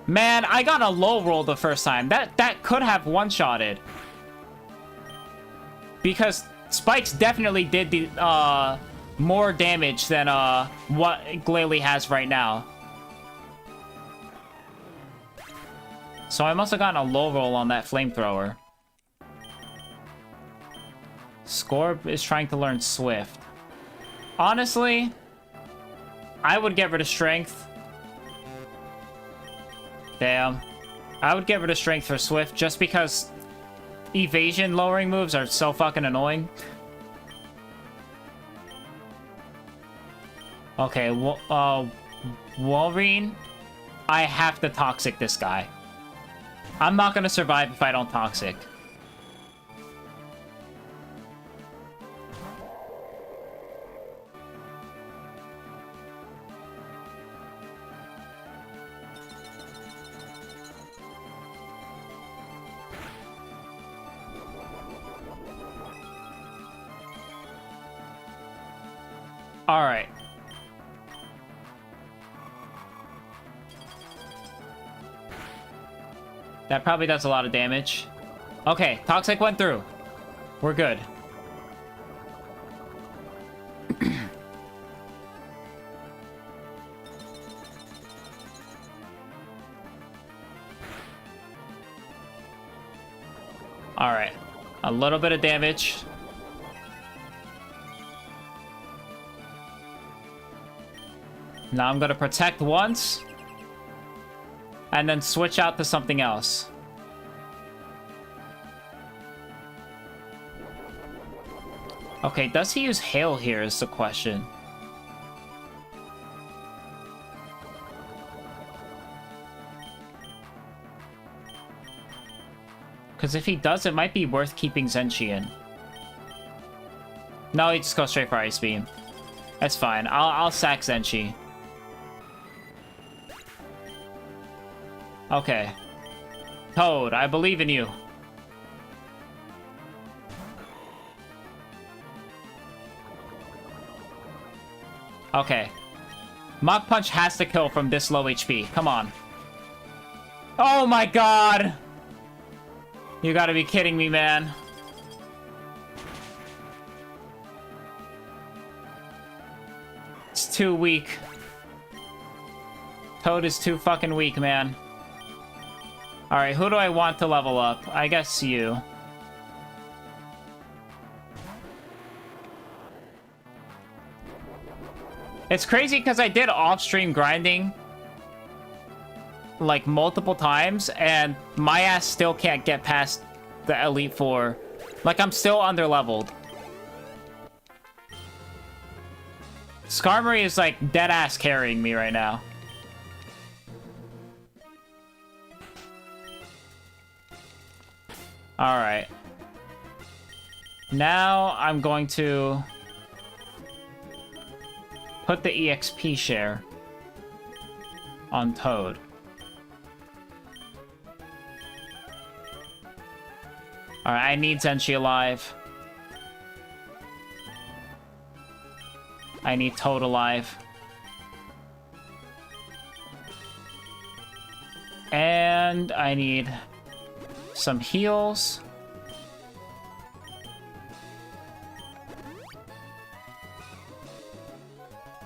Man, I got a low roll the first time. That could have one-shotted. Because Spikes definitely did the more damage than what Glalie has right now. So I must have gotten a low roll on that flamethrower. Scorb is trying to learn Swift. Honestly, I would get rid of Strength. Damn. I would get rid of Strength for Swift just because evasion lowering moves are so fucking annoying. Okay, Walrein, I have to Toxic this guy. I'm not gonna survive if I don't Toxic. Alright. That probably does a lot of damage. Okay, Toxic went through. We're good. Alright. A little bit of damage. Now I'm gonna protect once. And then switch out to something else. Okay, does he use Hail here is the question. Because if he does, it might be worth keeping Zenshian. No, he just goes straight for Ice Beam. That's fine. I'll sack Zenshi. Okay. Toad, I believe in you. Okay. Mach Punch has to kill from this low HP. Come on. Oh my god! You gotta be kidding me, man. It's too weak. Toad is too fucking weak, man. Alright, who do I want to level up? I guess you. It's crazy because I did off-stream grinding like multiple times and my ass still can't get past the Elite Four. Like, I'm still underleveled. Skarmory is like dead ass carrying me right now. Alright. Now I'm going to put the EXP share on Toad. Alright, I need Zenshi alive. I need Toad alive. And I need some heals.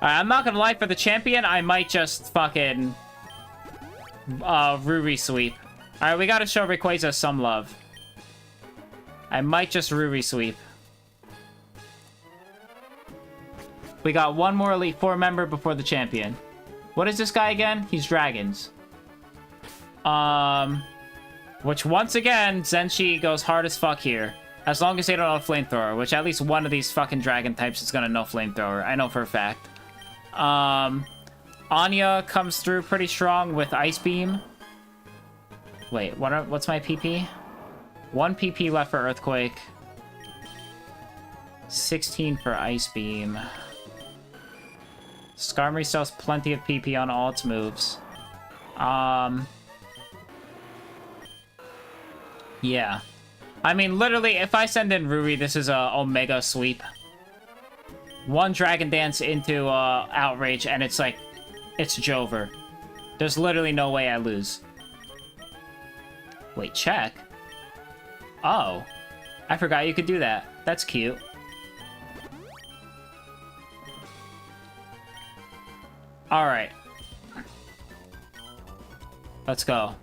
I'm not gonna lie, for the champion, I might just fucking Ruri sweep. Alright, we gotta show Rayquaza some love. I might just Ruri sweep. We got one more Elite Four member before the champion. What is this guy again? He's dragons. Which once again, Zenshi goes hard as fuck here. As long as they don't know Flamethrower, which at least one of these fucking dragon types is gonna know Flamethrower. I know for a fact. Anya comes through pretty strong with Ice Beam. Wait, what's my PP? 1 PP left for Earthquake. 16 for Ice Beam. Skarmory still has plenty of PP on all its moves. Yeah. I mean, literally, if I send in Ruri, this is a Omega sweep. 1 Dragon Dance into Outrage, and it's like, it's Jover. There's literally no way I lose. Wait, check? Oh. I forgot you could do that. That's cute. Alright. Let's go.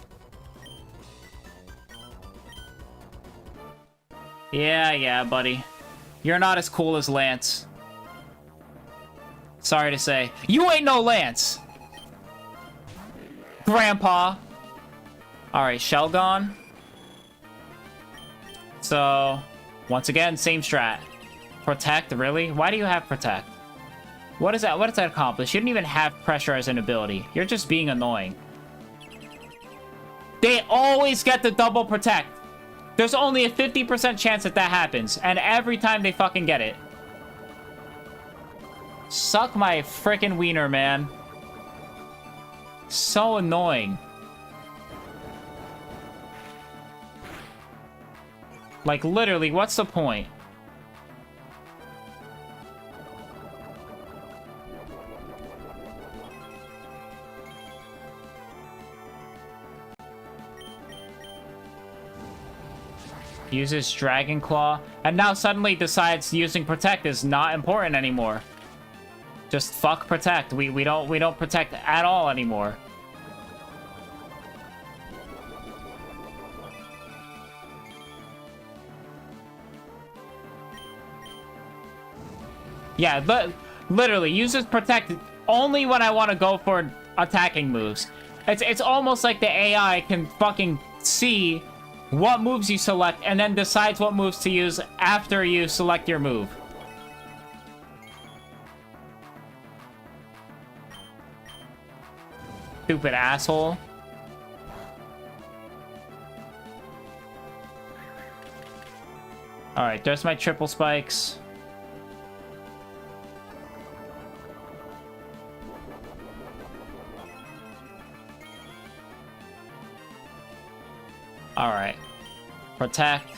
Yeah, buddy. You're not as cool as Lance. Sorry to say. You ain't no Lance! Grandpa! Alright, Shelgon. So, once again, same strat. Protect, really? Why do you have Protect? What does that accomplish? You didn't even have Pressure as an ability. You're just being annoying. They always get the double Protect. There's only a 50% chance that happens, and every time they fucking get it. Suck my frickin' wiener, man. So annoying. Like, literally, what's the point? Uses Dragon Claw, and now suddenly decides using Protect is not important anymore. Just fuck Protect. We don't protect at all anymore. Yeah, but literally uses Protect only when I want to go for attacking moves. It's almost like the AI can fucking see what moves you select and then decides what moves to use after you select your move. Stupid asshole. Alright, there's my triple spikes. Alright. Protect.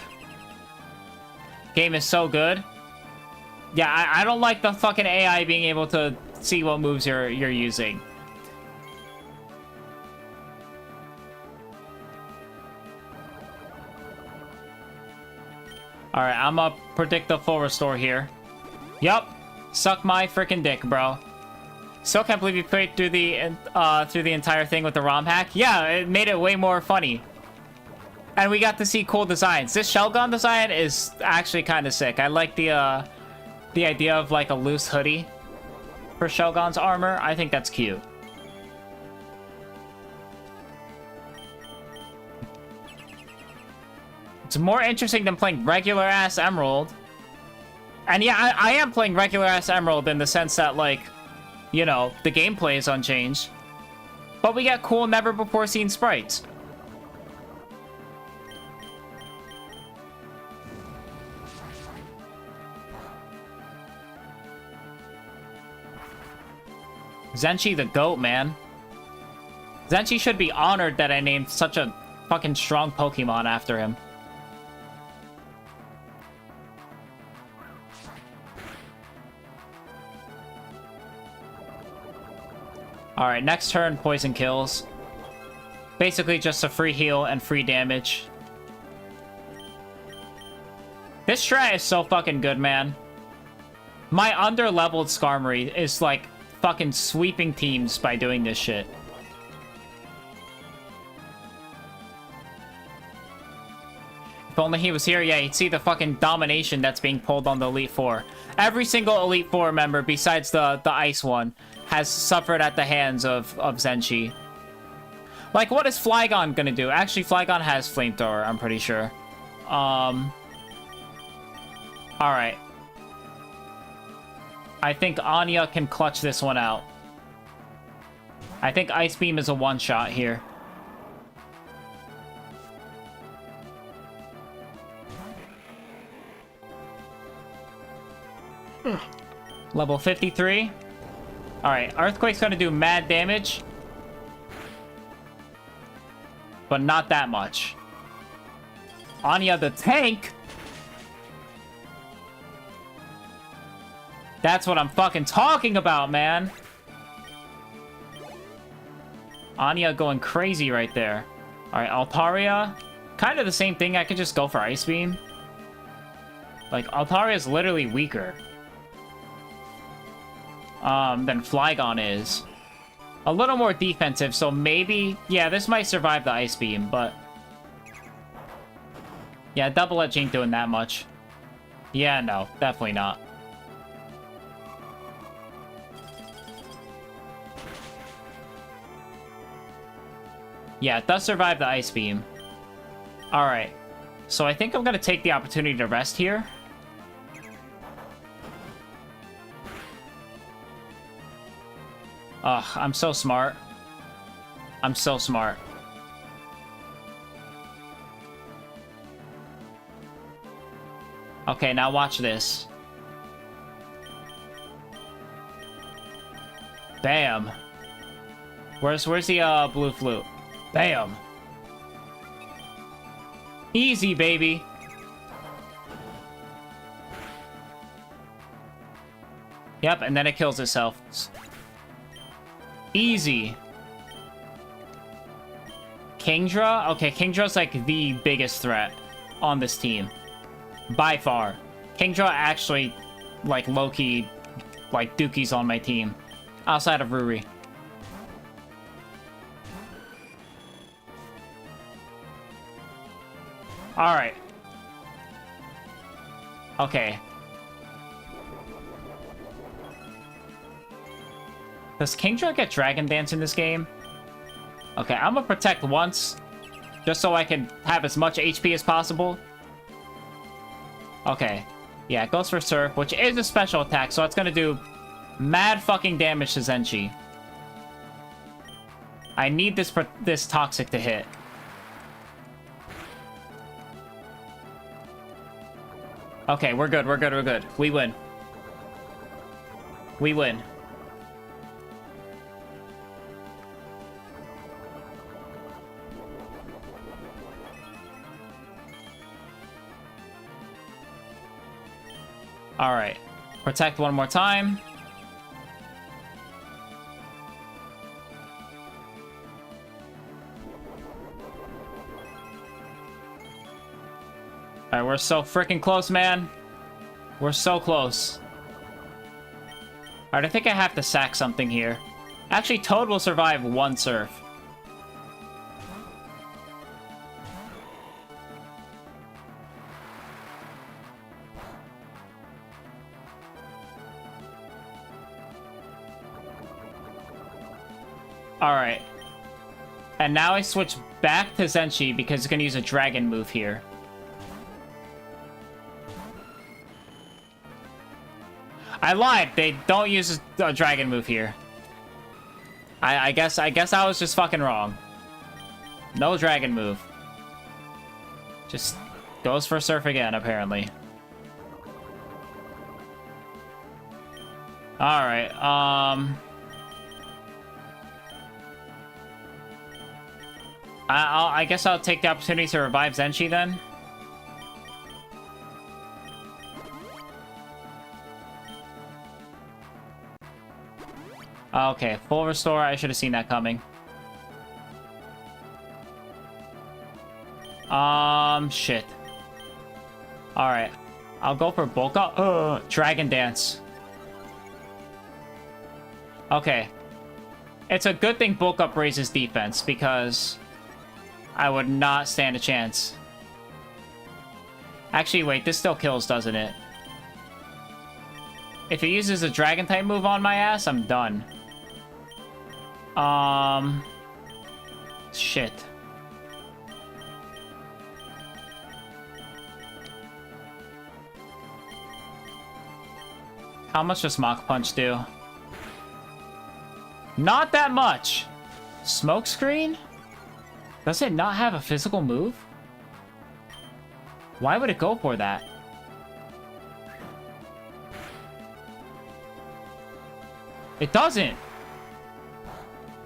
Game is so good. Yeah, I don't like the fucking AI being able to see what moves you're using. Alright, I'm gonna predict the full restore here. Yup. Suck my freaking dick, bro. Still can't believe you played through the entire thing with the ROM hack. Yeah, it made it way more funny. And we got to see cool designs. This Shelgon design is actually kind of sick. I like the idea of like a loose hoodie for Shelgon's armor. I think that's cute. It's more interesting than playing regular ass Emerald. And yeah, I am playing regular-ass Emerald in the sense that, like, you know, the gameplay is unchanged. But we get cool, never-before-seen sprites. Zenshi the GOAT, man. Zenshi should be honored that I named such a fucking strong Pokemon after him. Alright, next turn, poison kills. Basically just a free heal and free damage. This strat is so fucking good, man. My under-leveled Skarmory is, like, fucking sweeping teams by doing this shit. If only he was here, yeah, he'd see the fucking domination that's being pulled on the Elite Four. Every single Elite Four member, besides the Ice one, has suffered at the hands of Zenshi. Like, what is Flygon gonna do? Actually, Flygon has Flamethrower, I'm pretty sure. Alright. I think Anya can clutch this one out. I think Ice Beam is a one-shot here. Level 53. Alright, Earthquake's gonna do mad damage. But not that much. Anya the tank? That's what I'm fucking talking about, man. Anya going crazy right there. Alright, Altaria. Kind of the same thing. I could just go for Ice Beam. Like, Altaria is literally weaker than Flygon is. A little more defensive, so maybe... Yeah, this might survive the Ice Beam, but... Yeah, Double Edge ain't doing that much. Yeah, no, definitely not. Yeah, it does survive the Ice Beam. Alright. So I think I'm gonna take the opportunity to rest here. Ugh, I'm so smart. I'm so smart. Okay, now watch this. Bam. Where's the blue flute? Bam. Easy, baby. Yep, and then it kills itself. Easy. Kingdra? Okay, Kingdra's like the biggest threat on this team. By far. Kingdra actually, like, low-key, like, Dookie's on my team. Outside of Ruri. Alright. Okay. Does Kingdra get Dragon Dance in this game? Okay, I'm gonna protect once. Just so I can have as much HP as possible. Okay. Yeah, it goes for Surf, which is a special attack, so it's gonna do mad fucking damage to Zenshi. I need this Toxic to hit. Okay, we're good, we're good, we're good. We win. We win. Alright. Protect one more time. Alright, we're so freaking close, man. We're so close. Alright, I think I have to sack something here. Actually, Toad will survive one Surf. Alright. And now I switch back to Zenshi because it's going to use a dragon move here. I lied. They don't use a dragon move here. I guess I was just fucking wrong. No dragon move. Just goes for surf again, apparently. Alright, I guess I'll take the opportunity to revive Zenshi then. Okay, full restore. I should have seen that coming. Shit. Alright. I'll go for bulk up. Dragon Dance. Okay. It's a good thing bulk up raises defense, because I would not stand a chance. Actually, wait, this still kills, doesn't it? If it uses a dragon type move on my ass, I'm done. Shit. How much does Mach Punch do? Not that much! Smokescreen? Does it not have a physical move? Why would it go for that? It doesn't!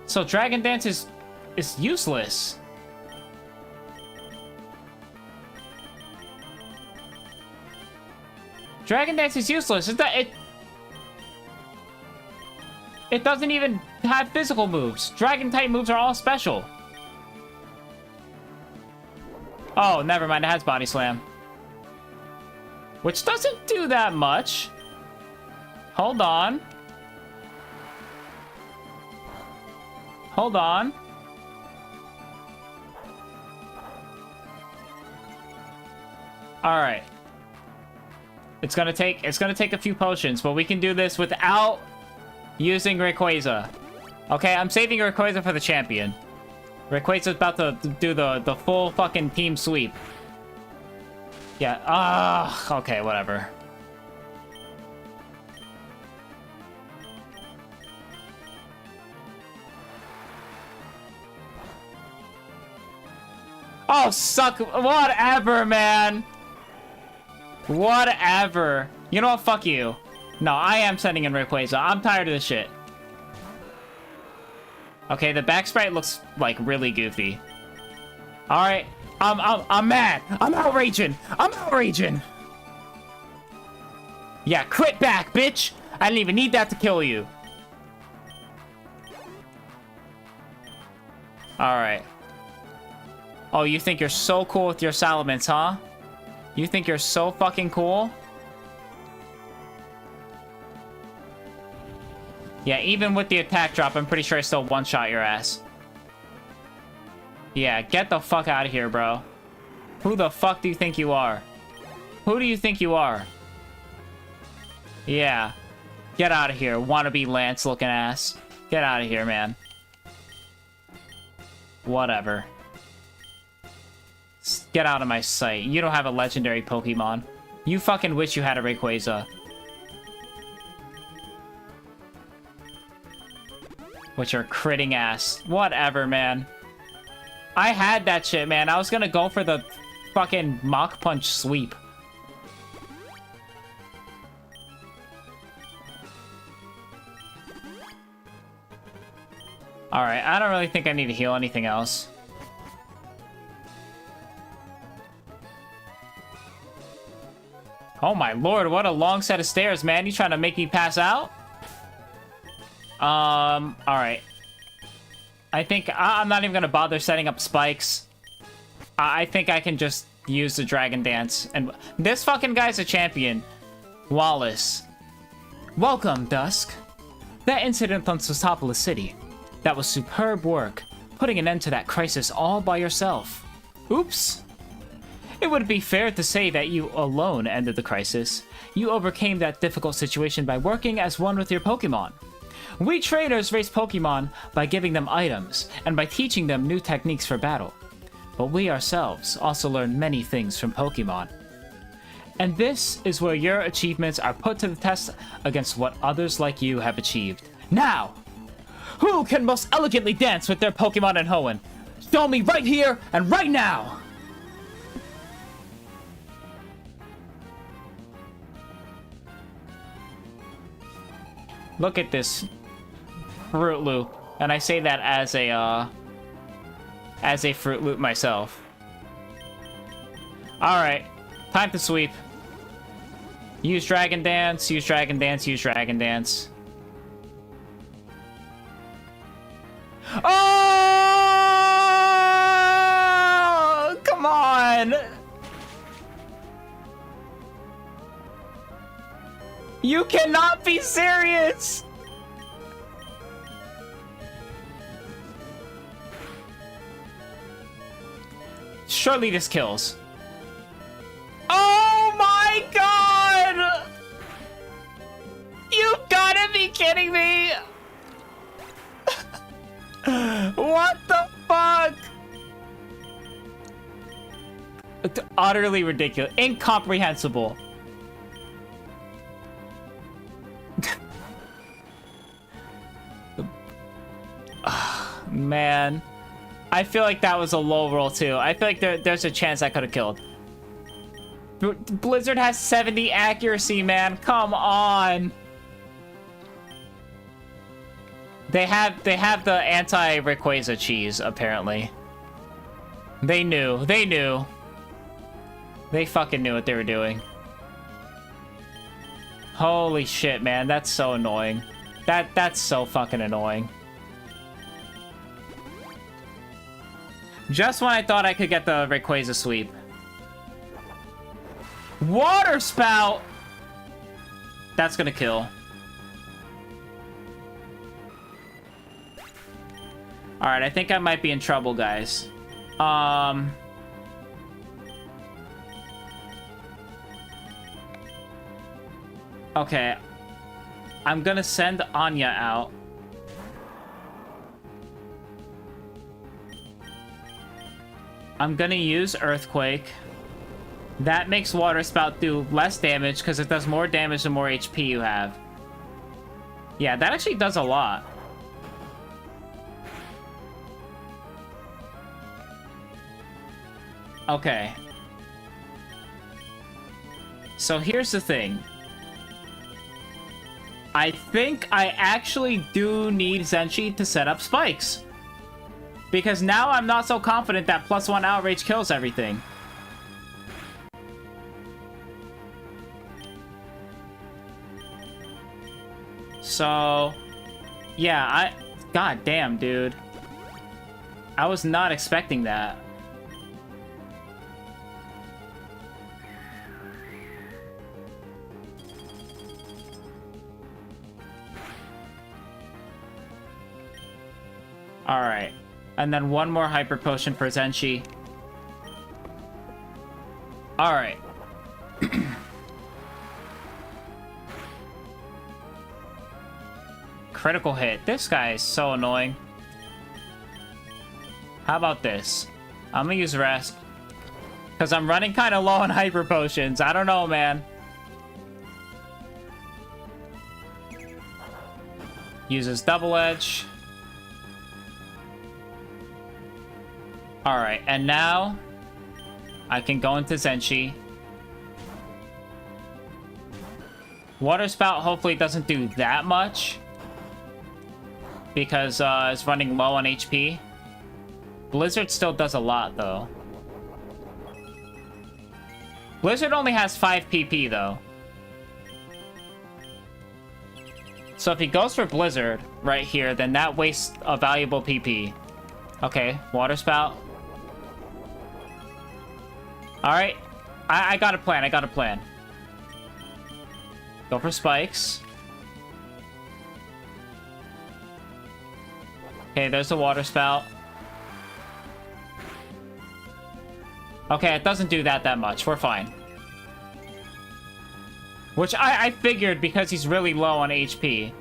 So Dragon Dance is useless. Dragon Dance is useless. It doesn't even have physical moves. Dragon type moves are all special. Oh, never mind. It has Body Slam. Which doesn't do that much. Hold on. Hold on. Alright. It's gonna take a few potions, but we can do this without using Rayquaza. Okay, I'm saving Rayquaza for the champion. Rayquaza's about to do the full fucking team sweep. Yeah, okay, whatever. Oh, suck. Whatever, man. Whatever. You know what? Fuck you. No, I am sending in Rayquaza. I'm tired of this shit. Okay, the back sprite looks, like, really goofy. Alright. I'm mad. I'm outraging. I'm outraging. Yeah, crit back, bitch. I didn't even need that to kill you. Alright. Oh, you think you're so cool with your Salamence, huh? You think you're so fucking cool? Yeah, even with the attack drop, I'm pretty sure I still one-shot your ass. Yeah, get the fuck out of here, bro. Who the fuck do you think you are? Who do you think you are? Yeah. Get out of here, wannabe Lance-looking ass. Get out of here, man. Whatever. Get out of my sight. You don't have a legendary Pokemon. You fucking wish you had a Rayquaza. With your critting ass. Whatever, man. I had that shit, man. I was gonna go for the fucking Mach Punch sweep. Alright, I don't really think I need to heal anything else. Oh my lord, what a long set of stairs, man. You trying to make me pass out? Alright. I think I'm not even gonna bother setting up spikes. I think I can just use the Dragon Dance. And this fucking guy's a champion. Wallace. Welcome, Dusk. That incident on Sotopolis City. That was superb work. Putting an end to that crisis all by yourself. Oops. It would be fair to say that you alone ended the crisis. You overcame that difficult situation by working as one with your Pokemon. We trainers raise Pokemon by giving them items, and by teaching them new techniques for battle. But we ourselves also learn many things from Pokemon. And this is where your achievements are put to the test against what others like you have achieved. Now, who can most elegantly dance with their Pokemon and Hoenn? Show me right here and right now! Look at this Fruit Loop. And I say that as a Fruit Loop myself. Alright, time to sweep. Use Dragon Dance, use Dragon Dance, use Dragon Dance. Oh! Come on! You cannot be serious! Surely this kills. Oh my god! You gotta be kidding me! What the fuck? Utterly ridiculous. Incomprehensible. Man. I feel like that was a low roll too. I feel like there's a chance I could have killed. Blizzard has 70 accuracy, man. Come on. They have the anti-Rayquaza cheese, apparently. They knew. They knew. They fucking knew what they were doing. Holy shit, man. That's so annoying. That's so fucking annoying. Just when I thought I could get the Rayquaza sweep. Water Spout! That's gonna kill. Alright, I think I might be in trouble, guys. Okay. I'm gonna send Anya out. I'm gonna use Earthquake. That makes Water Spout do less damage because it does more damage the more HP you have. Yeah, that actually does a lot. Okay. So here's the thing. I think I actually do need Zenshi to set up spikes. Because now I'm not so confident that +1 outrage kills everything. So, yeah, god damn, dude. I was not expecting that. Alright. And then one more Hyper Potion for Zenshi. Alright. Critical hit. This guy is so annoying. How about this? I'm gonna use Rest. Because I'm running kind of low on Hyper Potions. I don't know, man. Uses Double Edge. Alright, and now I can go into Zenshi. Water Spout hopefully doesn't do that much. Because it's running low on HP. Blizzard still does a lot, though. Blizzard only has 5 PP, though. So if he goes for Blizzard right here, then that wastes a valuable PP. Okay, Water Spout. Alright. I got a plan, I got a plan. Go for spikes. Okay, there's the Water Spout. Okay, it doesn't do that much. We're fine. Which I figured because he's really low on HP.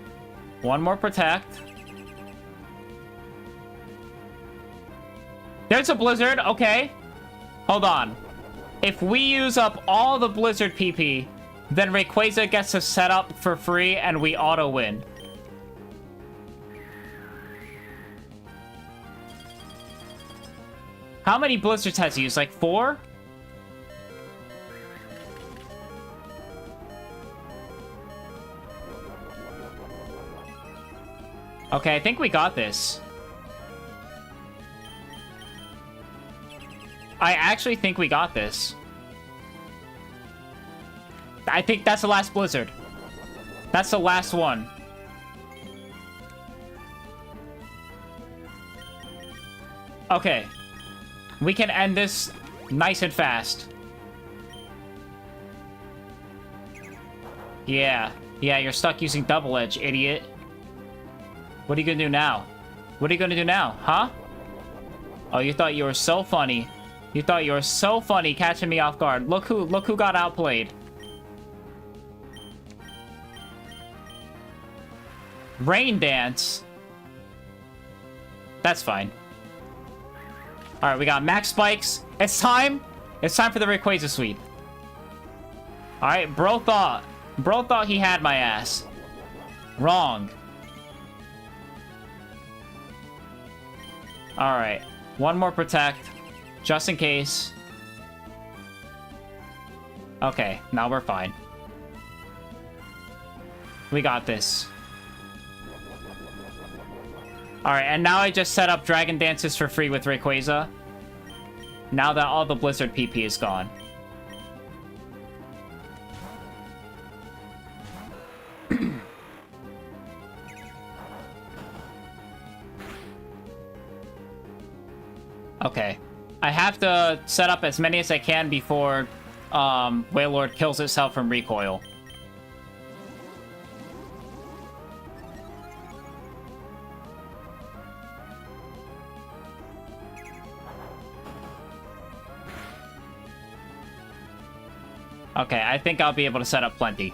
One more Protect. There's a Blizzard. Okay. Hold on. If we use up all the Blizzard PP, then Rayquaza gets to set up for free and we auto-win. How many Blizzards has he used? Like 4? Okay, I think we got this. I actually think we got this. I think that's the last Blizzard. That's the last one. Okay. We can end this nice and fast. Yeah. Yeah, you're stuck using Double Edge, idiot. What are you gonna do now? What are you gonna do now, huh? Oh, you thought you were so funny. You thought you were so funny catching me off guard. Look who got outplayed. Rain Dance. That's fine. Alright, we got max spikes. It's time. It's time for the Rayquaza sweep. Alright, bro thought he had my ass. Wrong. Alright. One more protect. Just in case. Okay, now we're fine. We got this. Alright, and now I just set up Dragon Dances for free with Rayquaza. Now that all the Blizzard PP is gone. Okay. I have to set up as many as I can before Wailord kills itself from recoil. Okay, I think I'll be able to set up plenty.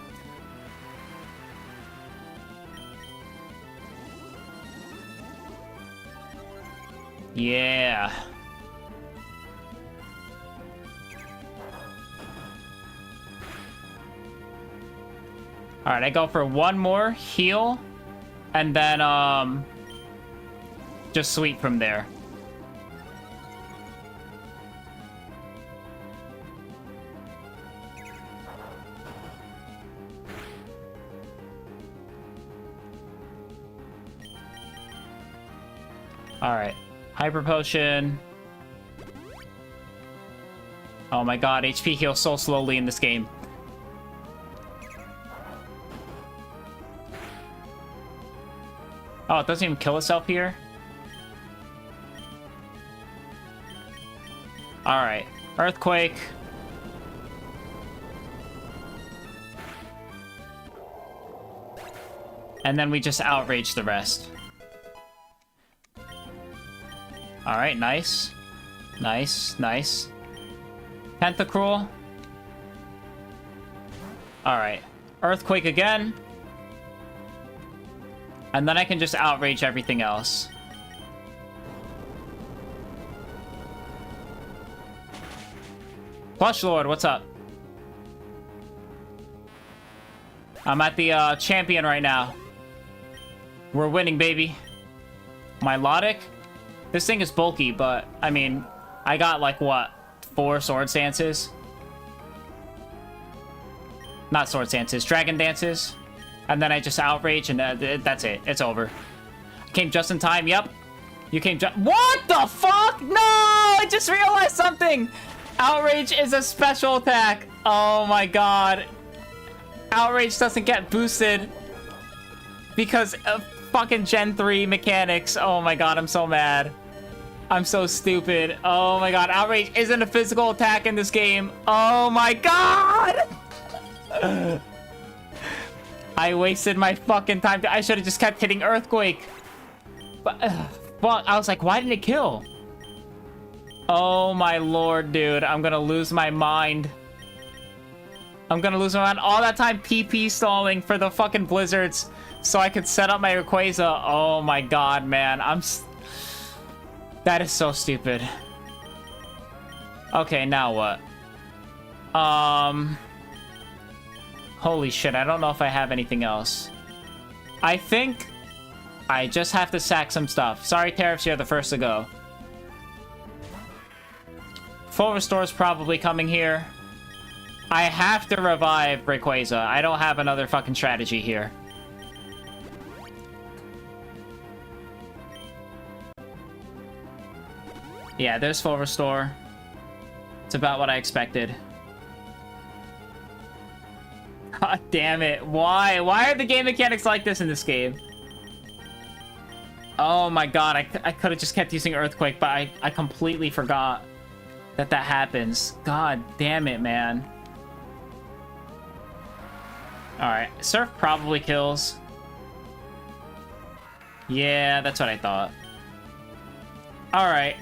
Yeah. Alright, I go for one more heal, and then, just sweep from there. Alright. Hyper Potion. Oh my god, HP heals so slowly in this game. Oh, it doesn't even kill itself here? Alright. Earthquake. And then we just outrage the rest. Alright, nice. Nice, nice. Pentacruel. Alright. Earthquake again. And then I can just outrage everything else. Plush Lord, what's up? I'm at the champion right now. We're winning, baby. Milotic? This thing is bulky, but, I mean, I got, like, what? 4 Sword Stances? Not Sword Stances, Dragon Dances. And then I just outrage, and that's it. It's over. Came just in time, yep. You came just... What the fuck? No! I just realized something! Outrage is a special attack. Oh my god. Outrage doesn't get boosted because of fucking Gen 3 mechanics. Oh my god, I'm so mad. I'm so stupid. Oh my god, Outrage isn't a physical attack in this game. Oh my god! I wasted my fucking time. I should have just kept hitting Earthquake. But, fuck, I was like, why didn't it kill? Oh my lord, dude. I'm gonna lose my mind. I'm gonna lose my mind. All that time PP stalling for the fucking Blizzards so I could set up my Rayquaza. Oh my god, man. That is so stupid. Okay, now what? Holy shit, I don't know if I have anything else. I think I just have to sack some stuff. Sorry, Tariffs, you're the first to go. Full Restore's probably coming here. I have to revive Rayquaza. I don't have another fucking strategy here. Yeah, there's Full Restore. It's about what I expected. God damn it. Why? Why are the game mechanics like this in this game? Oh my god, I could have just kept using Earthquake, but I completely forgot that happens. God damn it, man. Alright, Surf probably kills. Yeah, that's what I thought. Alright,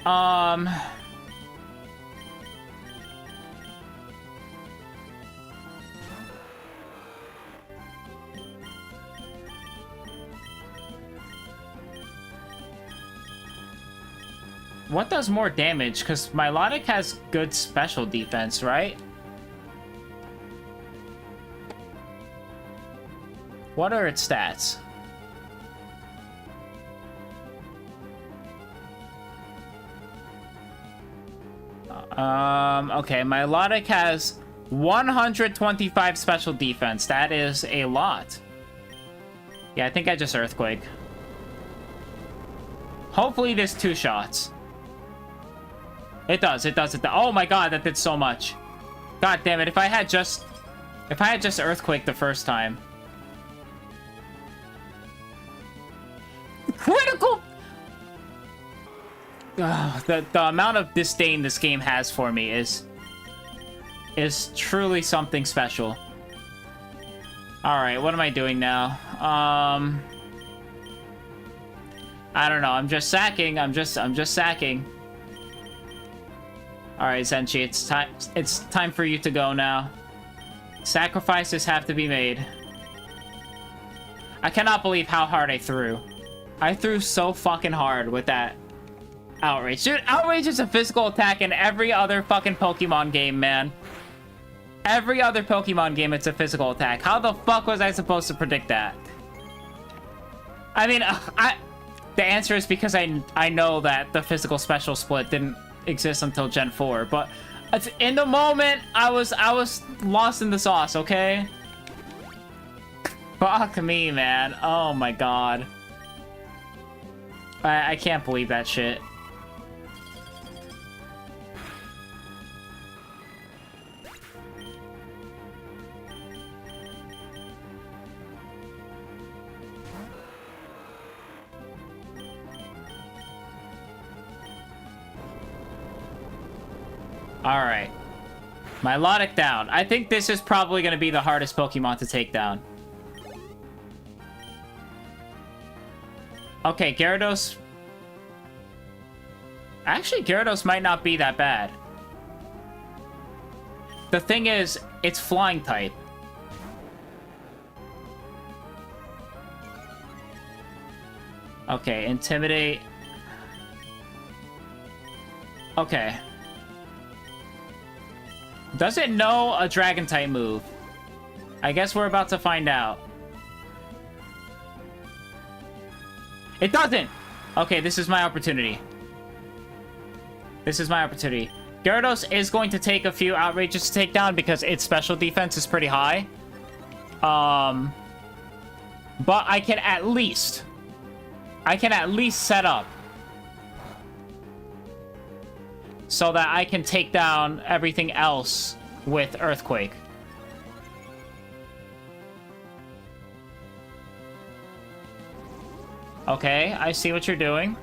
what does more damage? Because Milotic has good special defense, right? What are its stats? Okay, Milotic has 125 special defense. That is a lot. Yeah, I think I just Earthquake. Hopefully this 2 shots. It does, it does, it does. Oh my god, that did so much. God damn it, if I had just Earthquake the first time. Critical! The amount of disdain this game has for me is truly something special. Alright, what am I doing now? I don't know, I'm just sacking, I'm just sacking. Alright, Zenchi, it's time for you to go now. Sacrifices have to be made. I cannot believe how hard I threw. I threw so fucking hard with that Outrage. Dude, Outrage is a physical attack in every other fucking Pokemon game, man. Every other Pokemon game, it's a physical attack. How the fuck was I supposed to predict that? I mean, the answer is because I know that the physical special split didn't exist until Gen 4, but in the moment, I was lost in the sauce, okay? Fuck me, man. Oh my god. I can't believe that shit. Alright. Milotic down. I think this is probably going to be the hardest Pokemon to take down. Okay, Gyarados. Actually, Gyarados might not be that bad. The thing is, it's flying type. Okay, Intimidate. Okay. Does it know a Dragon type move? I guess we're about to find out. It doesn't! Okay, this is my opportunity. This is my opportunity. Gyarados is going to take a few outrages to take down because its special defense is pretty high. But I can at least set up so that I can take down everything else with Earthquake. Okay, I see what you're doing.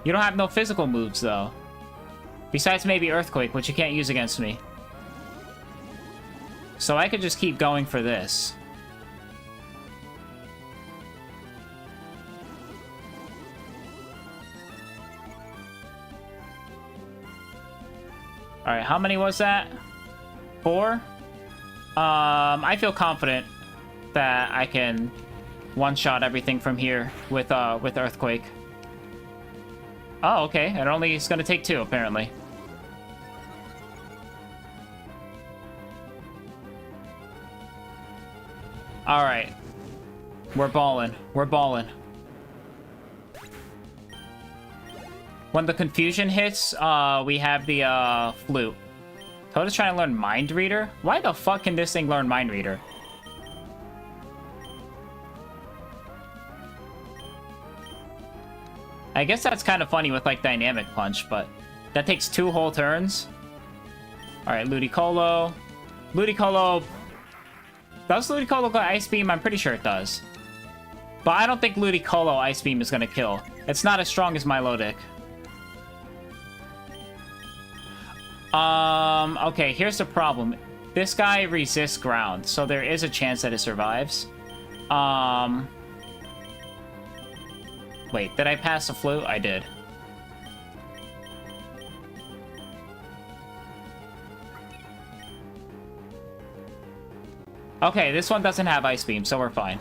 You don't have no physical moves, though. Besides maybe Earthquake, which you can't use against me. So I could just keep going for this. Alright, how many was that? 4? I feel confident that I can one-shot everything from here with Earthquake. Oh, okay. It only is going to take 2, apparently. All right. We're balling. We're balling. When the confusion hits, we have the flute. Toad's trying to learn Mind Reader? Why the fuck can this thing learn Mind Reader? I guess that's kind of funny with, like, Dynamic Punch, but that takes 2 whole turns. Alright, Ludicolo. Ludicolo... Does Ludicolo got Ice Beam? I'm pretty sure it does. But I don't think Ludicolo Ice Beam is gonna kill. It's not as strong as Milotic. Okay, here's the problem. This guy resists ground, so there is a chance that it survives. Wait, did I pass the flute? I did. Okay, this one doesn't have Ice Beam, so we're fine.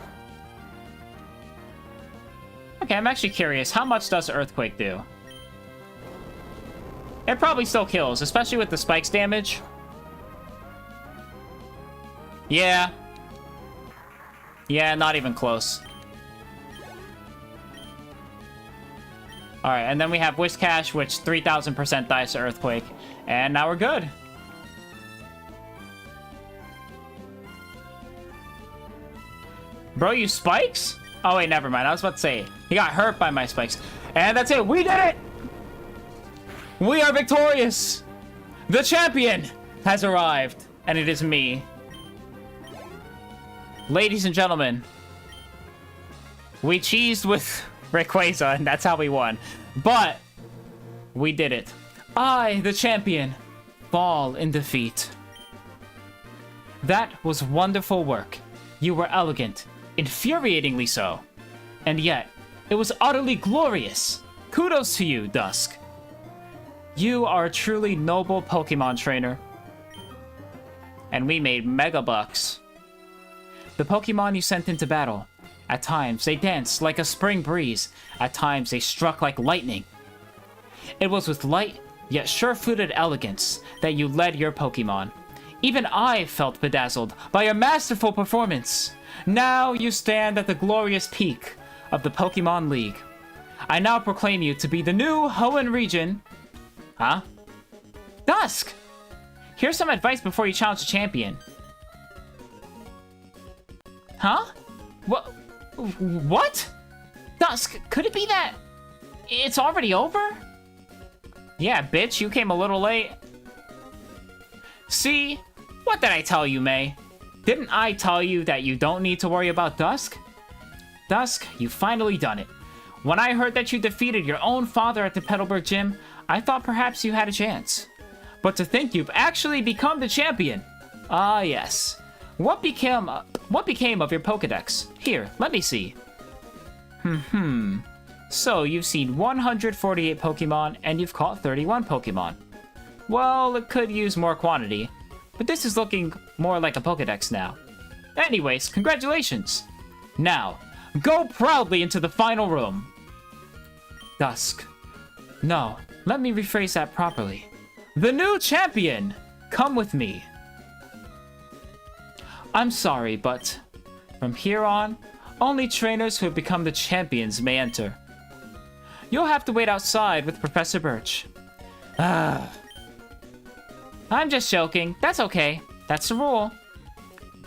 Okay, I'm actually curious. How much does Earthquake do? It probably still kills, especially with the spikes damage. Yeah. Yeah, not even close. Alright, and then we have Whiscash, which 3000% dies to Earthquake. And now we're good. Bro, you spikes? Oh, wait, never mind. I was about to say, he got hurt by my spikes. And that's it. We did it! We are victorious! The champion has arrived. And it is me. Ladies and gentlemen, we cheesed with Rayquaza, and that's how we won. But we did it. I, the champion, fall in defeat. That was wonderful work. You were elegant, infuriatingly so. And yet, it was utterly glorious. Kudos to you, Dusk. You are a truly noble Pokemon trainer. And we made mega bucks. The Pokemon you sent into battle, at times they danced like a spring breeze, at times they struck like lightning. It was with light, yet sure-footed elegance that you led your Pokemon. Even I felt bedazzled by your masterful performance. Now you stand at the glorious peak of the Pokemon League. I now proclaim you to be the new Hoenn region. Huh? Dusk! Here's some advice before you challenge the champion. Huh? What? Dusk, could it be that it's already over? Yeah, bitch, you came a little late. See? What did I tell you, May? Didn't I tell you that you don't need to worry about Dusk? Dusk, you finally done it. When I heard that you defeated your own father at the Petalburg Gym, I thought perhaps you had a chance. But to think you've actually become the champion. Ah, yes. What became of your Pokedex? Here, let me see. So, you've seen 148 Pokemon, and you've caught 31 Pokemon. Well, it could use more quantity, but this is looking more like a Pokedex now. Anyways, congratulations! Now, go proudly into the final room. Dusk. No, let me rephrase that properly. The new champion! Come with me. I'm sorry, but from here on, only trainers who have become the champions may enter. You'll have to wait outside with Professor Birch. I'm just joking. That's okay. That's the rule.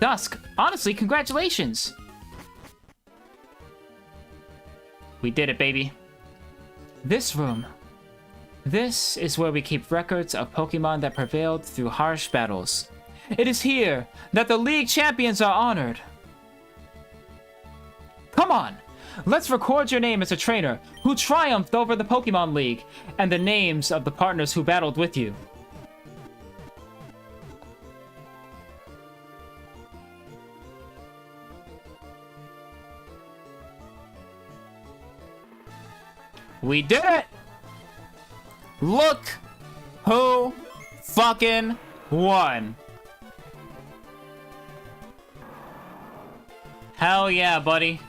Dusk, honestly, congratulations. We did it, baby. This room. This is where we keep records of Pokemon that prevailed through harsh battles. It is here that the League Champions are honored. Come on, let's record your name as a trainer who triumphed over the Pokemon League and the names of the partners who battled with you. We did it! Look who fucking won. Hell yeah, buddy.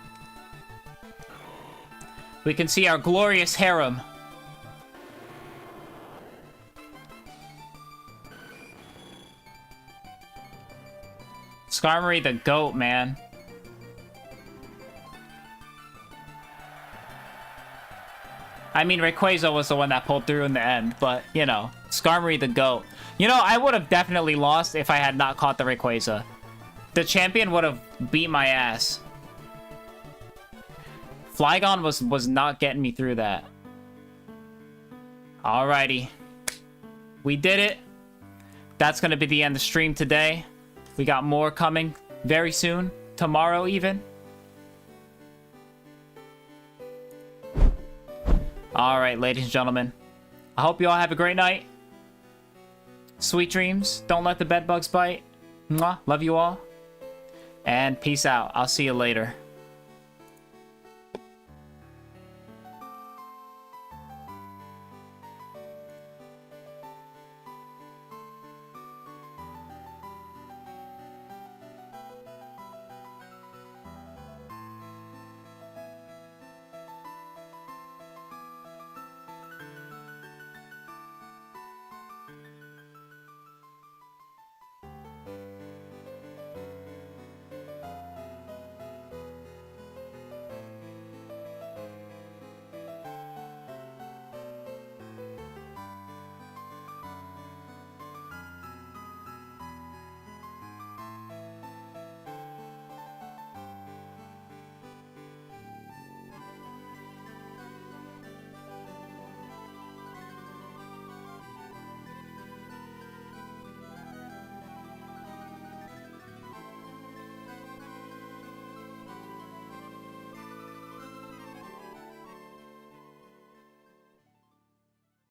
We can see our glorious harem. Skarmory the GOAT, man. I mean, Rayquaza was the one that pulled through in the end, but, you know, Skarmory the GOAT. You know, I would have definitely lost if I had not caught the Rayquaza. The champion would have beat my ass. Flygon was not getting me through that. Alrighty. We did it. That's going to be the end of the stream today. We got more coming very soon. Tomorrow even. Alright, ladies and gentlemen. I hope you all have a great night. Sweet dreams. Don't let the bed bugs bite. Mwah. Love you all. And peace out. I'll see you later.